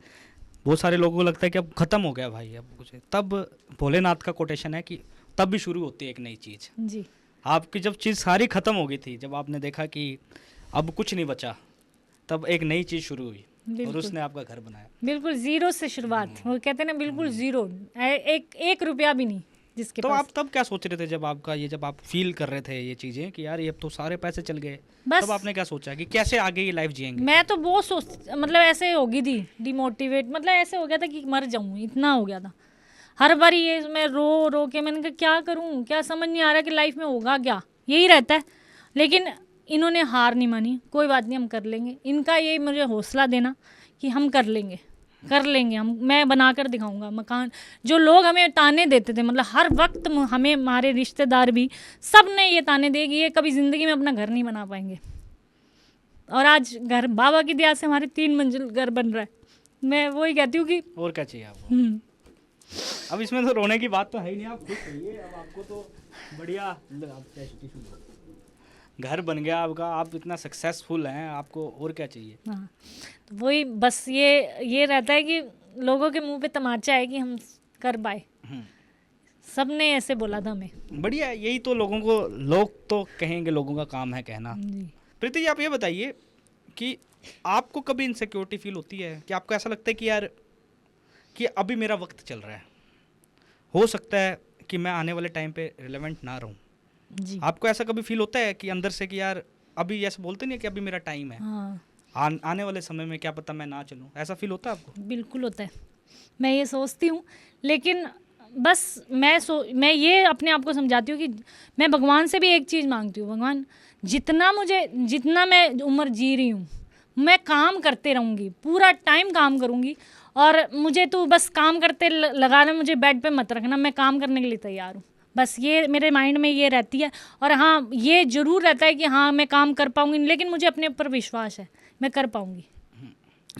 Speaker 1: बहुत सारे लोगों को लगता है कि अब खत्म हो गया भाई, अब कुछ है, तब भोलेनाथ का कोटेशन है कि तब भी शुरू होती है एक नई चीज़।
Speaker 2: जी,
Speaker 1: आपकी जब चीज़ सारी खत्म हो गई थी, जब आपने देखा कि अब कुछ नहीं बचा, तब एक नई चीज़ शुरू हुई और उसने आपका घर बनाया।
Speaker 2: बिल्कुल ज़ीरो से शुरुआत, वो कहते हैं ना, बिल्कुल ज़ीरो, एक रुपया भी नहीं जिसके
Speaker 1: तो
Speaker 2: पास।
Speaker 1: आप तब क्या सोच रहे थे जब आप फील कर रहे थे ये चीज़ें कि यार ये अब तो सारे पैसे चल गए, तब आपने क्या सोचा कि कैसे आगे ये लाइफ जिएंगे?
Speaker 2: मैं तो बहुत मतलब ऐसे हो गई थी डिमोटिवेट, मतलब ऐसे हो गया था कि मर जाऊँ, इतना हो गया था। हर बार ये मैं रो रो के मैंने कहा क्या करूं, क्या समझ नहीं आ रहा कि लाइफ में होगा क्या, यही रहता है। लेकिन इन्होंने हार नहीं मानी, कोई बात नहीं हम कर लेंगे। इनका यही मुझे हौसला देना कि हम कर लेंगे, कर लेंगे हम, मैं बना कर दिखाऊंगा मकान। जो लोग हमें ताने देते थे, मतलब हर वक्त हमें हमारे रिश्तेदार भी सब ने ये ताने दिए कि ये कभी ज़िंदगी में अपना घर नहीं बना पाएंगे, और आज घर बाबा की दया से हमारे 3 मंजिल घर बन रहा है। मैं वही कहती हूँ कि
Speaker 1: और क्या चाहिए आपको? अब इसमें तो रोने की बात तो है ही नहीं, आप खुश रहिए। अब आपको तो बढ़िया घर बन गया आपका, आप इतना सक्सेसफुल हैं, आपको और क्या चाहिए?
Speaker 2: हाँ, तो वही बस ये रहता है कि लोगों के मुंह पे तमाचा है कि हम कर पाए। सब ने ऐसे बोला था हमें।
Speaker 1: बढ़िया है, यही तो लोगों को, लोग तो कहेंगे, लोगों का काम है कहना।
Speaker 2: जी।
Speaker 1: प्रीति जी, आप ये बताइए कि आपको कभी इनसिक्योरिटी फील होती है कि आपको ऐसा लगता है कि यार कि अभी मेरा वक्त चल रहा है, हो सकता है कि मैं आने वाले टाइम पे रिलेवेंट ना रहूं?
Speaker 2: जी।
Speaker 1: आपको ऐसा कभी फील होता है कि अंदर से कि यार अभी ऐसे बोलते नहीं है कि अभी मेरा टाइम है,
Speaker 2: हाँ,
Speaker 1: आने वाले समय में क्या पता मैं ना चलूं, ऐसा फील होता है आपको?
Speaker 2: बिल्कुल होता है, मैं ये सोचती हूँ। लेकिन बस मैं ये अपने आप को समझाती हूँ कि मैं भगवान से भी एक चीज़ मांगती हूँ, भगवान जितना मैं उम्र जी रही हूँ मैं काम करते रहूँगी, पूरा टाइम काम करूँगी, और मुझे तो बस काम करते लगाना, मुझे बेड पे मत रखना, मैं काम करने के लिए तैयार हूँ। बस ये मेरे माइंड में ये रहती है। और हाँ, ये ज़रूर रहता है कि हाँ मैं काम कर पाऊँगी, लेकिन मुझे अपने ऊपर विश्वास है मैं कर पाऊँगी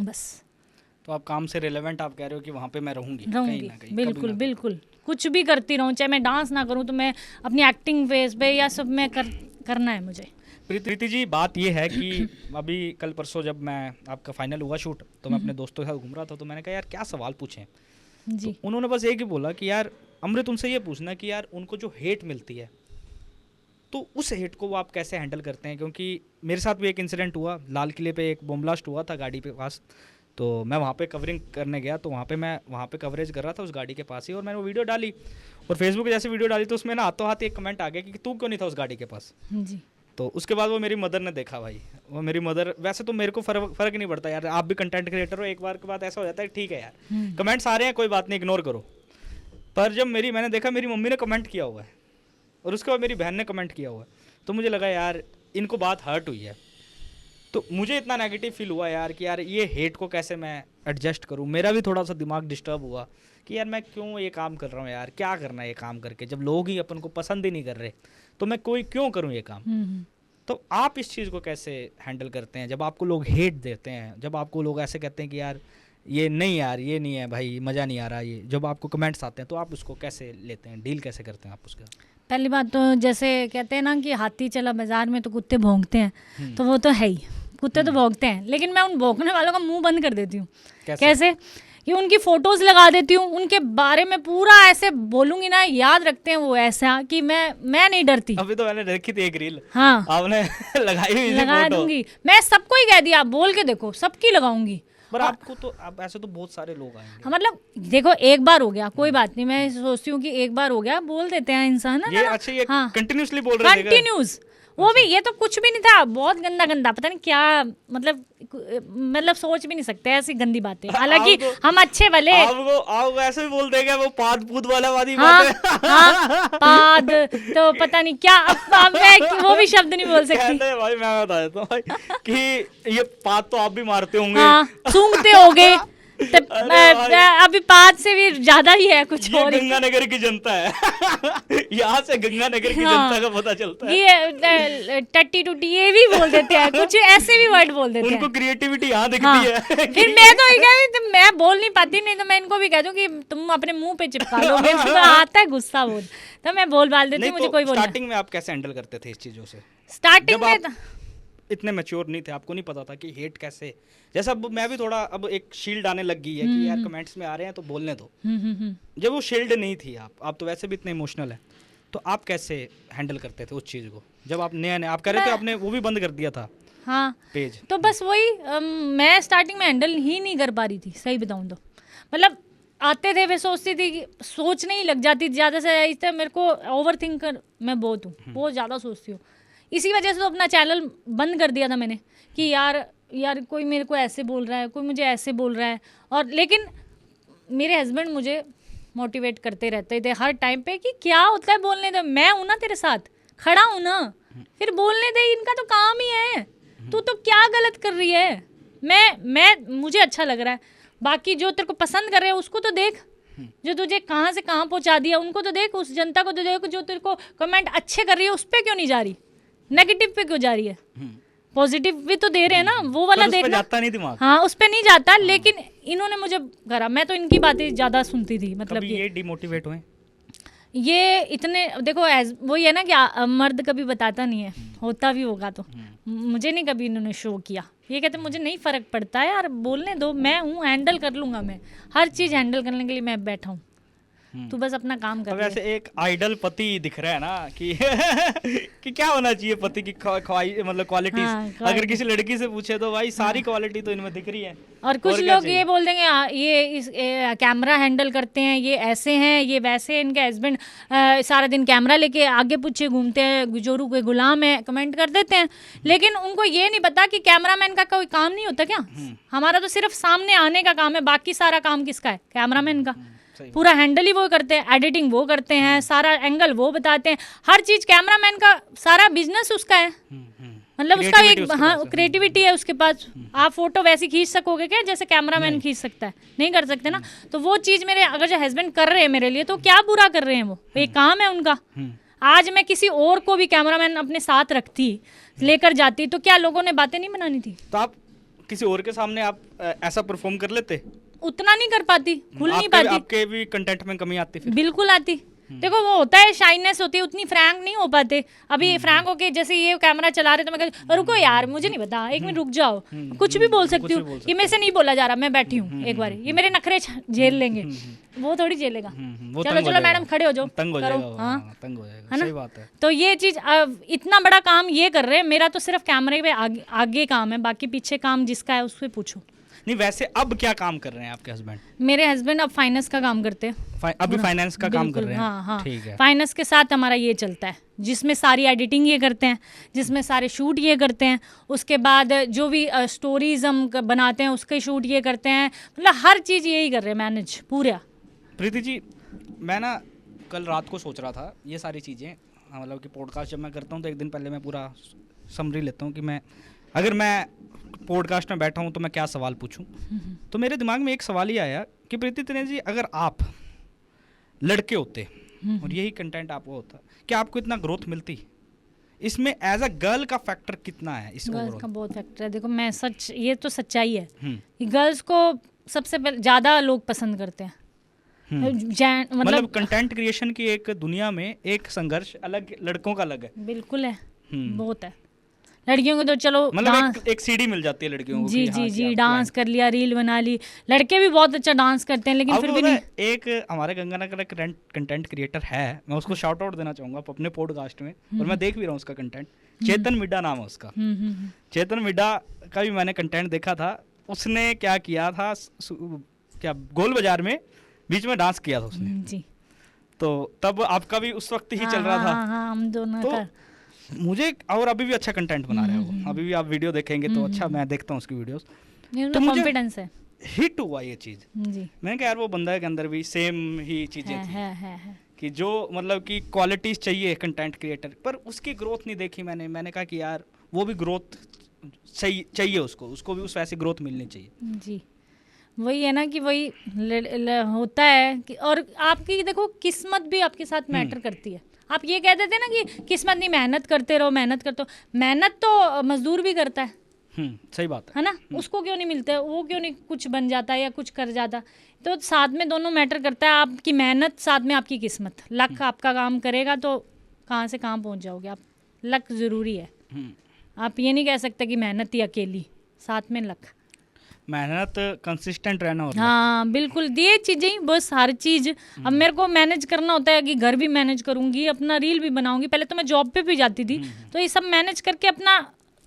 Speaker 2: बस।
Speaker 1: तो आप काम से रिलेवेंट आप कह रहे हो कि वहाँ पे मैं रहूँगी कहीं ना कहीं,
Speaker 2: बिल्कुल बिल्कुल, कुछ भी करती रहूँ, चाहे मैं डांस ना करूँ तो मैं अपनी एक्टिंग फेस पे या सब में करना है मुझे।
Speaker 1: प्रीति जी, बात ये है कि अभी कल परसों जब मैं आपका फाइनल हुआ शूट, तो मैं अपने दोस्तों के साथ घूम रहा था, तो मैंने कहा यार क्या सवाल पूछें।
Speaker 2: जी।
Speaker 1: तो उन्होंने बस एक ही बोला कि यार अमृत, उनसे ये पूछना कि यार उनको जो हेट मिलती है तो उस हेट को वो आप कैसे हैंडल करते हैं? क्योंकि मेरे साथ भी एक इंसिडेंट हुआ, लाल किले पे एक बम ब्लास्ट हुआ था गाड़ी पे पास, तो मैं वहाँ पे कवरिंग करने गया, तो वहाँ पे कवरेज कर रहा था उस गाड़ी के पास ही, और मैंने वो वीडियो डाली, और फेसबुक पे जैसे वीडियो डाली तो उसमें ना हाथों हाथ एक कमेंट आ गया कि तू क्यों नहीं था उस गाड़ी के पास।
Speaker 2: जी।
Speaker 1: तो उसके बाद वो मेरी मदर ने देखा भाई, वो मेरी मदर, वैसे तो मेरे को फर्क नहीं पड़ता यार, आप भी कंटेंट क्रिएटर हो, एक बार के बाद ऐसा हो जाता है ठीक है यार कमेंट्स आ रहे हैं कोई बात नहीं, इग्नोर करो। पर जब मैंने देखा मेरी मम्मी ने कमेंट किया हुआ है और उसके बाद मेरी बहन ने कमेंट किया हुआ है, तो मुझे लगा यार इनको बात हर्ट हुई है। तो मुझे इतना नेगेटिव फील हुआ यार कि यार ये हेट को कैसे मैं एडजस्ट करूँ। मेरा भी थोड़ा सा दिमाग डिस्टर्ब हुआ कि यार मैं क्यों ये काम कर रहा हूँ यार, क्या करना है ये काम करके, जब लोग ही अपन को पसंद ही नहीं कर रहे तो मैं क्यों करूँ ये काम। तो आप इस चीज़ को कैसे हैंडल करते हैं जब आपको लोग हेट देते हैं, जब आपको लोग ऐसे कहते हैं कि यार ये नहीं यार, ये नहीं है भाई, मज़ा नहीं आ रहा, ये जब आपको कमेंट्स आते हैं तो आप उसको कैसे लेते हैं, डील कैसे करते हैं आप उसका?
Speaker 2: पहली बात तो जैसे कहते हैं ना कि हाथी चला बाजार में तो कुत्ते भौंकते हैं, तो वो तो है ही, कुत्ते तो भौंकते हैं, लेकिन मैं उन भौंकने वालों का मुंह बंद कर देती हूँ। कैसे? कि उनकी फोटोज लगा देती हूँ, उनके बारे में पूरा ऐसे बोलूंगी ना, याद रखते हैं वो ऐसा कि मैं नहीं डरती।
Speaker 1: अभी तो मैंने देखी थी एक रील,
Speaker 2: हाँ
Speaker 1: आपने लगाई हुई थी
Speaker 2: लगा
Speaker 1: फोटो।
Speaker 2: दूंगी, मैं सबको ही कह दिया, आप बोल के देखो, सबकी लगाऊंगी।
Speaker 1: पर आपको तो आप ऐसे तो बहुत सारे लोग आएंगे।
Speaker 2: हाँ, मतलब देखो एक बार हो गया कोई बात नहीं, मैं सोचती हूँ कि एक बार हो गया, बोल देते हैं इंसान है
Speaker 1: ये
Speaker 2: ना।
Speaker 1: अच्छा, ये
Speaker 2: हाँ
Speaker 1: कंटिन्यूअसली बोल रहे थे क्या?
Speaker 2: कंटिन्यूस, वो भी, ये तो कुछ भी नहीं था, बहुत गंदा गंदा, पता नहीं क्या, मतलब सोच भी नहीं सकते ऐसी गंदी बातें, हालांकि हम अच्छे भले।
Speaker 1: आप ऐसे भी बोल देंगे वो पाद पूद वाला वाली
Speaker 2: हाँ,
Speaker 1: बात है।
Speaker 2: हाँ, पाद तो पता नहीं क्या, अब मैं वो भी शब्द नहीं बोल सकती।
Speaker 1: भाई मैं बता देता हूँ भाई कि ये पाद तो आप भी मारते होंगे।
Speaker 2: हाँ, सूंघते होगे, अभी पाद से भी ज्यादा ही है कुछ और।
Speaker 1: गंगानगर की जनता है। यहाँ से गंगानगर की जनता का पता चलता है।
Speaker 2: ये टट्टी टुट्टी ये भी बोल देते हैं, कुछ ऐसे भी वर्ड बोल देते हैं।
Speaker 1: उनको क्रिएटिविटी यहाँ दिखती है।
Speaker 2: फिर मैं तो तो मैं बोल नहीं पाती, नहीं तो मैं इनको भी कह दूं कि तुम अपने मुंह पे चिपका लो, मेरे को तो आता है गुस्सा बहुत, तो मैं बोल देती हूँ, मुझे कोई बोलना।
Speaker 1: स्टार्टिंग में आप कैसे हैंडल करते थे इस चीजों से?
Speaker 2: स्टार्टिंग में
Speaker 1: इतने मैच्योर नहीं थे, आपको नहीं पता था कि हेट कैसे, जैसा अब मैं भी थोड़ा अब एक शील्ड आने लग गई है कि यार कमेंट्स में आ रहे हैं तो बोलने दो। जब वो शील्ड नहीं थी, आप तो वैसे भी इतने इमोशनल है, तो आप कैसे हैंडल करते थे उस चीज़ को जब आप नया आप कह रहे थे आपने वो भी बंद कर दिया था? हाँ पेज, तो
Speaker 2: बस वही मैं स्टार्टिंग में हैंडल ही नहीं कर पा रही थी, सही बताऊँ तो। मतलब आते थे, वे सोचती थी कि सोचने ही लग जाती ज़्यादा से ज़्यादा, मेरे को ओवर थिंकर मैं बहुत हूँ, बहुत ज़्यादा सोचती हूँ, इसी वजह से तो अपना चैनल बंद कर दिया था मैंने कि यार कोई मेरे को ऐसे बोल रहा है, कोई मुझे ऐसे बोल रहा है। और लेकिन मेरे हस्बैंड मुझे मोटिवेट करते रहते थे हर टाइम पे कि क्या होता है, बोलने दे, मैं हूं ना तेरे साथ, खड़ा हूं ना, फिर बोलने दे, इनका तो काम ही है, तू तो क्या गलत कर रही है, मैं मुझे अच्छा लग रहा है, बाकी जो तेरे को पसंद कर रहे हैं उसको तो देख, जो तुझे कहाँ से कहाँ पहुंचा दिया उनको तो देख, उस जनता को तो देख जो तेरे को कमेंट अच्छे कर रही है उस पर क्यों नहीं जा रही, नेगेटिव पे क्यों जा रही है, पॉजिटिव भी तो दे रहे हैं ना, वो वाला
Speaker 1: पर उस पे
Speaker 2: देखना।
Speaker 1: जाता नहीं दिमाग।
Speaker 2: हाँ, उस पे नहीं जाता, लेकिन इन्होंने मुझे करा, मैं तो इनकी बातें ज़्यादा सुनती थी, मतलब
Speaker 1: कभी ये डिमोटिवेट हुए?
Speaker 2: ये इतने देखो वही है ना कि मर्द कभी बताता नहीं है, होता भी होगा तो मुझे नहीं कभी इन्होंने शो किया, ये कहते मुझे नहीं फ़र्क पड़ता है यार, बोलने दो, मैं हूँ, हैंडल कर लूँगा, मैं हर चीज़ हैंडल करने के लिए मैं बैठा हूँ, तू बस अपना काम कर।
Speaker 1: वैसे एक आइडल पति दिख रहा है ना कि कि क्या होना चाहिए पति की मतलब क्वालिटीज।
Speaker 2: हाँ,
Speaker 1: अगर किसी लड़की से पूछे तो भाई सारी क्वालिटी तो इनमें दिख रही है।
Speaker 2: और कुछ लोग ये बोल देंगे ये कैमरा हैंडल करते हैं, ये ऐसे हैं, ये वैसे हैं, इनके हस्बैंड सारा दिन कैमरा लेके आगे पीछे घूमते हैं, जोरू के गुलाम है, कमेंट कर देते हैं, लेकिन उनको ये नहीं पता कि कैमरामैन का कोई काम नहीं होता क्या, हमारा तो सिर्फ सामने आने का काम है, बाकी सारा काम किसका है, कैमरामैन का, पूरा हैंडल ही वो करते हैं, एडिटिंग वो करते हैं, सारा एंगल वो बताते हैं, हर चीज कैमरामैन का, सारा बिजनेस उसका है, मतलब उसका एक हाँ क्रिएटिविटी है उसके पास। आप फोटो वैसी खींच सकोगे क्या जैसे कैमरामैन खींच सकता है, नहीं कर सकते ना। तो वो चीज़ मेरे अगर जो हस्बैंड कर रहे हैं मेरे लिए, तो क्या बुरा कर रहे हैं, वो एक काम है उनका। आज मैं किसी और को भी कैमरामैन अपने साथ रखती, लेकर जाती, तो क्या लोगों ने बातें नहीं बनानी थी?
Speaker 1: तो आप किसी और के सामने आप ऐसा परफॉर्म कर लेते?
Speaker 2: उतना नहीं कर पाती, खुल नहीं पाती।
Speaker 1: आपके भी कंटेंट में कमी आती फिर?
Speaker 2: बिल्कुल आती। देखो वो होता है, शाइनेस होती है, उतनी फ्रैंक नहीं हो पाते। अभी फ्रैंक होके जैसे ये कैमरा चला रहे तो मैं कहती रुको यार, मुझे नहीं पता, एक मिनट रुक जाओ, कुछ भी बोल सकती हूँ, ये मेरे से नहीं बोला जा रहा, मैं बैठी हूँ, एक बार ये मेरे नखरे झेल लेंगे, वो थोड़ी झेलेगा। चलो चलो मैडम खड़े हो जाओ,
Speaker 1: तंग हो
Speaker 2: करो,
Speaker 1: जाएगा,
Speaker 2: हाँ
Speaker 1: तंग हो जाएगा,
Speaker 2: है ना?
Speaker 1: सही बात है।
Speaker 2: तो ये चीज इतना बड़ा काम ये कर रहे हैं, मेरा तो सिर्फ कैमरे पे आगे काम है, बाकी पीछे काम जिसका है उससे पूछो।
Speaker 1: नहीं वैसे अब क्या काम कर रहे हैं आपके हस्बैंड?
Speaker 2: मेरे हस्बैंड अब फाइनेंस का काम करते हैं।
Speaker 1: अभी फाइनेंस का काम कर रहे हैं?
Speaker 2: हाँ हाँ,
Speaker 1: ठीक है।
Speaker 2: फाइनेंस के साथ हमारा ये चलता है, जिसमें सारी एडिटिंग ये करते हैं, जिसमें सारे शूट ये करते हैं, उसके बाद जो भी स्टोरीज हम बनाते हैं उसके शूट ये करते हैं, मतलब हर चीज़ यही कर रहे हैं मैनेज पूरा।
Speaker 1: प्रीति जी, मैं ना कल रात को सोच रहा था ये सारी चीज़ें, मतलब कि पॉडकास्ट जब मैं करता हूँ तो एक दिन पहले मैं पूरा समरी लेता हूँ कि अगर मैं पॉडकास्ट में बैठा हूँ तो मैं क्या सवाल पूछूं। तो मेरे दिमाग में एक सवाल ही आया कि प्रीति तनेजा जी, अगर आप लड़के होते और यही कंटेंट आपको होता, क्या आपको इतना ग्रोथ मिलती? इसमें एज अ गर्ल का फैक्टर कितना है? इस
Speaker 2: गर्ल्स का बहुत फैक्टर है। देखो मैं ये तो सच्चाई है कि गर्ल्स को सबसे ज़्यादा लोग पसंद करते हैं।
Speaker 1: मतलब कंटेंट क्रिएशन की एक दुनिया में एक संघर्ष अलग, लड़कों का अलग है।
Speaker 2: बिल्कुल है, बहुत है। लड़कियों को तो चलो
Speaker 1: मतलब एक सीढ़ी मिल जाती है लड़कियों को।
Speaker 2: जी जी जी, डांस कर लिया, रील बना ली, लड़के भी बहुत अच्छा डांस करते हैं, लेकिन फिर भी नहीं। एक
Speaker 1: हमारे गंगानगर का कंटेंट क्रिएटर है, मैं उसको शाउट आउट देना चाहूंगा अपने पॉडकास्ट में, और मैं देख भी रहा हूँ उसका कंटेंट, चेतन मिड्डा नाम है उसका। चेतन मिड्डा का भी मैंने कंटेंट देखा था। उसने क्या किया था, क्या गोल बाजार में बीच में डांस किया था उसने
Speaker 2: जी।
Speaker 1: तो तब आपका भी उस वक्त ही चल रहा था।
Speaker 2: हम दोनों का
Speaker 1: मुझे, और अभी भी अच्छा कंटेंट बना रहे हो, अभी भी आप वीडियो देखेंगे तो अच्छा, मैं देखता हूँ उसकी वीडियोस,
Speaker 2: तो कॉन्फिडेंस है,
Speaker 1: हिट हुआ ये चीज़ जी। मैंने कहा यार वो बंदा के अंदर भी सेम ही चीज़ें थी
Speaker 2: है। कि
Speaker 1: जो मतलब कि क्वालिटीज चाहिए कंटेंट क्रिएटर, पर उसकी ग्रोथ नहीं देखी मैंने कहा कि यार वो भी ग्रोथ चाहिए, उसको भी उस वैसी ग्रोथ मिलनी चाहिए
Speaker 2: जी। वही है ना कि वही होता है कि, और आपकी देखो किस्मत भी आपके साथ मैटर करती है। आप ये कह देते ना कि किस्मत नहीं, मेहनत करते रहो, मेहनत करते हो, मेहनत तो मजदूर भी करता है।
Speaker 1: सही बात
Speaker 2: है ना, उसको क्यों नहीं मिलता है, वो क्यों नहीं कुछ बन जाता है या कुछ कर जाता? तो साथ में दोनों मैटर करता है, आपकी मेहनत साथ में आपकी किस्मत, लक आपका काम करेगा तो कहाँ से कहाँ पहुँच जाओगे आप। लक ज़रूरी है, आप ये नहीं कह सकते कि मेहनत ही अकेली, साथ में लक,
Speaker 1: मेहनत, कंसिस्टेंट रहना होता है।
Speaker 2: हाँ बिल्कुल, ये चीज़ें बस, हर चीज़। अब मेरे को मैनेज करना होता है कि घर भी मैनेज करूँगी, अपना रील भी बनाऊँगी। पहले तो मैं जॉब पे भी जाती थी, तो ये सब मैनेज करके अपना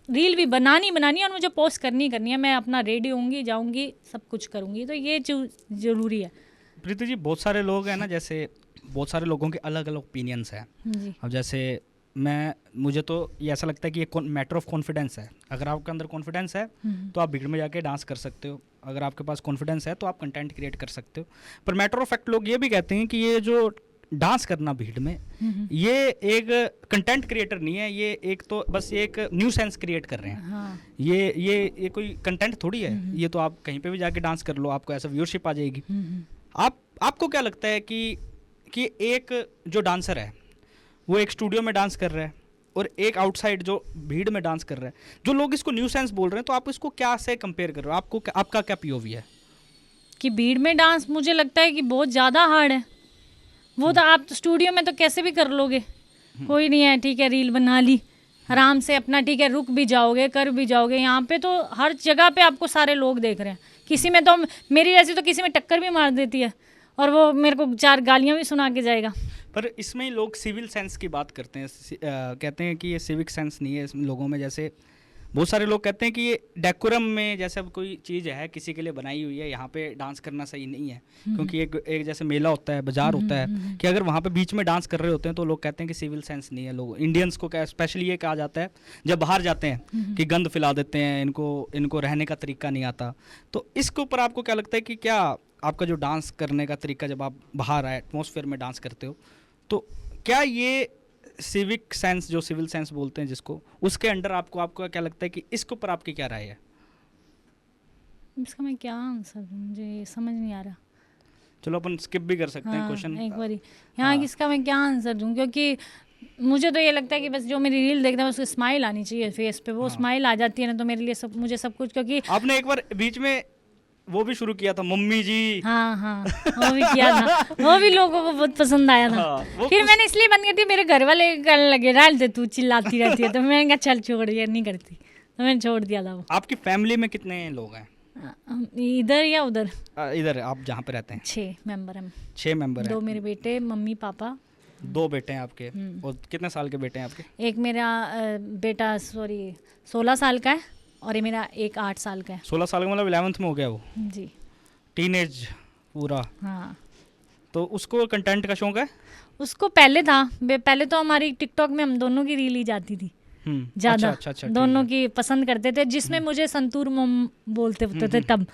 Speaker 2: रील भी बनानी है और मुझे पोस्ट करनी है। मैं अपना रेडी होंगी, जाऊँगी, सब कुछ करूँगी, तो ये ज़रूरी है।
Speaker 1: प्रीति जी, बहुत सारे लोग हैं ना, जैसे बहुत सारे लोगों के अलग अलग ओपिनियंस हैं। अब जैसे मुझे तो ये ऐसा लगता है कि ये मैटर ऑफ कॉन्फिडेंस है। अगर आपके अंदर कॉन्फिडेंस है तो आप भीड़ में जाके डांस कर सकते हो, अगर आपके पास कॉन्फिडेंस है तो आप कंटेंट क्रिएट कर सकते हो। पर मैटर ऑफ फैक्ट लोग ये भी कहते हैं कि ये जो डांस करना भीड़ में, ये एक कंटेंट क्रिएटर नहीं है, ये एक तो बस ये एक न्यू सेंस क्रिएट कर रहे हैं।
Speaker 2: हाँ।
Speaker 1: ये कोई कंटेंट थोड़ी है, ये तो आप कहीं पे भी जाके डांस कर लो, आपको ऐसा व्यूअरशिप आ जाएगी। आपको क्या लगता है कि एक जो डांसर है वो एक स्टूडियो में डांस कर रहा है और एक आउटसाइड जो भीड़ में डांस कर रहा है, जो लोग इसको न्यू सेंस बोल रहे हैं, तो आप इसको क्या से कंपेयर कर रहे हो? आपका क्या पीओवी है?
Speaker 2: कि भीड़ में डांस मुझे लगता है कि बहुत ज़्यादा हार्ड है। वो तो आप स्टूडियो में तो कैसे भी कर लोगे, कोई नहीं है, ठीक है, रील बना ली आराम से अपना, ठीक है, रुक भी जाओगे, कर भी जाओगे। यहाँ पे तो हर जगह पे आपको सारे लोग देख रहे हैं। किसी में तो मेरी जैसी तो किसी में टक्कर भी मार देती है और वो मेरे को 4 गालियाँ भी सुना के जाएगा।
Speaker 1: पर इसमें लोग सिविल सेंस की बात करते हैं, कहते हैं कि ये सिविक सेंस नहीं है इसमें लोगों में। जैसे बहुत सारे लोग कहते हैं कि ये डेकोरम में जैसे अब कोई चीज़ है किसी के लिए बनाई हुई है, यहाँ पे डांस करना सही नहीं है, क्योंकि एक जैसे मेला होता है, बाजार होता है, कि अगर वहाँ पे बीच में डांस कर रहे होते हैं तो लोग कहते हैं कि सिविल सेंस नहीं है। लोग इंडियंस को क्या स्पेशली ये कहा जाता है जब बाहर जाते हैं कि गंद फैला देते हैं, इनको रहने का तरीका नहीं आता। तो इसके ऊपर आपको क्या लगता है कि क्या आपका जो डांस करने का तरीका, जब आप बाहर आए एटमॉस्फेयर में डांस करते हो, तो क्या ये सिविक सेंस, जो सिविल सेंस बोलते हैं जिसको, उसके अंडर आपको क्या लगता है कि इसके ऊपर आपकी क्या राय है?
Speaker 2: इसका मैं क्या आंसर दूं, मुझे समझ नहीं आ रहा।
Speaker 1: चलो अपन स्किप भी कर सकते हैं क्वेश्चन
Speaker 2: एक बारी यहाँ किसका मैं क्या आंसर दूं, क्योंकि मुझे तो ये लगता है कि बस जो मेरी रील देखता है उसको स्माइल आनी चाहिए फेस पे, वो स्माइल आ जाती है ना तो मेरे लिए मुझे सब कुछ। क्योंकि
Speaker 1: आपने एक बार बीच में वो भी शुरू किया था, मम्मी जी।
Speaker 2: हाँ वो भी किया था, वो भी लोगों को बहुत पसंद आया था। फिर मैंने इसलिए बंद कर दी, मेरे घर वाले कहने लगे डाल दे तू चिल्लाती रहती है, तो मैंने कहा चल छोड़, ये नहीं करती, तो मैंने छोड़ दिया था वो।
Speaker 1: आपकी फैमिली में कितने लोग हैं?
Speaker 2: इधर या उधर?
Speaker 1: इधर आप जहाँ पे रहते हैं।
Speaker 2: 6 मेंबर हैं।
Speaker 1: 6 मेंबर हैं।
Speaker 2: 2 मेरे बेटे, मम्मी पापा।
Speaker 1: 2 बेटे हैं आपके। और कितने साल के बेटे हैं आपके?
Speaker 2: एक मेरा बेटा 16 साल का है और ये मेरा एक 8 साल का है।
Speaker 1: 16 साल का मतलब 11th में हो गया वो
Speaker 2: जी,
Speaker 1: टीनेज पूरा।
Speaker 2: हाँ।
Speaker 1: तो उसको कंटेंट का शौक है?
Speaker 2: उसको पहले था, पहले तो हमारी टिकटॉक में हम दोनों की रील ही जाती थी ज़्यादा। अच्छा, दोनों की पसंद करते थे, जिसमें मुझे संतूर मोम बोलते होते थे तब।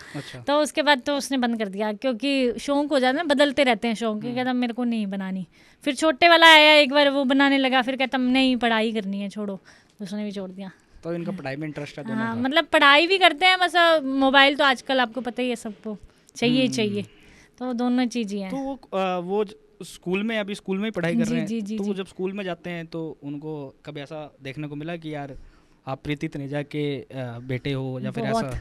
Speaker 2: तो उसके बाद तो उसने बंद कर दिया, क्योंकि शौक हो जाता है, बदलते रहते हैं शौक। कहता मेरे को नहीं बनानी। फिर छोटे वाला आया, एक बार वो बनाने लगा, फिर कहता नहीं पढ़ाई करनी है, छोड़ो, उसने भी छोड़ दिया।
Speaker 1: तो इनका पढ़ाई में इंटरेस्ट है दोनों
Speaker 2: हाँ,
Speaker 1: का?
Speaker 2: मतलब पढ़ाई भी करते हैं, बस मोबाइल तो आजकल आपको पता ही है, सबको चाहिए ही चाहिए, तो दोनों चीज़ ही हैं।
Speaker 1: तो वो स्कूल में, अभी स्कूल में ही पढ़ाई कर रहे हैं,
Speaker 2: जी,
Speaker 1: तो वो जब स्कूल में जाते हैं तो उनको कभी ऐसा देखने को मिला कि यार आप प्रीति तनेजा के बेटे हो या फिर ऐसा,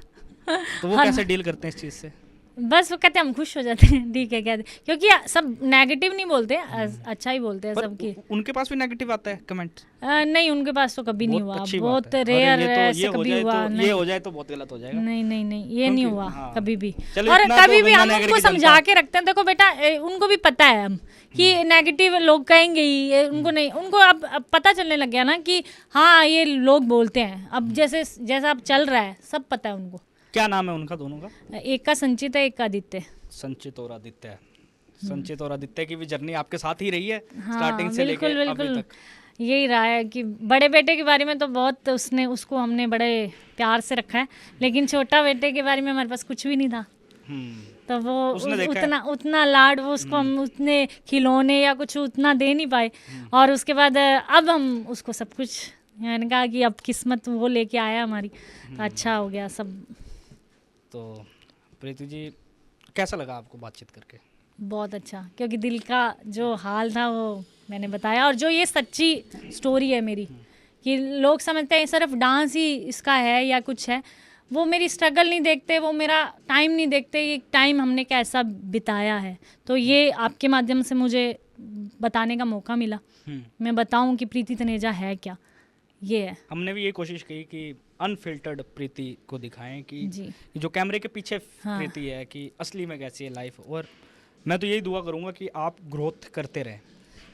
Speaker 1: तो वो कैसे डील करते हैं इस चीज़ से?
Speaker 2: बस वो कहते हैं हम खुश हो जाते हैं, ठीक है कहते, क्योंकि सब नेगेटिव नहीं बोलते, अच्छा ही बोलते हैं सबकी।
Speaker 1: उनके पास भी नेगेटिव आता है कमेंट?
Speaker 2: नहीं, उनके पास तो कभी नहीं हुआ, बहुत रेयर ऐसे कभी हुआ।
Speaker 1: ये हो जाए तो बहुत गलत हो जाएगा।
Speaker 2: नहीं, ये नहीं हुआ कभी भी।
Speaker 1: और
Speaker 2: कभी भी हम उनको समझा के रखते हैं, देखो बेटा, उनको भी पता है हम कि नेगेटिव लोग कहेंगे ही, उनको नहीं, उनको अब पता चलने लग गया ना कि हाँ ये लोग बोलते हैं। अब जैसा अब चल रहा है, सब पता है उनको।
Speaker 1: क्या नाम है उनका दोनों का?
Speaker 2: एक का संचित है, एक का आदित्य।
Speaker 1: संचित और आदित्य। संचित और आदित्य की भी जर्नी आपके साथ ही रही है स्टार्टिंग से लेकर अभी तक?
Speaker 2: यही रहा है कि बड़े बेटे के बारे में तो बहुत उसको हमने बड़े प्यार से रखा है, लेकिन छोटा बेटे के बारे में हमारे पास कुछ भी नहीं था। तो वो उतना लाड, वो उसको हम उतने खिलौने या कुछ उतना दे नहीं पाए। और उसके बाद अब हम उसको सब कुछ, मैंने कहा कि अब किस्मत वो लेके आया हमारी, तो अच्छा हो गया सब।
Speaker 1: तो प्रीति जी, कैसा लगा आपको बातचीत करके?
Speaker 2: बहुत अच्छा, क्योंकि दिल का जो हाल था वो मैंने बताया, और जो ये सच्ची स्टोरी है मेरी, कि लोग समझते हैं सिर्फ डांस ही इसका है या कुछ है, वो मेरी स्ट्रगल नहीं देखते, वो मेरा टाइम नहीं देखते, ये टाइम हमने कैसा बिताया है। तो ये आपके माध्यम से मुझे बताने का मौका मिला, मैं बताऊं कि प्रीति तनेजा है क्या, ये है।
Speaker 1: हमने भी ये कोशिश की कि अनफिल्टर्ड प्रीति को दिखाएं कि जो कैमरे के पीछे प्रीति है, कि असली में कैसी है लाइफ। और मैं तो यही दुआ करूंगा कि आप ग्रोथ करते रहें,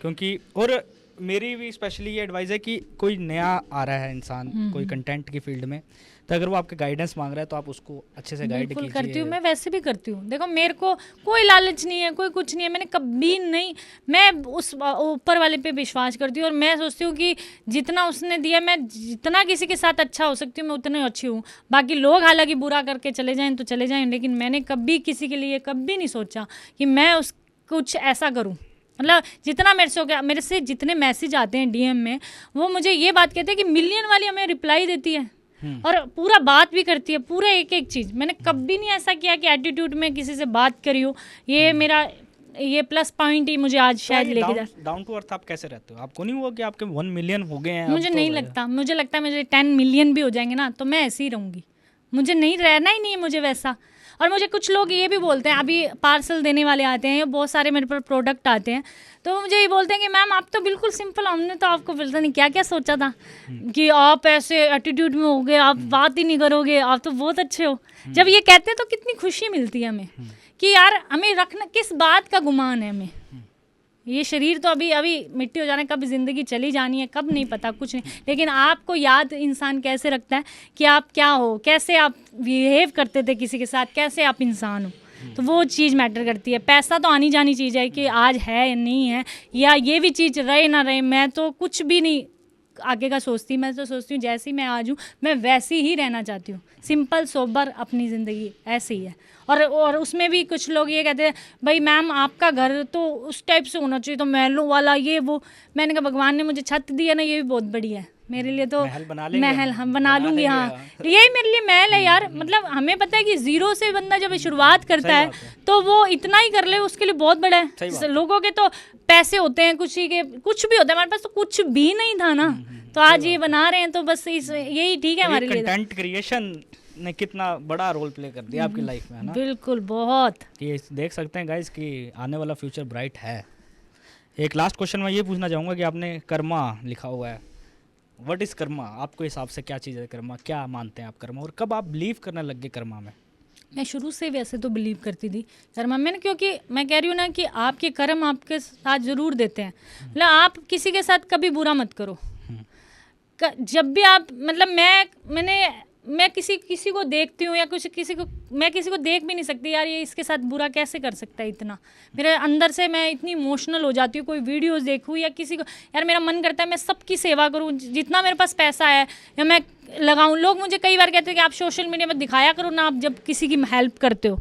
Speaker 1: क्योंकि और मेरी भी स्पेशली ये एडवाइस है कि कोई नया आ रहा है इंसान कोई कंटेंट की फील्ड में, तो अगर वो आपके गाइडेंस मांग रहा है तो आप उसको अच्छे से गाइड
Speaker 2: बिल्कुल
Speaker 1: कीजिए।
Speaker 2: करती हूँ, मैं वैसे भी करती हूँ। देखो मेरे को कोई लालच नहीं है, कोई कुछ नहीं है, मैंने कभी नहीं, मैं उस ऊपर वाले पे विश्वास करती हूँ और मैं सोचती हूँ कि जितना उसने दिया, मैं जितना किसी के साथ अच्छा हो सकती हूँ मैं उतना अच्छी हूँ। बाकी लोग हालांकि बुरा करके चले जाएं तो चले जाएं, लेकिन मैंने कभी किसी के लिए कभी नहीं सोचा कि मैं उस कुछ ऐसा करूँ। मतलब जितना मेरे से हो गया, मेरे से जितने मैसेज आते हैं डीएम में, वो मुझे ये बात कहते हैं कि मिलियन वाली हमें रिप्लाई देती है और पूरा बात भी करती है, पूरा एक एक चीज़। मैंने कभी नहीं ऐसा किया कि एटीट्यूड में किसी से बात करी हो। ये मेरा ये प्लस पॉइंट ही मुझे आज शायद लेके जा।
Speaker 1: डाउन टू अर्थ आप कैसे रहते हो? आपको नहीं हुआ कि आपके 1 मिलियन हो गए हैं?
Speaker 2: मुझे नहीं लगता, मुझे लगता है मुझे 10 मिलियन भी हो जाएंगे ना तो मैं ऐसे ही रहूँगी। मुझे नहीं रहना ही नहीं है मुझे वैसा। और मुझे कुछ लोग ये भी बोलते हैं, अभी पार्सल देने वाले आते हैं या बहुत सारे मेरे पर प्रोडक्ट आते हैं, तो वो मुझे ये बोलते हैं कि मैम आप तो बिल्कुल सिंपल, हमने तो आपको पता नहीं क्या क्या सोचा था कि आप ऐसे एटीट्यूड में होगे, आप बात ही नहीं करोगे, आप तो बहुत अच्छे हो। जब ये कहते हैं तो कितनी खुशी मिलती है हमें कि यार हमें रखना, किस बात का गुमान है हमें। ये शरीर तो अभी अभी मिट्टी हो जाना है, कब ज़िंदगी चली जानी है कब नहीं पता, कुछ नहीं। लेकिन आपको याद इंसान कैसे रखता है कि आप क्या हो, कैसे आप बिहेव करते थे किसी के साथ, कैसे आप इंसान हो, तो वो चीज़ मैटर करती है। पैसा तो आनी जानी चीज़ है कि आज है या नहीं है, या ये भी चीज़ रहे ना रहे, मैं तो कुछ भी नहीं आगे का सोचती। मैं तो सोचती हूँ जैसी मैं आज हूँ मैं वैसी ही रहना चाहती हूँ, सिंपल सोबर अपनी ज़िंदगी ऐसी ही है। और उसमें भी कुछ लोग ये कहते हैं भाई मैम आपका घर तो उस टाइप से होना चाहिए, तो महलों वाला ये वो। मैंने कहा भगवान ने मुझे छत दी है ना, ये भी बहुत बढ़िया है मेरे लिए, तो महल हम बना लूँगी। हाँ यही मेरे लिए महल है यार। मतलब हमें पता है कि ज़ीरो से बंदा जब शुरुआत करता है तो वो इतना ही कर ले उसके लिए बहुत बड़ा है। लोगों के तो पैसे होते हैं, कुछ ही के कुछ भी होता है, हमारे पास तो कुछ भी नहीं था ना, तो आज ये बना रहे हैं तो बस यही ठीक है हमारे लिए।
Speaker 1: कंटेंट क्रिएशन ने कितना बड़ा रोल प्ले कर दिया आपकी लाइफ में, है ना?
Speaker 2: बिल्कुल, बहुत।
Speaker 1: ये देख सकते हैं गाइस कि आने वाला फ्यूचर ब्राइट है। एक लास्ट क्वेश्चन मैं ये पूछना चाहूँगा कि आपने कर्मा लिखा हुआ है, व्हाट इज़ कर्मा? आपको हिसाब से क्या चीज़ है कर्मा? क्या मानते हैं आप कर्मा, और कब आप बिलीव करने लग गए कर्मा में?
Speaker 2: मैं शुरू से वैसे तो बिलीव करती थी कर्मा में, क्योंकि मैं कह रही हूँ ना कि आपके कर्म आपके साथ ज़रूर देते हैं। मतलब आप किसी के साथ कभी बुरा मत करो। जब भी आप, मतलब मैं किसी को देखती हूँ या कुछ मैं किसी को देख भी नहीं सकती यार, ये इसके साथ बुरा कैसे कर सकता है इतना। मेरे अंदर से मैं इतनी इमोशनल हो जाती हूँ, कोई वीडियोस देखूँ या किसी को, यार मेरा मन करता है मैं सबकी सेवा करूँ, जितना मेरे पास पैसा है या मैं लगाऊँ। लोग मुझे कई बार कहते हैं कि आप सोशल मीडिया में दिखाया करो ना आप जब किसी की हेल्प करते हो।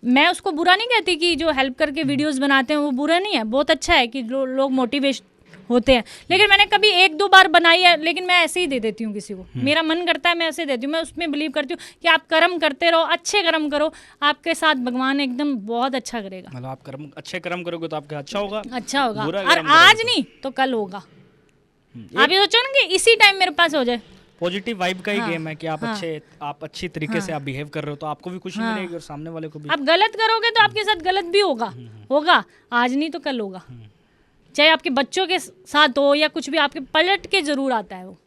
Speaker 2: मैं उसको बुरा नहीं कहती कि जो हेल्प करके वीडियोस बनाते हैं वो बुरा नहीं है, बहुत अच्छा है कि लोग मोटिवेशन होते हैं। लेकिन मैंने कभी 1-2 बार बनाई है, लेकिन मैं ऐसे ही दे देती हूँ किसी को, मेरा मन करता है मैं ऐसे देती हूँ। मैं उसमें बिलीव करती हूँ कि आप कर्म करते रहो, अच्छे कर्म करो, आपके साथ भगवान एकदम बहुत अच्छा करेगा।
Speaker 1: मतलब आप अच्छे कर्म करोगे तो आपका अच्छा होगा,
Speaker 2: अच्छा होगा। और आज नहीं तो कल होगा। आप ये सोचो ना कि इसी टाइम मेरे पास हो जाए।
Speaker 1: पॉजिटिव वाइब का ही गेम है कि आप अच्छी तरीके से आप बिहेव कर रहे हो तो आपको भी खुशी मिलेगी और सामने वाले को भी।
Speaker 2: आप गलत करोगे तो आपके साथ गलत भी होगा, आज नहीं तो कल होगा। चाहे आपके बच्चों के साथ हो या कुछ भी, आपके पलट के ज़रूर आता है वो।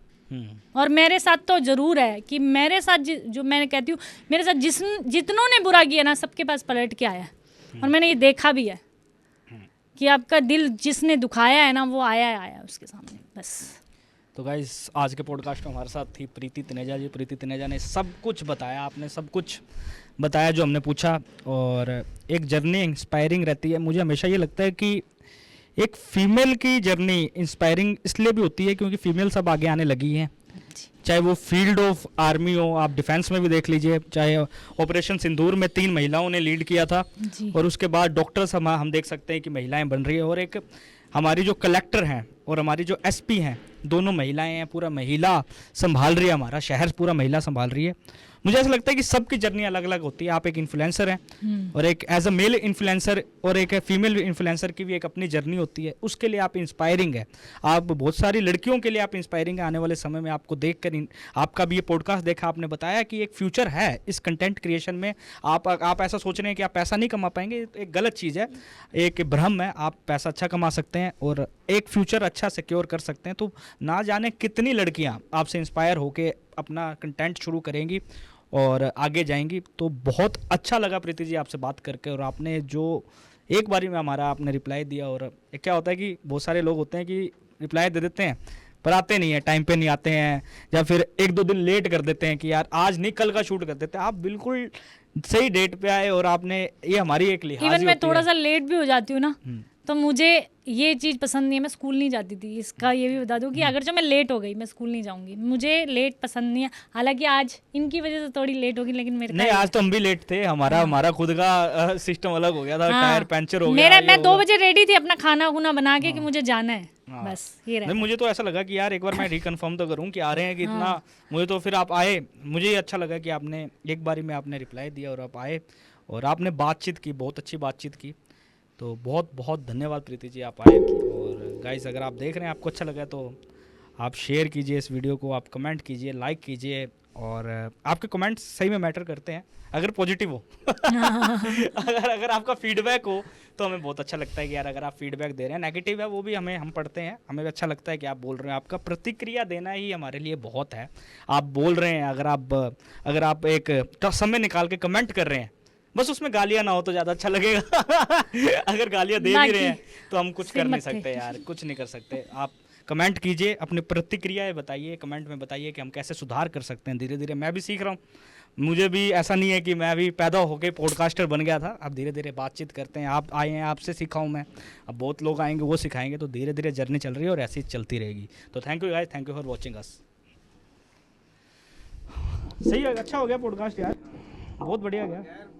Speaker 2: और मेरे साथ तो ज़रूर है कि मेरे साथ जो मैंने कहती हूँ, मेरे साथ जितनों ने बुरा किया ना सबके पास पलट के आया है। और मैंने ये देखा भी है कि आपका दिल जिसने दुखाया है ना वो आया उसके सामने बस।
Speaker 1: तो गाइस आज के पॉडकास्ट में हमारे साथ थी प्रीति तनेजा जी। प्रीति तनेजा ने सब कुछ बताया, आपने सब कुछ बताया जो हमने पूछा, और एक जर्नी इंस्पायरिंग रहती है। मुझे हमेशा ये लगता है कि एक फीमेल की जर्नी इंस्पायरिंग इसलिए भी होती है क्योंकि फीमेल सब आगे आने लगी हैं, चाहे वो फील्ड ऑफ आर्मी हो, आप डिफेंस में भी देख लीजिए, चाहे ऑपरेशन सिंदूर में 3 महिलाओं ने लीड किया था, और उसके बाद डॉक्टर्स हम देख सकते हैं कि महिलाएं बन रही है, और एक हमारी जो कलेक्टर हैं और हमारी जो एसपी हैं दोनों महिलाएं हैं, पूरा महिला संभाल रही है, हमारा शहर पूरा महिला संभाल रही है। मुझे ऐसा लगता है कि सबकी जर्नी अलग अलग होती है। आप एक इन्फ्लुएंसर हैं और एक एज अ मेल इन्फ्लुएंसर और एक फीमेल इन्फ्लुएंसर की भी एक अपनी जर्नी होती है, उसके लिए आप इंस्पायरिंग है। आप बहुत सारी लड़कियों के लिए आप इंस्पायरिंग है। आने वाले समय में आपको देखकर आपका भी ये पॉडकास्ट देखा, आपने बताया कि एक फ्यूचर है इस कंटेंट क्रिएशन में। आप ऐसा सोच रहे हैं कि आप पैसा नहीं कमा पाएंगे, एक गलत चीज़ है, एक भ्रम है। आप पैसा अच्छा कमा सकते हैं और एक फ्यूचर अच्छा सिक्योर कर सकते हैं। तो ना जाने कितनी लड़कियाँ आपसे इंस्पायर होकर अपना कंटेंट शुरू करेंगी और आगे जाएंगी। तो बहुत अच्छा लगा प्रीति जी आपसे बात करके, और आपने जो एक बारी में हमारा आपने रिप्लाई दिया। और क्या होता है कि बहुत सारे लोग होते हैं कि रिप्लाई दे देते हैं, पर आते नहीं है, टाइम पे नहीं आते हैं, या फिर 1-2 दिन लेट कर देते हैं कि यार आज नहीं कल का शूट कर देते हैं। आप बिल्कुल सही डेट पे आए और आपने, ये हमारी एक लिहाज
Speaker 2: इवन मैं
Speaker 1: होती
Speaker 2: थोड़ा
Speaker 1: है।
Speaker 2: सा लेट भी हो जाती हूँ ना, तो मुझे ये चीज़ पसंद नहीं है। मैं स्कूल नहीं जाती थी, इसका ये भी बता दूँ कि अगर जो मैं लेट हो गई मैं स्कूल नहीं जाऊँगी, मुझे लेट पसंद नहीं है। हालांकि आज इनकी वजह से थोड़ी लेट होगी, लेकिन मेरे
Speaker 1: नहीं, आज तो हम भी लेट थे, हमारा खुद का सिस्टम अलग हो गया था, टायर पंचर हो गया।
Speaker 2: मैं 2 बजे रेडी थी अपना खाना खुना बना के कि मुझे जाना है, बस ये रहा।
Speaker 1: नहीं, मुझे तो ऐसा लगा कि यार एक बार मैं रिकन्फर्म तो करूं कि आ रहे हैं कि इतना, मुझे तो फिर आप आए, मुझे ये अच्छा लगा कि आपने एक बारी में आपने रिप्लाई दिया और आप आए और आपने बातचीत की, बहुत अच्छी बातचीत की। तो बहुत बहुत धन्यवाद प्रीति जी, आप आए। और गाइस, अगर आप देख रहे हैं आपको अच्छा लगा तो आप शेयर कीजिए इस वीडियो को, आप कमेंट कीजिए, लाइक कीजिए, और आपके कमेंट्स सही में मैटर करते हैं अगर पॉजिटिव हो। अगर आपका फीडबैक हो तो हमें बहुत अच्छा लगता है कि यार अगर आप फीडबैक दे रहे हैं, नेगेटिव है वो भी हम पढ़ते हैं, हमें भी अच्छा लगता है कि आप बोल रहे हैं। आपका प्रतिक्रिया देना ही हमारे लिए बहुत है। आप बोल रहे हैं, अगर आप एक समय निकाल के कमेंट कर रहे हैं, बस उसमें गालियां ना हो तो ज़्यादा अच्छा लगेगा। अगर गालियां दे भी रहे हैं तो हम कुछ कर नहीं सकते यार, कुछ नहीं कर सकते। आप कमेंट कीजिए, अपनी प्रतिक्रियाएं बताइए, कमेंट में बताइए कि हम कैसे सुधार कर सकते हैं। धीरे धीरे मैं भी सीख रहा हूँ, मुझे भी ऐसा नहीं है कि मैं अभी पैदा होके पॉडकास्टर बन गया था। अब धीरे धीरे बातचीत करते हैं, आप आए हैं, आपसे सीखा हूँ मैं, अब बहुत लोग आएंगे वो सिखाएंगे, तो धीरे धीरे जर्नी चल रही है और ऐसी चलती रहेगी। तो thank you guys, thank you for watching us. सही है, अच्छा हो गया पॉडकास्ट यार, बहुत बढ़िया गया।